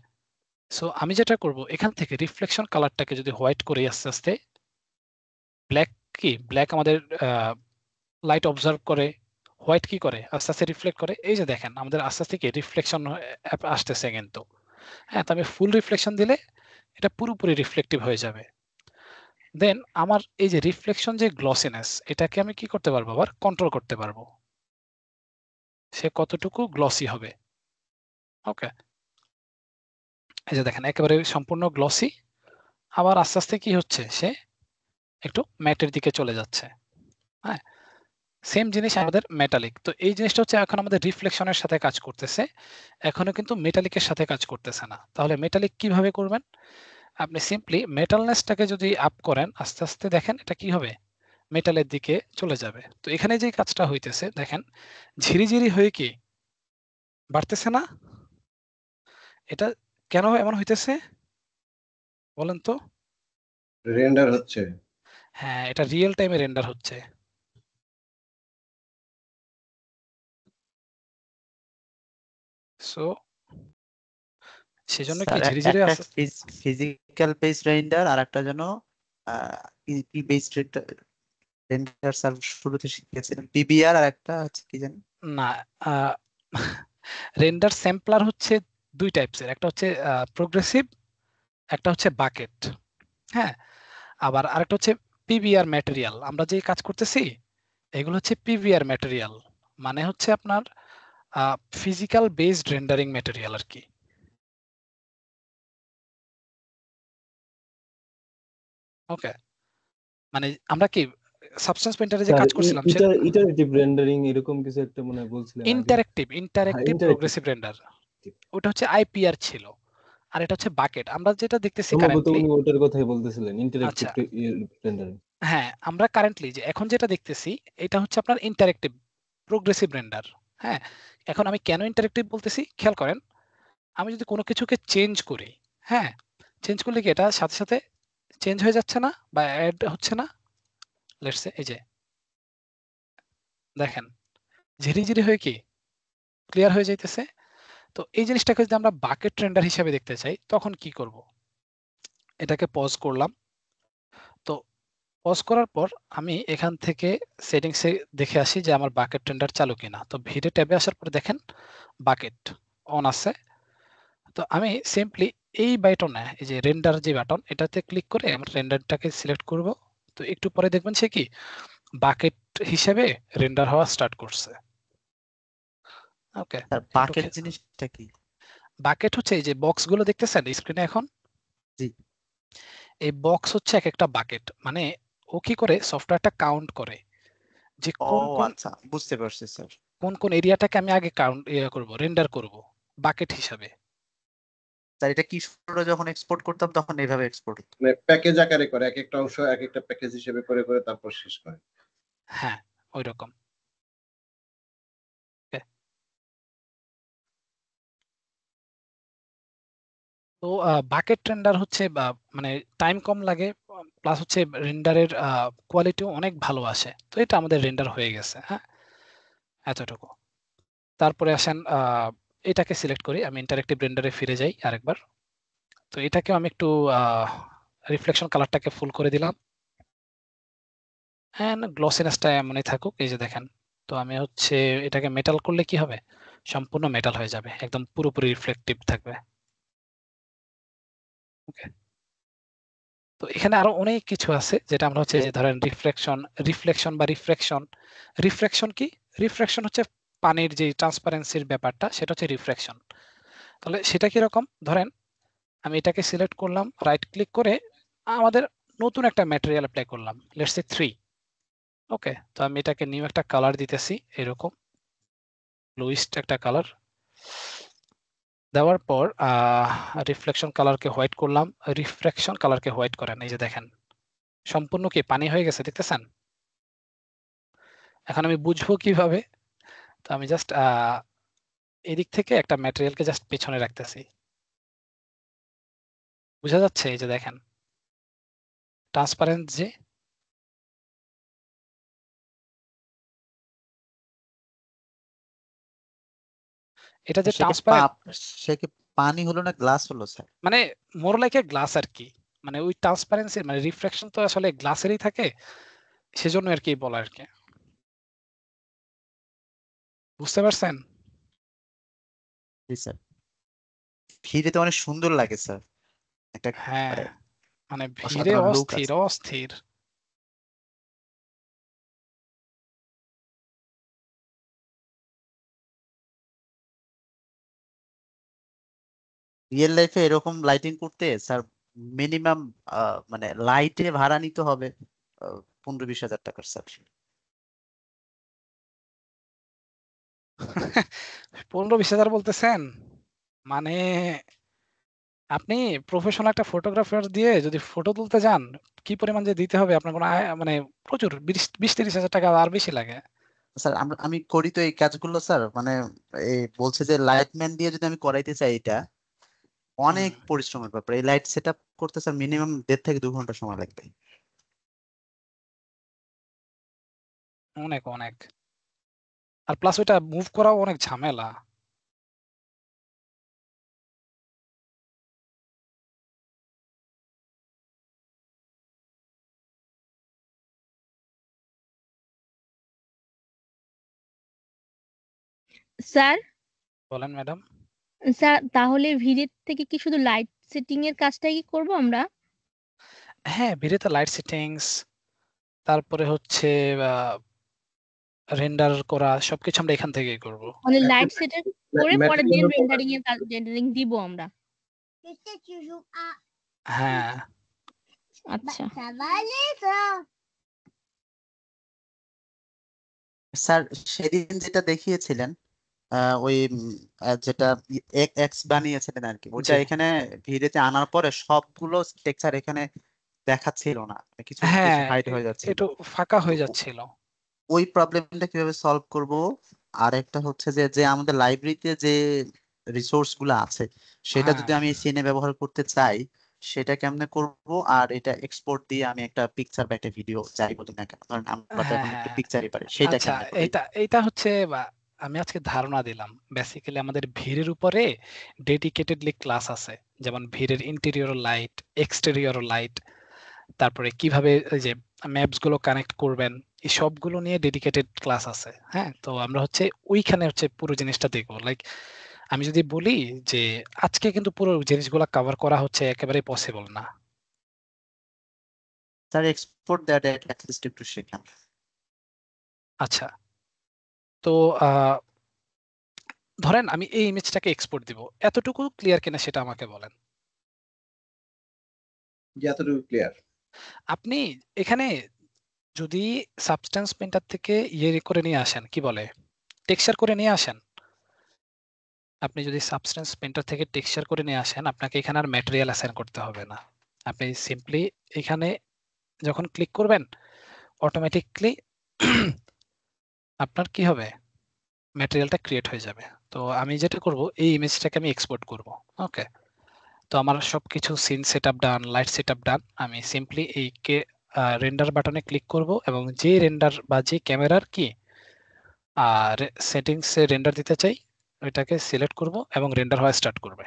সো আমি যেটা করব এখান থেকে রিফ্লেকশন কালারটাকে যদি হোয়াইট করি আস্তে আস্তে, ব্ল্যাক কি ব্ল্যাক আমাদের লাইট অবজার্ভ করে, হোয়াইট কি করে আস্তে আস্তে রিফ্লেক্ট করে। এই যে দেখেন আমাদের আস্তে আস্তে কি রিফ্লেকশন আসতেছে কিন্তু। হ্যাঁ, তো আমি ফুল রিফ্লেকশন দিলে এটা পুরোপুরি রিফ্লেক্টিভ হয়ে যাবে। দেন আমার এই যে রিফ্লেকশন যে গ্লসিনেস, এটাকে আমি কি করতে পারবো, আবার কন্ট্রোল করতে পারবো, সে কতটুকু গ্লসি হবে। ওকে, এই যে দেখেন একেবারে সম্পূর্ণ গ্লসি, আবার আস্তে আস্তে কি হচ্ছে, সে একটু ম্যাটের দিকে চলে যাচ্ছে। হ্যাঁ, সেম জিনিস আমাদের মেটালিক। তো এই জিনিসটা হচ্ছে এখন আমাদের রিফ্লেকশনের সাথে কাজ করতেছে, এখনো কিন্তু মেটালিকের সাথে কাজ করতেছে না। তাহলে মেটালিক কিভাবে করবেন? আপনি সিম্পলি মেটালনেসটাকে যদি আপ করেন আস্তে আস্তে, দেখেন এটা কি হবে, মেটালের দিকে চলে যাবে। তো এখানে যে কাজটা হইতেছে দেখেন, ঝিরিঝিরি হয়ে কি বাড়তেছে না? এটা কেন এমন হইতেছে বলেন তো? রেন্ডার হচ্ছে। হ্যাঁ, এটা রিয়েল টাইমে রেন্ডার হচ্ছে। সো সেজন্য কি স্যার, ঝিরিঝিরি একটা আস্তে ফিজিক্যাল বেস রেন্ডার আর একটা যেন ইপি বেস রেন্ডার স্যার শুরুতে শিখিয়েছিলেন, পিবিআর, আর একটা হচ্ছে কি জানি। না, রেন্ডার স্যাম্পলার হচ্ছে দুই টাইপসের, একটা হচ্ছে প্রোগ্রেসিভ, একটা হচ্ছে বাকেট। হ্যাঁ, আবার আরেকটা হচ্ছে পিভিআর ম্যাটেরিয়াল। আমরা যে কাজ করতেছি এগুলো হচ্ছে পিভিআর ম্যাটেরিয়াল, মানে হচ্ছে আপনার ফিজিক্যাল বেসড রেন্ডারিং ম্যাটেরিয়াল আর কি। ওকে, মানে আমরা কি সাবস্টেন্স পেইন্টারে যে স্যার কাজ করছিলাম সে ইটারেটিভ রেন্ডারিং এরকম কিছু একটা মনে হয় বলছিলেন আগে। ইন্টারেক্টিভ হ্যাঁ, ইন্টারেক্টিভ ইন্টারেক্টিভ। প্রোগ্রেসিভ রেন্ডার, ওটা হচ্ছে আইপিআর ছিল, আর এটা হচ্ছে বাকেট। আমরা যেটা দেখতেছি সম্ভবত কারেন্টলি, উনি ওটার কথাই বলতেছিলেন, ইন্টারেক্টিভ আচ্ছা রেন্ডারিং। হ্যাঁ, আমরা কারেন্টলি যে এখন যেটা দেখতেছি এটা হচ্ছে আপনার ইন্টারেক্টিভ প্রোগ্রেসিভ রেন্ডার। হ্যাঁ, এখন আমি কেন ইন্টারেক্টিভ বলতেছি খেয়াল করেন, আমি যদি কোনো কিছুকে চেঞ্জ করি, হ্যাঁ, চেঞ্জ করলে কি এটা সাথে সাথে চেঞ্জ হয়ে যাচ্ছে না বা অ্যাড হচ্ছে না? লেটস সে এই যে দেখেন ঝিরিঝিরি হয়ে কি ক্লিয়ার হয়ে যাইতেছে। তো এই জিনিসটাকে যদি আমরা বাকেট রেন্ডার হিসেবে দেখতে চাই তখন কি করব? এটাকে পজ করলাম। তো পজ করার পর আমি এখান থেকে সেটিংসে দেখে আসি যে আমার বাকেট রেন্ডার চালু কিনা। তো ভিডিও ট্যাবে আসার পরে দেখেন বাকেট অন আছে। তো আমি সিম্পলি এই বাটনে, এই যে রেন্ডার যে বাটন, এটাতে ক্লিক করে আমার রেন্ডারটাকে সিলেক্ট করব। তো একটু পরে দেখবেন সে কি বাকেট হিসেবে রেন্ডার হওয়া স্টার্ট করছে। ওকে, স্যার, একটু বাকেট জিনিসটা কি? বাকেট হচ্ছে এই যে বক্স গুলো দেখতেছেন স্ক্রিনে এখন, জি। এই বক্স হচ্ছে এক একটা বাকেট। মানে ও কি করে সফটওয়্যারটা কাউন্ট করে যে ও কোন কোন আচ্ছা, বুঝতে পারছি স্যার। কোন কোন এরিয়াটাকে আমি আগে কাউন্ট করব, রেন্ডার করব বাকেট হিসাবে। স্যার, এটা কি শুরুটা যখন এক্সপোর্ট করতাম তখন এইভাবে এক্সপোর্ট হতো? মানে প্যাকেজ আকারে করে, এক একটা অংশ এক একটা প্যাকেজ হিসেবে করে করে তারপর শেষ করে। হ্যাঁ, ওই রকম। তো বাকেট রেন্ডার হচ্ছে মানে টাইম কম লাগে, প্লাস হচ্ছে রেন্ডারের কোয়ালিটিও অনেক ভালো আসে। তো এটা আমাদের রেন্ডার হয়ে গেছে। হ্যাঁ, এতটুকু। তারপরে আসেন এটাকে সিলেক্ট করি, আমি ইন্টারেক্টিভ রেন্ডারে ফিরে যাই আরেকবার। তো এটাকেও আমি একটু রিফ্লেকশন কালারটাকে ফুল করে দিলাম, এন্ড গ্লসিনেসটা এমনই থাকুক। এই যে দেখেন, তো আমি হচ্ছে এটাকে মেটাল করলে কি হবে, সম্পূর্ণ মেটাল হয়ে যাবে, একদম পুরোপুরি রিফ্লেকটিভ থাকবে। ওকে, তো এখানে আরো অনেক কিছু আছে যেটা আমরা হচ্ছে যে ধরেন রিফ্লেকশন বা রিফ্রেকশন। রিফ্রেকশন কি? রিফ্রেকশন হচ্ছে পানির যে ট্রান্সপারেন্সির ব্যাপারটা, সেটা হচ্ছে রিফ্রেকশন। তাহলে সেটা কিরকম, ধরেন আমি এটাকে সিলেক্ট করলাম, রাইট ক্লিক করে আমাদের নতুন একটা ম্যাটেরিয়াল অ্যাপ্লাই করলাম, লেটস সে 3। ওকে, তো আমি এটাকে নিউ একটা কালার দিতেছি, এরকম ব্লুইস্ট একটা কালার দেওয়ার পর রিফ্লেকশন কালারকে হোয়াইট করলাম, রিফ্রেকশন কালারকে হোয়াইট করেন। এই যে দেখেন সম্পূর্ণ কি পানি হয়ে গেছে, দেখতেছেন? এখন আমি বুঝবো কিভাবে? তো আমি জাস্ট এদিক থেকে একটা ম্যাটেরিয়ালকে জাস্ট পেছনে রাখতেছি, বোঝা যাচ্ছে? এই যে দেখেন ট্রান্সপারেন্ট যে, এটা যে সে কি ট্রান্সপারেন্ট সে কি পানি হলো না গ্লাস হলো স্যার? মানে মোর লাইক এ গ্লাস আর কি, মানে ওই ট্রান্সপারেন্সি মানে রিফ্লেকশন তো আসলে গ্লাসেরই থাকে, সেজন্য আর কি বলা আর কি। বুঝতে পারছেন? জি স্যার, ভিড়ে তো অনেক সুন্দর লাগে স্যার, একটা হ্যাঁ, মানে মানে ভিড়ে অসাধারণ লুক অস্থির আছে। অস্থির। রিয়েল লাইফে এরকম লাইটিং করতে স্যার মিনিমাম মানে লাইটে ভাড়া নিতে হবে 15-20 হাজার টাকার স্যার। 15-20 হাজার বলতেছেন? মানে আপনি প্রফেশনাল একটা ফটোগ্রাফার দিয়ে যদি ফটো তুলতে যান, কি পরিমাণ যে দিতে হবে আপনার কোনো মানে প্রচুর 20-30 হাজার টাকা আর বেশি লাগে। স্যার আমি করি তো এই কাজগুলো স্যার, মানে এই বলছে যে লাইটম্যান দিয়ে যদি আমি করাইতে চাই এটা অনেক হুম, পরিশ্রমের ব্যাপার। এই লাইট সেট আপ করতে স্যার মিনিমাম 1.5 থেকে 2 ঘন্টা সময় লাগবে। অনেক অনেক। আর প্লাস ওইটা মুভ করাও অনেক ঝামেলা। স্যার বলেন ম্যাডাম। স্যার তাহলে ভিড়ের থেকে কি শুধু লাইট সেটিং এর কাজটাই কি করব আমরা? হ্যাঁ, ভিডিওতে লাইট সেটিংস, তারপরে হচ্ছে রেন্ডার করা সবকিছু আমরা এখান থেকেই করব। মানে লাইট সেটিং করে পরে দেন ম্যাটেরিয়াল রেন্ডারিং দিব আমরা। হ্যাঁ, আচ্ছা স্যার সেদিন যেটা দেখিয়েছিলেন ওই যেটা এক্স বানিয়েছিলেন আর কি, ওটা জি, এখানে ভিডিওতে আনার পরে সবগুলো টেক্সচার এখানে দেখাচ্ছিল না, কিছু কিছু হ্যাঁ, হাইড হয়ে যাচ্ছিল। একটু ফাঁকা তো হয়ে যাচ্ছিল। ওই প্রবলেমটা কিভাবে সলভ করব? আর একটা হচ্ছে যে যে আমাদের লাইব্রেরিতে যে রিসোর্স গুলো আছে সেটা হ্যাঁ, যদি আমি সিনে ব্যবহার করতে চাই সেটা কেমনে করব? আর এটা এক্সপোর্ট দিয়ে আমি একটা পিকচার বা একটা ভিডিও যাই বলি না কেন, কারণ আমরা তো হ্যাঁ, এখন একটু হ্যাঁ। পিকচারই পারি, সেটা আচ্ছা, কেমনে করি? এটা হচ্ছে আমি আজকে ধারণা দিলাম। বেসিক্যালি আমাদের ভিড়ের উপরে ডেডিকেটেডলি ক্লাস আছে। যেমন ভিড়ের ইন্টেরিয়র লাইট, এক্সটেরিয়র লাইট, তারপরে কিভাবে ওই যে ম্যাপস গুলো কানেক্ট করবেন, এই সবগুলো নিয়ে ডেডিকেটেড ক্লাস আছে। হ্যাঁ, তো আমরা হচ্ছে ওইখানে হচ্ছে পুরো জিনিসটা দেখবো। লাইক আমি যদি বলি যে আজকে কিন্তু পুরো জিনিসগুলো কভার করা হচ্ছে একেবারেই পসিবল না। স্যার এক্সপোর্ট দ্যাট অ্যাটলিস্ট একটু শেখান। আচ্ছা, তো ধরেন আমি এই ইমেজটাকে এক্সপোর্ট দিব, এতটুকু ক্লিয়ার কিনা সেটা আমাকে বলেন। যে এতটুকু ক্লিয়ার। আপনি এখানে যদি সাবস্টেন্স পেইন্টার থেকে ইয়ে করে নিয়ে আসেন, কি বলে, টেক্সচার করে নিয়ে আসেন, আপনি যদি সাবস্টেন্স পেইন্টার থেকে টেক্সচার করে নিয়ে আসেন, আপনাকে এখানে আর ম্যাটেরিয়াল অ্যাসাইন করতে হবে না। আপনি সিম্পলি এখানে যখন ক্লিক করবেন, অটোমেটিকলি আপনার কি হবে, ম্যাটেরিয়ালটা ক্রিয়েট হয়ে যাবে। তো আমি যেটা করব, এই ইমেজটাকে আমি এক্সপোর্ট করব। ওকে, তো আমার সবকিছু সিন সেটআপ ডান, লাইট সেটআপ ডান। আমি সিম্পলি এই রেন্ডার বাটনে ক্লিক করব এবং যে রেন্ডার বা যে ক্যামেরার কি আর সেটিংসে রেন্ডার দিতে চাই, ওইটাকে সিলেক্ট করব এবং রেন্ডার হওয়া স্টার্ট করবে।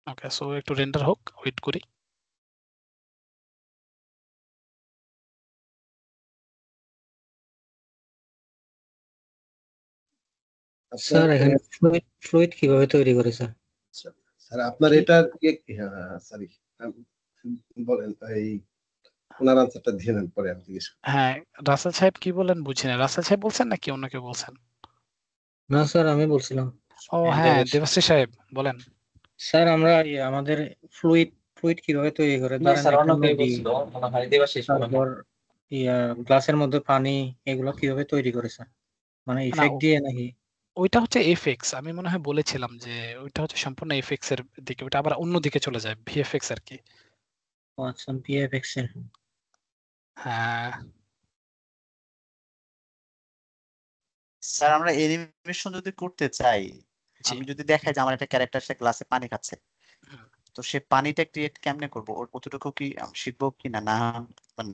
ওকে, সো একটু রেন্ডার হোক, ওয়েট করি। স্যার আপনার এখানে ফ্লুইড কিভাবে তৈরি করে স্যার? আচ্ছা, স্যার আপনার কি? এটা সরি বলেন, এই ওনার আনসারটা দিয়ে নেন, পরে আমি জিজ্ঞেস করছি। হ্যাঁ, রাসেল সাহেব কি বলেন বুঝি না। রাসেল সাহেব বলছেন নাকি অন্য কেউ বলছেন? না স্যার, আমি বলছিলাম। ও হ্যাঁ, দেবাশ্রী সাহেব বলেন। স্যার আমরা আমাদের ফ্লুইড ফ্লুইড কিভাবে তৈরি করে, ধরেন স্যার অন্য একটা কেউ নদী, বলছিল, মনে হয় দেবাশিস মনে হয়। তারপর গ্লাসের মধ্যে পানি, এগুলো কিভাবে তৈরি করে স্যার? মানে না, ইফেক্ট দিয়ে নাকি? ওইটা হচ্ছে এফএক্স। আমি মনে হয় বলেছিলাম যে ওইটা হচ্ছে সম্পূর্ণ এফএক্স এর দিকে, ওইটা আবার অন্য দিকে চলে যায়, ভিএফএক্স আর কি। ও আচ্ছা, ভিএফএক্স এর। হ্যাঁ, স্যার আমরা অ্যানিমেশন যদি করতে চাই, জি। আমি যদি দেখাই যে আমার একটা ক্যারেক্টার সে গ্লাসে পানি খাচ্ছে, হুম। তো সে পানিটা ক্রিয়েট কেমনে করবো? ওর কতটুকু কি আমি শিখবো কি না? না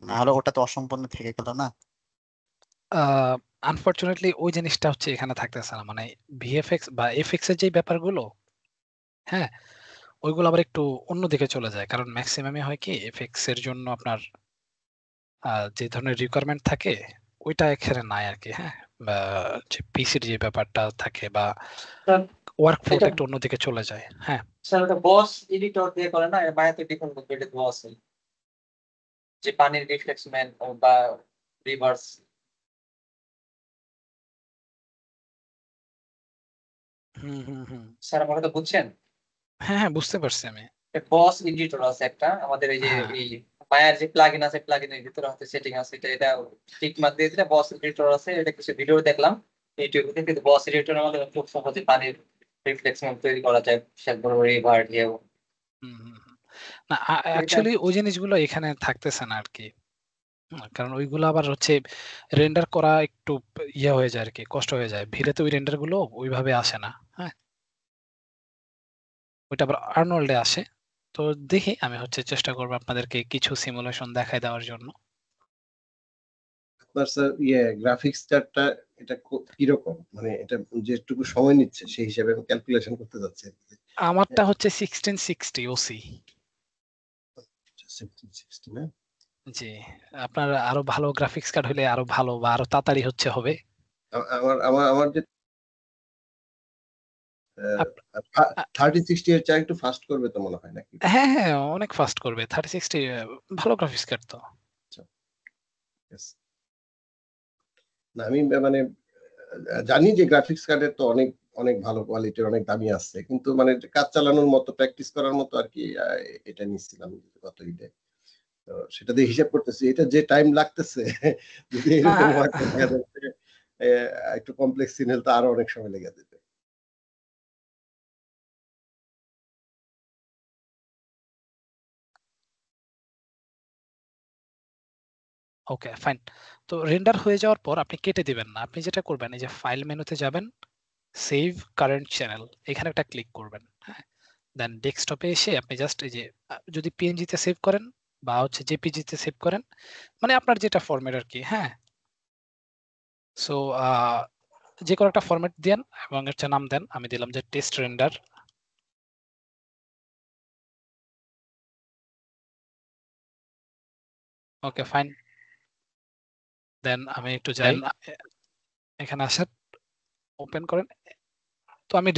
না হলে ওটা তো অসম্পূর্ণ থেকে গেল না? আনফরচুনেটলি ওই জিনিসটা হচ্ছে এখানে থাকতেছে না, মানে ভিএফএক্স বা এফএক্স এর যে ব্যাপারগুলো, হ্যাঁ, ওইগুলো আবার একটু অন্যদিকে চলে যায়। কারণ ম্যাক্সিমামই হয় কি এফএক্স এর জন্য আপনার যে ধরনের রিকোয়ারমেন্ট থাকে ওইটা এখানে নাই আর কি। হ্যাঁ, বা যে পিসির যে ব্যাপারটা থাকে বা স্যার ওয়ার্ক ফ্লোটা এটা একটু অন্যদিকে চলে যায়। হ্যাঁ, স্যার ওটা বস এডিটর দিয়ে করে না, মায়াতে ডিফারেন্ট কম্পিউটার বস যে পানির রিফ্লেক্সমেন্ট বা রিভার্স। হুম হুম হুম, স্যার আমার কথা বুঝছেন? হ্যাঁ হ্যাঁ, বুঝতে পারছি আমি। বস এডিটর আছে একটা আমাদের, এই যে হ্যাঁ, এই মায়ার যে প্লাগইন আছে, প্লাগইনের ভিতরে হয়তো সেটিং আছে, এটা টিক মার্ক দিয়ে দিলে বস এডিটর আছে। এটা কিছু ভিডিও দেখলাম ইউটিউবে, কিন্তু বস এডিটর আমাদের খুব সহজে পানির রিফ্লেক্সমেন্ট তৈরি করা যায়, বিশাল বড় রিভার দিয়েও। হুম হুম হুম। না, এটা অ্যাকচুয়ালি ওই জিনিসগুলো এখানে থাকতেছে না আর কি। কারণ ওইগুলো আবার হচ্ছে রেন্ডার করা একটু ইয়ে হয়ে যায় আর কি, কষ্ট হয়ে যায়। ভিড়েতে ওই রেন্ডার গুলো ওইভাবে আসে না। হ্যাঁ, ওইটা আবার আর্নল্ডে আসে। তো দেখি, আমি হচ্ছে চেষ্টা করবো আপনাদেরকে কিছু সিমুলেশন দেখায় দেওয়ার জন্য। আপনার স্যার গ্রাফিক্স চার্টটা এটা কিরকম, মানে এটা যেটুকু সময় নিচ্ছে সেই হিসাবে আমি ক্যালকুলেশন করতে যাচ্ছি। আমারটা হচ্ছে 1660 ওসি। 1660 না? জি, আপনার আরো ভালো গ্রাফিক্স কার্ড হলে আরো ভালো বা আরো তাড়াতাড়ি হচ্ছে হবে। আমার আমার আমার যে আপ- আ- 3060 এর চেয়ে একটু ফাস্ট করবে তো মনে হয় নাকি? হ্যাঁ হ্যাঁ, অনেক ফাস্ট করবে। 3060 ভালো গ্রাফিক্স কার্ড তো। Yes. না আমি মানে জানি যে গ্রাফিক্স কার্ডের তো অনেক অনেক ভালো কোয়ালিটির অনেক দামি আছে, কিন্তু মানে কাজ চালানোর মতো প্র্যাকটিস করার মতো আর কি এটা নিচ্ছিলাম গত ঈদে। তো সেটা দিয়ে হিসাব করতেছি, এটা যে টাইম লাগতেছে যদি এরকম হয় তো দেখা যাচ্ছে একটু কমপ্লেক্স সিন হলে তো আরো অনেক সময় লেগে যেতে। Okay fine. তো রেন্ডার হয়ে যাওয়ার পর আপনি কেটে দিবেন না। আপনি যেটা করবেন, এই যে ফাইল মেনুতে যাবেন, সেভ কারেন্ট চ্যানেল, এখানে একটা ক্লিক করবেন। হ্যাঁ, দেন ডেস্কটপে এসে আপনি জাস্ট এই যে যদি পিএনজি তে সেভ করেন বা হচ্ছে জেপিজি তে সেভ করেন, মানে আপনার যেটা ফরম্যাট আর কি। হ্যাঁ, সো যে কোনো একটা ফরম্যাট দেন এবং একটা নাম দেন। আমি দিলাম যে test render. Okay fine. Then আমি একটু যাই, এখানে আসেন, ওপেন করেন। তো আমি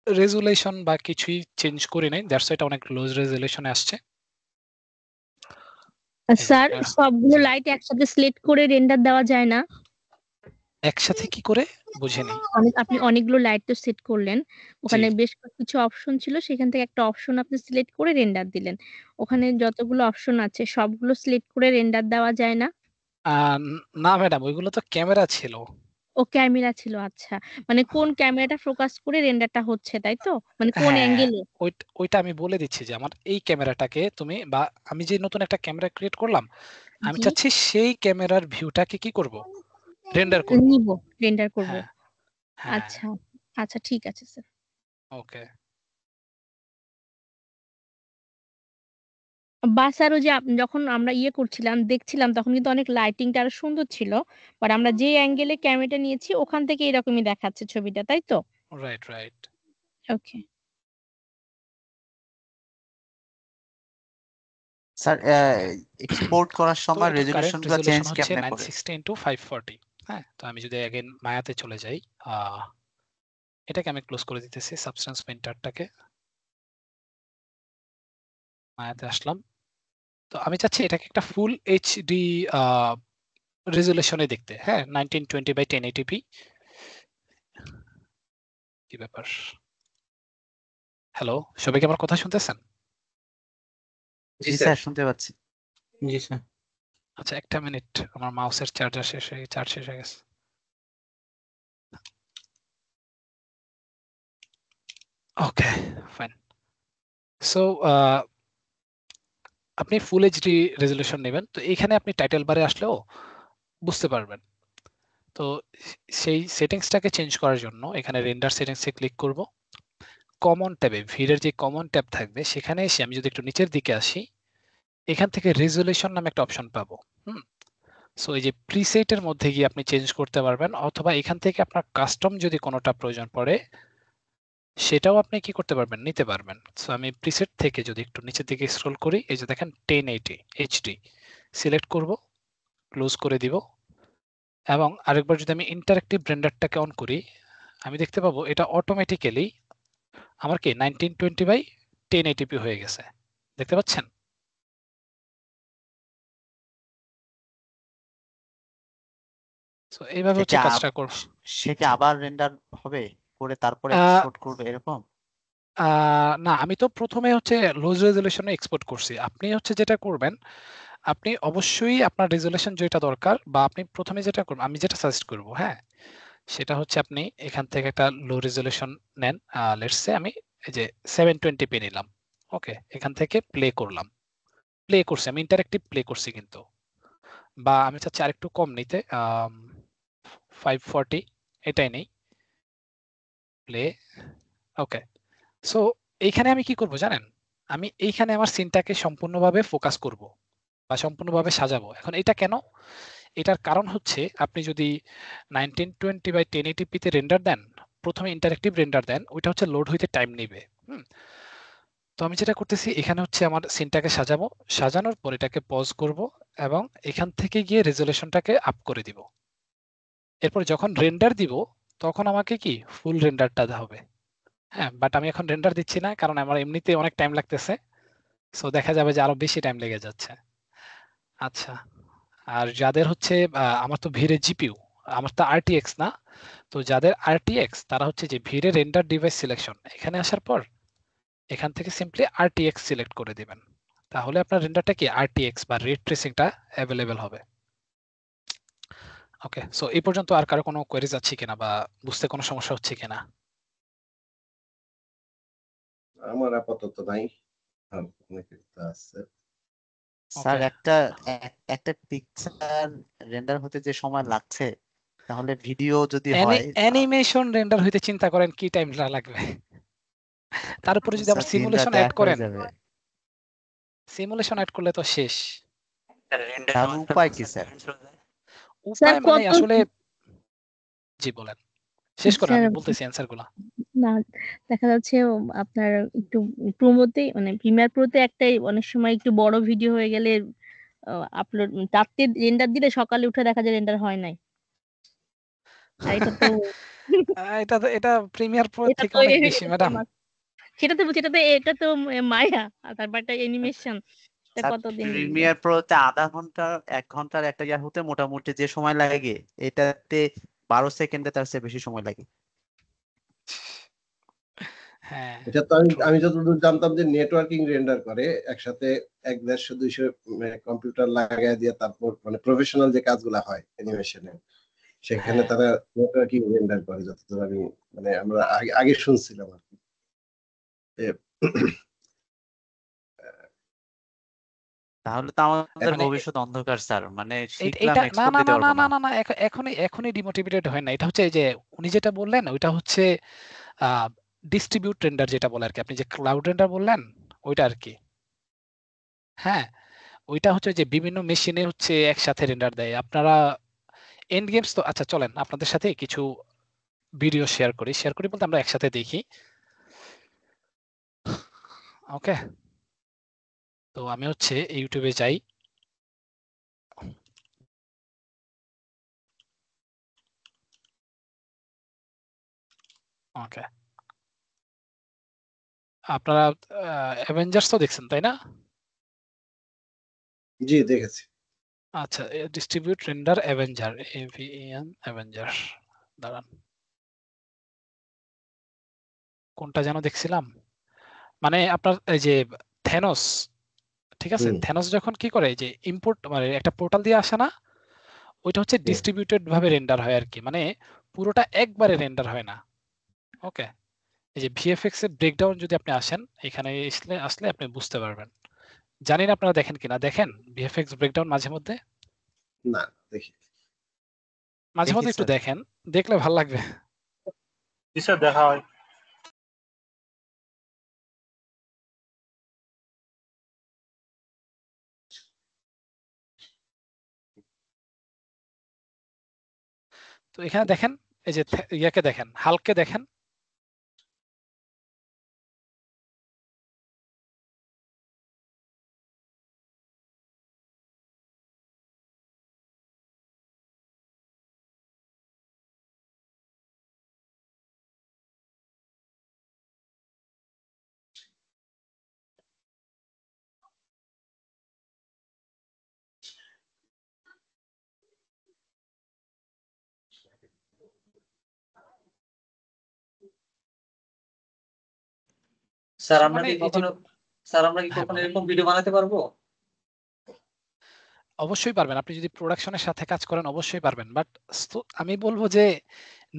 রেজুলেশন বা কিছুই চেঞ্জ করি নাই, দ্যাটস এটা অনেক লোজ রেজুলেশনে আসছে। স্যার সবগুলো লাইট একসাথে সিলেক্ট করে রেন্ডার দেওয়া যায় না? একসাথে কি করে বুঝিনি? আপনি অনেকগুলো লাইট তো সেট করলেন, ওখানে বেশ কিছু অপশন ছিল, সেখান থেকে একটা অপশন আপনি সিলেক্ট করে রেন্ডার দিলেন। ওখানে যতগুলো অপশন আছে সবগুলো সিলেক্ট করে রেন্ডার দেওয়া যায় না? না ম্যাডাম, ওইগুলো তো ক্যামেরা ছিল। ও ক্যামেরা ছিল, আচ্ছা। মানে কোন ক্যামেরাটা ফোকাস করে রেন্ডারটা হচ্ছে, তাই তো? মানে কোন হ্যাঁ, অ্যাঙ্গেলে? ওইটা আমি বলে দিচ্ছি যে আমার এই ক্যামেরাটাকে তুমি, বা আমি যে নতুন একটা ক্যামেরা ক্রিয়েট করলাম, আমি জি। চাচ্ছি সেই ক্যামেরার ভিউটাকে কি করব, রেন্ডার করব। নিব, রেন্ডার করব। হ্যাঁ হ্যাঁ আচ্ছা, আচ্ছা ঠিক আছে স্যার। ওকে। বা স্যার ওই যে যখন আমরা করছিলাম দেখছিলাম তখন কিন্তু অনেক লাইটিংটা আরো সুন্দর ছিল। বাট আমরা যে অ্যাঙ্গেলে ক্যামেরাটা নিয়েছি ওখান থেকে এরকমই দেখাচ্ছে ছবিটা, তাই তো? Right right. Okay. Sir export করার তো সময় এটার কারেন্ট রেজুলেশনগুলো চেঞ্জ রেজলিউশন হচ্ছে কেমনে করে? 960 × 540। হ্যাঁ, তো আমি যদি अगेन মায়াতে চলে যাই, এটাকে আমি ক্লোজ করে দিতেছি সাবস্টেন্স পেইন্টারটাকে। মায়াতে আসলাম। তো আমি চাচ্ছি এটাকে একটা ফুল এইচডি রেজলিউশনে দেখতে। হ্যাঁ, 1920 × 1080p। কি ব্যাপার? হ্যালো, সবাই কি আমার কথা শুনতেছেন? জি স্যার, শুনতে পাচ্ছি। জি স্যার। আচ্ছা, একটা মিনিট, আমার মাউসের চার্জ শেষ হয়ে গেছে। ওকে, ফাইন। সো আপনি ফুল এইচডি রেজলিউশন নেবেন। তো এখানে আপনি টাইটেল বারে আসলেও বুঝতে পারবেন। তো সেই সেটিংসটাকে চেঞ্জ করার জন্য এখানে রেন্ডার সেটিংসে ক্লিক করব। কমন ট্যাবে ভিডের যে কমন ট্যাব থাকবে সেখানে এসে আমি যদি একটু নিচের দিকে আসি, এখান থেকে রেজলিউশন নামে একটা অপশন পাবো। সো এই যে প্রিসেটের মধ্যে গিয়ে আপনি চেঞ্জ করতে পারবেন, অথবা এখান থেকে আপনার কাস্টম যদি কোনোটা প্রয়োজন পড়ে সেটাও আপনি কি করতে পারবেন, নিতে পারবেন। সো আমি প্রিসেট থেকে যদি একটু নিচের দিকে স্ক্রল করি, এই যে দেখেন 1080 এইচডি সিলেক্ট করব, ক্লোজ করে দিব। এবং আরেকবার যদি আমি ইন্টারেক্টিভ রেন্ডারটাকে অন করি, আমি দেখতে পাবো এটা অটোমেটিক্যালি আমার কি 1920 × 1080p হয়ে গেছে। দেখতে পাচ্ছেন? সো এইভাবে হচ্ছে কাজটা করব। সে কি আবার রেন্ডার হবে করে তারপরে আহ, এক্সপোর্ট করবে এরকম? না, আমি তো প্রথমে হচ্ছে লোজ রেজলিউশনে এক্সপোর্ট করছি। আপনি হচ্ছে যেটা করবেন, আপনি অবশ্যই আপনার রেজলিউশন যেটা দরকার, বা আপনি প্রথমে যেটা করবেন, আমি যেটা সাজেস্ট করব, হ্যাঁ, সেটা হচ্ছে আপনি এখান থেকে একটা লো রেজলিউশন নেন। লেটস সে আমি এই যে 720p নিলাম। ওকে, এখান থেকে প্লে করলাম, প্লে করছি, আমি ইন্টারেক্টিভ প্লে করছি কিন্তু। বা আমি চাচ্ছি আরেকটু কম নিতে, 540 এটাই নেই, প্লে। ওকে। সো এইখানে আমি কি করব জানেন, আমি এইখানে আমার সিনটাকে সম্পূর্ণভাবে ফোকাস করব বা সম্পূর্ণভাবে সাজাবো। এখন এটা কেন? এটার কারণ হচ্ছে আপনি যদি 1920 × 1080p তে রেন্ডার দেন, প্রথমে ইন্টারেক্টিভ রেন্ডার দেন, ওইটা হচ্ছে লোড হইতে টাইম নেবে। তো আমি যেটা করতেছি এখানে হচ্ছে আমার সিনটাকে সাজাবো, সাজানোর পর এটাকে পজ করব এবং এখান থেকে গিয়ে রেজলিউশনটাকে আপ করে দিব। এরপর যখন রেন্ডার দিব তখন আমাকে কি ফুল রেন্ডারটা হবে। হ্যাঁ, বাট আমি এখন রেন্ডার দিচ্ছি না, কারণ আমার এমনিতে অনেক টাইম লাগতেছে। সো দেখা যাবে যে আরো বেশি টাইম লেগে যাচ্ছে। আচ্ছা, আর যাদের হচ্ছে আমার তো ভিড়ে জিপিইউ, আমার তো আরটিএক্স না, তো যাদের আরটিএক্স তারা হচ্ছে যে ভিড়ে রেন্ডার ডিভাইস সিলেকশন, এখানে আসার পর এখান থেকে সিম্পলি আরটিএক্স সিলেক্ট করে দিবেন। তাহলে আপনার রেন্ডারটা কি আরটিএক্স বা রে ট্রেসিংটা অ্যাভেলেবেল হবে। ওকে, সো এই পর্যন্ত আর কারো কোনো কোয়েরিজ আছে কিনা বা বুঝতে কোনো সমস্যা হচ্ছে কিনা? আমার আপাতত নাই, অনেক আছে। স্যার ওকে, একটা পিকচার রেন্ডার হতে যে সময় লাগছে, তাহলে ভিডিও যদি হয় অ্যানিমেশন রেন্ডার হইতে চিন্তা করেন কি টাইম লাগবে। তার উপরে যদি আবার স্যার দিন সিমুলেশন রাত অ্যাড এক হয়ে করেন, যাবে। সিমুলেশন অ্যাড করলে তো শেষ। তার উপায় কি স্যার? স্যার উপায় মানে কত আসলে, জি বলেন, শেষ করেন, স্যার আমি বলতেছি অ্যান্সার গুলা। না দেখা যাচ্ছে আপনার একটু প্রোমোতে মানে প্রিমিয়ার প্রোতে একটাই অনেক সময় একটু বড় ভিডিও হয়ে গেলে আপলোড রাতে রেন্ডার দিলে সকালে উঠে দেখা যায় রেন্ডার হয় নাই। আর এটা তো এটা প্রিমিয়ার প্রো এটা থেকে তো অনেক বেশি ম্যাডাম। সেটা তো বলছি, এটা তো মায়া, আর তারপর একটা অ্যানিমেশন, এটা স্যার কতদিন লাগবে? প্রিমিয়ার প্রোতে আধা ঘন্টা 1 ঘন্টার একটা ইয়া হতে মোটামুটি যে সময় লাগে, এটাতে 12 সেকেন্ডে তার চেয়ে বেশি সময় লাগে। হ্যাঁ, এটা তো আমি যতদূর জানতাম যে নেটওয়ার্কিং রেন্ডার করে একসাথে 100-150 কম্পিউটার লাগাই দিয়ে, তারপর মানে প্রফেশনাল যে কাজগুলা হয় অ্যানিমেশনে, সেখানে হ্যাঁ, তারা নেটওয়ার্কিং রেন্ডার করে, যতদূর আমি মানে আমরা আগে শুনছিলাম আর কি। তাহলে তো আমাদের মানে ভবিষ্যৎ অন্ধকার স্যার, মানে শিখলাম এটা না এক্সপোর্ট না দিতে না না পারবো না না। না না এখনই ডিমোটিভেটেড হয় না। এটা হচ্ছে এই যে উনি যেটা বললেন ওইটা হচ্ছে ডিস্ট্রিবিউট রেন্ডার যেটা বলে আর কি। আপনি যে ক্লাউড রেন্ডার বললেন ওইটা আর কি। হ্যাঁ, ওইটা হচ্ছে যে বিভিন্ন মেশিনে হচ্ছে একসাথে রেন্ডার দেয়। আপনারা এন্ড গেমস তো আচ্ছা চলেন আপনাদের সাথে কিছু ভিডিও শেয়ার করি বলতে আমরা একসাথে দেখি। ওকে, তো আমি হচ্ছে ইউটিউবে যাই। ওকে, আপনারা অ্যাভেঞ্জার্স তো দেখছেন তাই না? জি দেখেছি। আচ্ছা, distribute render Avenger, AVN Avenger, দাঁড়ান কোনটা যেন দেখছিলাম। মানে আপনার এই যে থেনোস, ঠিক আছে, হুম থেনোস যখন কি করে যে ইম্পোর্ট মানে একটা পোর্টাল দিয়ে আসে না, ওইটা হচ্ছে হুম ডিস্ট্রিবিউটেড ভাবে রেন্ডার হয় আর কি। মানে পুরোটা একবারে রেন্ডার হয় না। ওকে, এই যে ভিএফএক্স এর ব্রেকডাউন যদি আপনি আসেন এখানে আসলে আপনি বুঝতে পারবেন। জানি না আপনারা দেখেন কিনা, দেখেন ভিএফএক্স ব্রেকডাউন মাঝে মধ্যে না দেখি। দেখি একটু স্যার। দেখেন, দেখলে ভালো লাগবে। দেখা হয়। তো এখানে দেখেন এই যে ইয়াকে দেখেন, হালকে দেখেন, স্যার So আমরা মানে কি এই যে কখনো স্যার আমরা কি হ্যাঁ কখনো বলেন, এরকম ভিডিও বানাতে পারবো? অবশ্যই পারবেন। আপনি যদি প্রোডাকশনের সাথে কাজ করেন অবশ্যই পারবেন। বাট আমি বলবো যে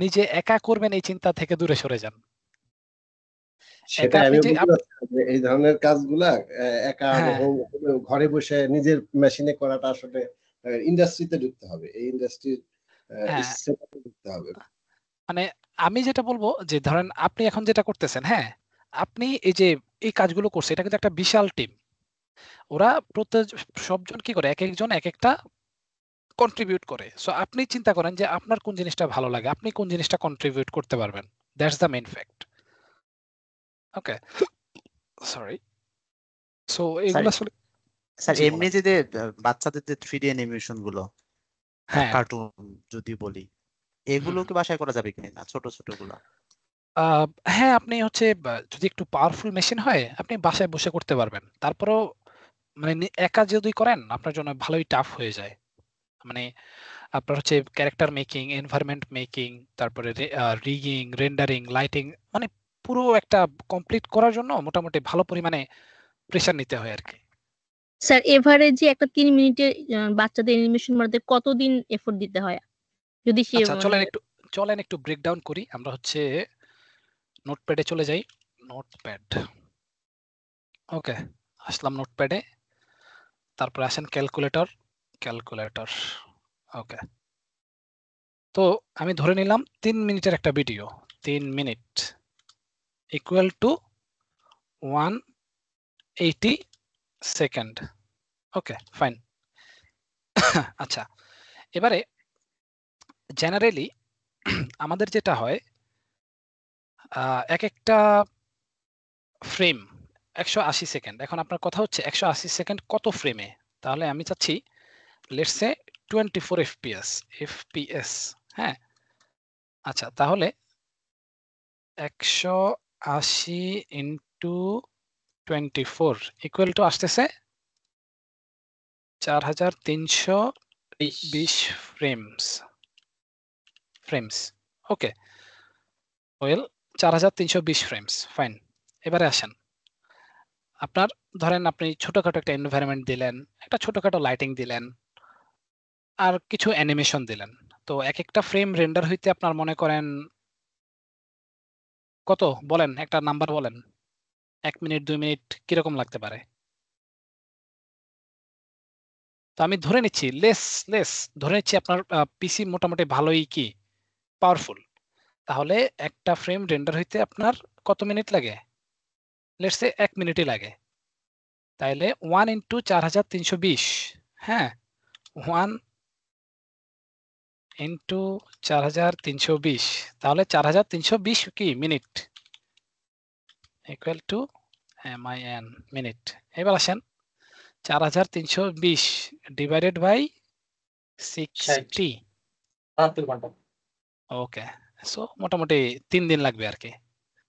নিজে একা করবেন এই চিন্তা থেকে দূরে সরে যান। একা সেটাই আপনি আমি যে বলতে চাচ্ছি যে এই ধরনের কাজগুলা একা হ্যাঁ ঘরে বসে নিজের মেশিনে করাটা আসলে ইন্ডাস্ট্রিতে ঢুকতে হবে, এই ইন্ডাস্ট্রির হ্যাঁ, সেটআপে ঢুকতে হবে। মানে আমি যেটা বলবো যে ধরেন আপনি এখন যেটা করতেছেন, হ্যাঁ, আপনি এই যে এই কাজগুলো করছে এটা কিন্তু একটা বিশাল টিম। ওরা প্রত্যেক সবজন কি করে, একেকজন একেকটা কন্ট্রিবিউট করে। সো আপনি চিন্তা করেন যে আপনার কোন জিনিসটা ভালো লাগে, আপনি কোন জিনিসটা কন্ট্রিবিউট করতে পারবেন। That's the main fact. Okay, sorry. So sir এগুলো আসলে স্যার জি এমনি বলেন। যে বাচ্চাদের যে 3D অ্যানিমেশন গুলো, হ্যাঁ, কার্টুন যদি বলি, এগুলো হুম। কি বাসায় করা যাবে কিনা, ছোট ছোট গুলা? আহ, হ্যাঁ, আপনি হচ্ছে যদি একটু পাওয়ারফুল মেশিন হয় আপনি বাসায় বসে করতে পারবেন। তারপরেও মানে একা যদি করেন আপনার জন্য ভালোই টাফ হয়ে যায়। মানে আপনার হচ্ছে ক্যারেক্টার মেকিং, এনভায়রনমেন্ট মেকিং, তারপরে রিগিং, রেন্ডারিং, লাইটিং, মানে পুরো একটা কমপ্লিট করার জন্য মোটামুটি ভালো পরিমাণে প্রেশার নিতে হয় আর কি। স্যার এভারেজে একটা 3 মিনিটের বাচ্চাদের অ্যানিমেশন বানাতে কতদিন এফোর্ট দিতে হয় যদি সে আচ্ছা মানে চলেন একটু ব্রেকডাউন করি। আমরা হচ্ছে নোটপ্যাডে চলে যাই। নোটপ্যাড, ওকে, আসলাম নোটপ্যাডে। তারপরে আসেন ক্যালকুলেটর, ওকে। তো আমি ধরে নিলাম 3 মিনিটের একটা video, 3 minute equal to 180 second. Okay, fine. আচ্ছা, এবারে জেনারেলি আমাদের যেটা হয় এক একটা ফ্রেম 180 সেকেন্ড। এখন আপনার কথা হচ্ছে 180 সেকেন্ড কত ফ্রেমে? তাহলে আমি চাচ্ছি লেটস সে 24 এফপিএস। হ্যাঁ, আচ্ছা, তাহলে 180 ইন্টু 24 ইকুয়াল টু আসতেছে 4320 ফ্রেমস। ওকে, ওয়েল 4320 ফ্রেমস, ফাইন। এবারে আসেন, আপনার ধরেন আপনি ছোটখাটো একটা এনভায়রনমেন্ট দিলেন, একটা ছোটখাটো লাইটিং দিলেন, আর কিছু অ্যানিমেশন দিলেন। তো এক একটা ফ্রেম রেন্ডার হইতে আপনার মনে করেন কত, বলেন একটা নাম্বার বলেন। 1 মিনিট 2 মিনিট কিরকম লাগতে পারে? তো আমি ধরে নিচ্ছি ধরে নিচ্ছি আপনার পিসি মোটামুটি ভালোই কি পাওয়ারফুল। তাহলে একটা ফ্রেম রেন্ডার হইতে আপনার কত মিনিট লাগে? লেটস সে 1 মিনিটই লাগে। তাইলে 1 ইনটু 4320, হ্যাঁ 1 ইনটু 4320, তাহলে 4320 কি minute equal to min minute. এবার আসেন 4320 ডিভাইডেড বাই 60। 72 ঘন্টা। ওকে, সো মোটামুটি 3 দিন লাগবে আর কি।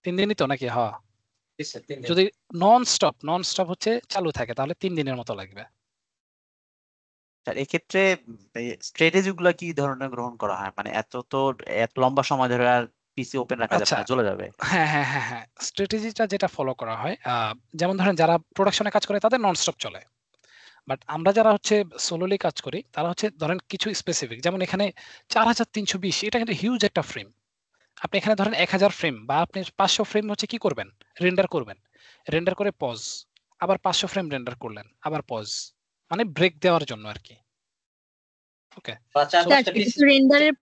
3 দিনই তো নাকি? হ্যাঁ, জি স্যার 3 দিন। যদি নন স্টপ হচ্ছে চালু থাকে তাহলে 3 দিনের মতো লাগবে। স্যার এক্ষেত্রে স্ট্র্যাটেজি গুলো কি ধরনের গ্রহণ করা হয়? মানে এত লম্বা সময় ধরে আর পিসি ওপেন রাখা যাবে আচ্ছা, না, চলে যাবে। হ্যাঁ, স্ট্র্যাটেজিটা যেটা ফলো করা হয়, যেমন ধরেন যারা প্রোডাকশনে কাজ করে তাদের নন স্টপ চলে। বাট আমরা যারা হচ্ছে সোলোলি কাজ করি তারা হচ্ছে ধরেন কিছু স্পেসিফিক, যেমন এখানে 4320 এটা কিন্তু হিউজ একটা ফ্রেম। আপনি এখানে ধরেন 1000 ফ্রেম বা আপনি 500 ফ্রেম হচ্ছে কি করবেন? রেন্ডার করবেন। রেন্ডার করে পজ, আবার 500 ফ্রেম রেন্ডার করলেন, আবার পজ, মানে ব্রেক দেওয়ার জন্য আর কি। ওকে, বা 4-5টা সেটা পিস। তো রেন্ডারের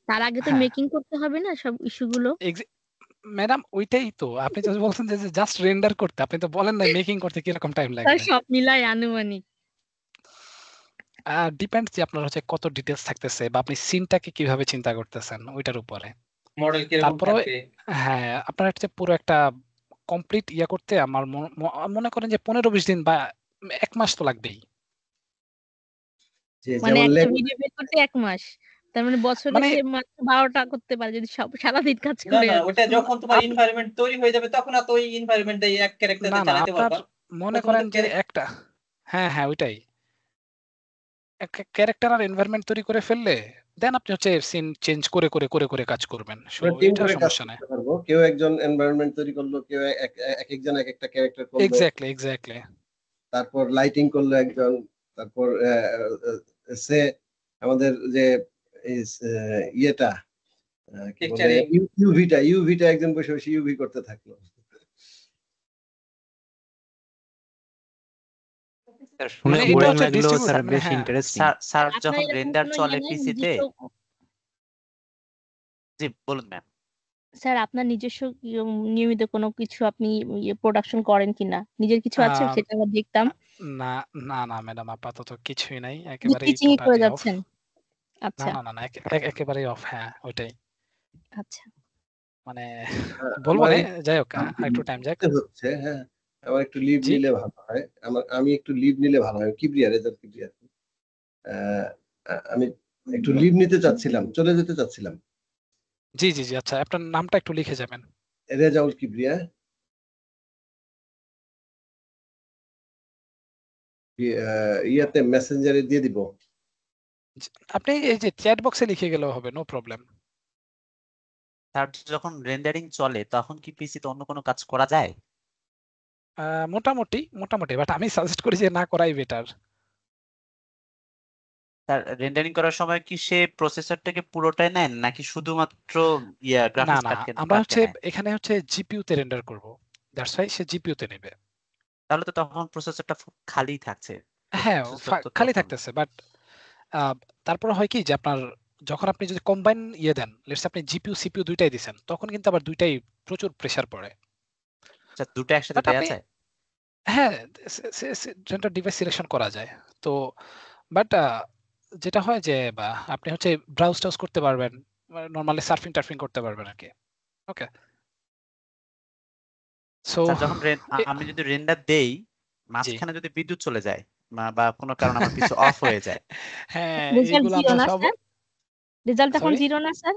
তার আগে তো হ্যাঁ মেকিং করতে হবে না সব ইস্যুগুলো? ম্যাডাম ওইটাই তো আপনি যদি বলছেন যে জাস্ট রেন্ডার করতে, আপনি তো বলেন না মেকিং করতে কিরকম টাইম তার লাগবে। সব মিলাই আনুমানিক। ডিপেন্ডস যে আপনার হচ্ছে কত ডিটেলস থাকতেছে বা আপনি সিনটাকে কিভাবে চিন্তা করতেছেন ওইটার উপরে। মডেল কিরকম তারপরে থাকবে। হ্যাঁ, আপনার হচ্ছে পুরো একটা কমপ্লিট ইয়া করতে আমার মনে করেন যে 15-20 দিন বা 1 মাস তো লাগবেই। যে মানে যেমন একটা লেগ ভিডিও বের করতে 1 মাস। তার মানে বছরে মানে সে মাত্র 12টা করতে পারে যদি সারাদিন কাজ না করে না, আর কি। ওটা যখন তোমার এনভায়রনমেন্ট তৈরি হয়ে যাবে তখন আর তো ওই এনভায়রনমেন্ট দিয়ে এক ক্যারেক্টার না দিয়ে চালাতে আপনার পারবা। মনে প্রথমত করেন যে একটা হ্যাঁ ওইটাই ক্যারেক্টার আর এনভায়রনমেন্ট তৈরি করে ফেললে দেন আপনি হচ্ছে সিন চেঞ্জ করে কাজ করবেন। সো আমরা টিম এটা করে কাজ সমস্যা নাই। করতে পারবো, কেউ একজন এনভায়রনমেন্ট তৈরি করলো, কেউ এক একজন এক একটা ক্যারেক্টার করলো, এক্স্যাক্টলি। তারপর লাইটিং করলো একজন, তারপর সে আমাদের যে ইয়েটা কি বলে টেক্সচারিং ইউভিটা একজন বসে বসে ইউভি করতে থাকলো। শুনে মানে এটা বোরিং হচ্ছে লাগলেও স্যার ডিস্ট্রিবিউটর, মানে বেশ হ্যাঁ ইন্টারেস্টিং। স্যার আপনার যখন এরকম রেন্ডার কোনো চলে নাই পিসিতে, নিজস্ব? জি বলুন ম্যাম। স্যার আপনার নিজস্ব নিয়মিত কোনো কিছু আপনি প্রোডাকশন করেন কিনা? নিজের কিছু আছে আহ, সেটা আমরা দেখতাম। না না ম্যাডাম, আপাতত কিছুই নাই, শুধু একেবারেই টিচিং করে টোটালি অফ। যাচ্ছেন? আচ্ছা না একেবারেই অফ, হ্যাঁ ওইটাই। আচ্ছা। মানে বলবো আমার না, যাই হোক একটু টাইম যাক। হচ্ছে হ্যাঁ, আমার একটু লিভ জি নিলে ভালো হয়, আমি একটু লিভ নিলে ভালো হয়। কিবরিয়া রেজাল্ট কিবরিয়া, আমি একটু লিভ নিতে চাচ্ছিলাম, চলে যেতে চাচ্ছিলাম। জি আচ্ছা, আপনার নামটা একটু লিখে যাবেন। রেজাউল কিবরিয়া, ইয়াতে মেসেঞ্জারে দিয়ে দিব। আপনি এই যে চ্যাট বক্সে লিখে গেলেও হবে, নো প্রবলেম। স্যার যখন রেন্ডারিং চলে তখন কি পিসিতে অন্য কোনো কাজ করা যায়? মোটামুটি বাট আমি সাজেস্ট করি যে না করাই বেটার। স্যার রেন্ডারিং করার সময় কি সে প্রসেসরটাকে পুরোটাই নেন নাকি শুধুমাত্র গ্রাফিক্স না কার্ডকে আমরা হচ্ছে নেয়? এখানে হচ্ছে জিপিইউ তে রেন্ডার করব, দ্যাটস ওয়াই সে জিপিইউ তে নেবে। তাহলে তো তখন প্রসেসরটা খালি থাকছে। হ্যাঁ প্রসেসর তো খালি তখন থাকতেছে, বাট তারপরে হয় কি যে আপনার যখন আপনি যদি কম্বাইন দেন, লেটস আপনি জিপিইউ সিপিইউ দুইটাই দিছেন, তখন কিন্তু আবার দুইটাই প্রচুর প্রেসার পড়ে। আচ্ছা, দুটো একসাথে বাট দেয়া আপনি যায়? হ্যাঁ রেন্ডার ডিভাইস সিলেকশন করা যায় তো, বাট যেটা হয় যে আপনি হচ্ছে ব্রাউজ টাউজ করতে পারবেন, নরমালি সার্ফিং টার্ফিং করতে পারবেন আর কি। ওকে, সো স্যার যখন আমি যদি রেন্ডার দেই, জি মাঝখানে যদি বিদ্যুৎ চলে যায় বা কোনো কারণে আমার পিছু অফ হয়ে যায়, হ্যাঁ রেজাল্ট এইগুলো জিরো আমরা না সব স্যার? রেজাল্ট তখন সরি জিরো না স্যার?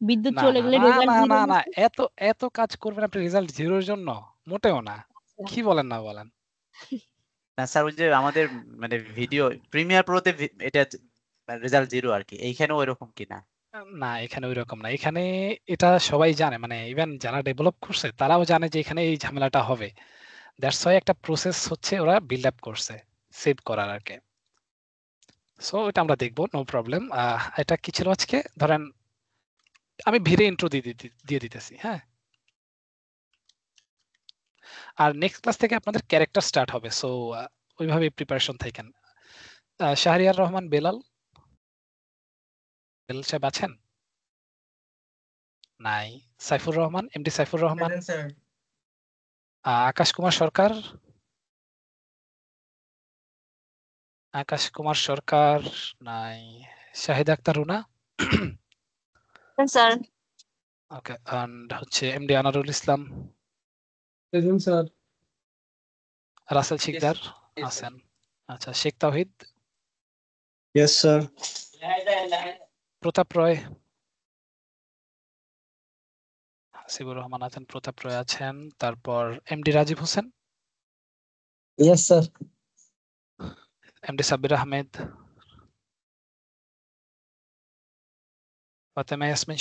বিদ্যুৎ না চলে না গেলে না রেজাল্ট না জিরো না না না স্যার? এত এত কাজ করবেন আপনি রেজাল্ট জিরোর জন্য? মোটেও না। আচ্ছা। কি বলেন না বলেন। না স্যার ওই যে আমাদের মানে ভিডিও প্রিমিয়ার প্রোতে এটা রেজাল্ট 0 আর কি, এইখানেও এরকম কিনা? না এখানে ওইরকম না, এখানে এটা সবাই জানে, মানে ইভেন যারা ডেভেলপ করছে তারাও জানে যে এখানে এই ঝামেলাটা হবে। দ্যাটস ওয়াই একটা প্রসেস হচ্ছে ওরা বিল্ড আপ করছে সেভ করার আর কি। সো এটা আমরা দেখবো, নো প্রবলেম। এটা কি ছিল আজকে, ধরেন আমি ভিড়ে ইন্ট্রো দিয়ে দিতেছি, হ্যাঁ। আর নেক্সট ক্লাস থেকে আপনাদের ক্যারেক্টার স্টার্ট হবে, সো ওইভাবে প্রিপারেশন থাকেন। শাহরিয়ার রহমান বেলাল সাহেব আছেন? নাই। সাইফুর রহমান, এমডি সাইফুর রহমান, আকাশ কুমার সরকার, নাই। Shahid Akhtar Runa, sir okay, and হচ্ছে MD Anarul Islam, present sir. Rasel Shikder আছেন। আচ্ছা, শেখ তাওহিদ, ইয়েস স্যার। প্রতাপ রয়, হাসিবুর রহমান আছেন, প্রতাপ রয় আছেন, তারপর MD Rajib Hossain, yes sir. MD Sabbir Ahmed, Fatema Yasmin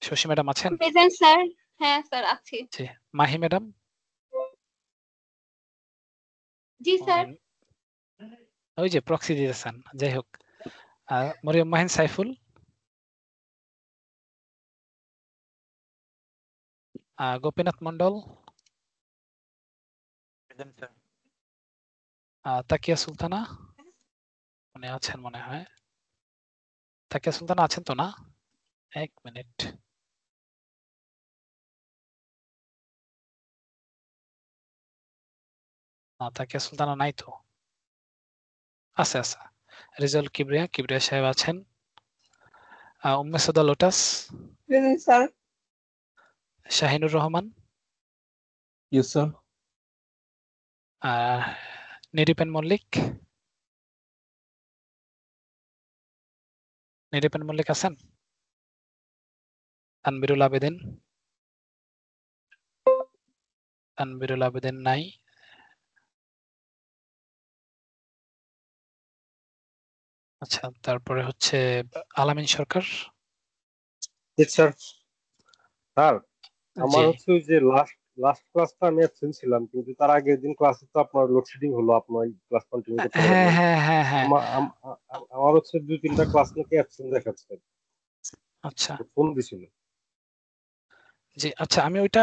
Shoshi madam আছেন? Present sir. হ্যাঁ স্যার আছি। জি। মাহি ম্যাডাম? জি স্যার। ওই যে প্রক্সি দিতেছেন, যাই হোক। মরিয়ম মাহিন সাইফুল, গোপীনাথ মন্ডল, তাকিয়া সুলতানা, উনি আছেন মনে হয়। তাকিয়া সুলতানা আছেন তো না? এক মিনিট। তাকিয়া সুলতানা নাই তো। আছে। রিজাল কিবরিয়া সাহেব আছেন। Umme Sada Lotus, present sir. Shahinur Rahman, yes sir. Nripen Mallik, আছেন? তানবিরুল আবেদিন নাই। আচ্ছা, তারপরে হচ্ছে আলামিন সরকার। স্যার স্যার আমার জি। হচ্ছে ওই যে লাস্ট ক্লাসটা আমি অ্যাবসেন্ট ছিলাম, কিন্তু তার আগের দিন ক্লাসে তো আপনার লোডশেডিং হলো, আপনার ক্লাস কন্টিনিউ করতে পারবেন। হ্যাঁ। আমার হচ্ছে 2-3টা ক্লাস নাকি অ্যাবসেন্ট দেখাচ্ছে। আচ্ছা ফোন দিছিল। জি, আচ্ছা আমি ওইটা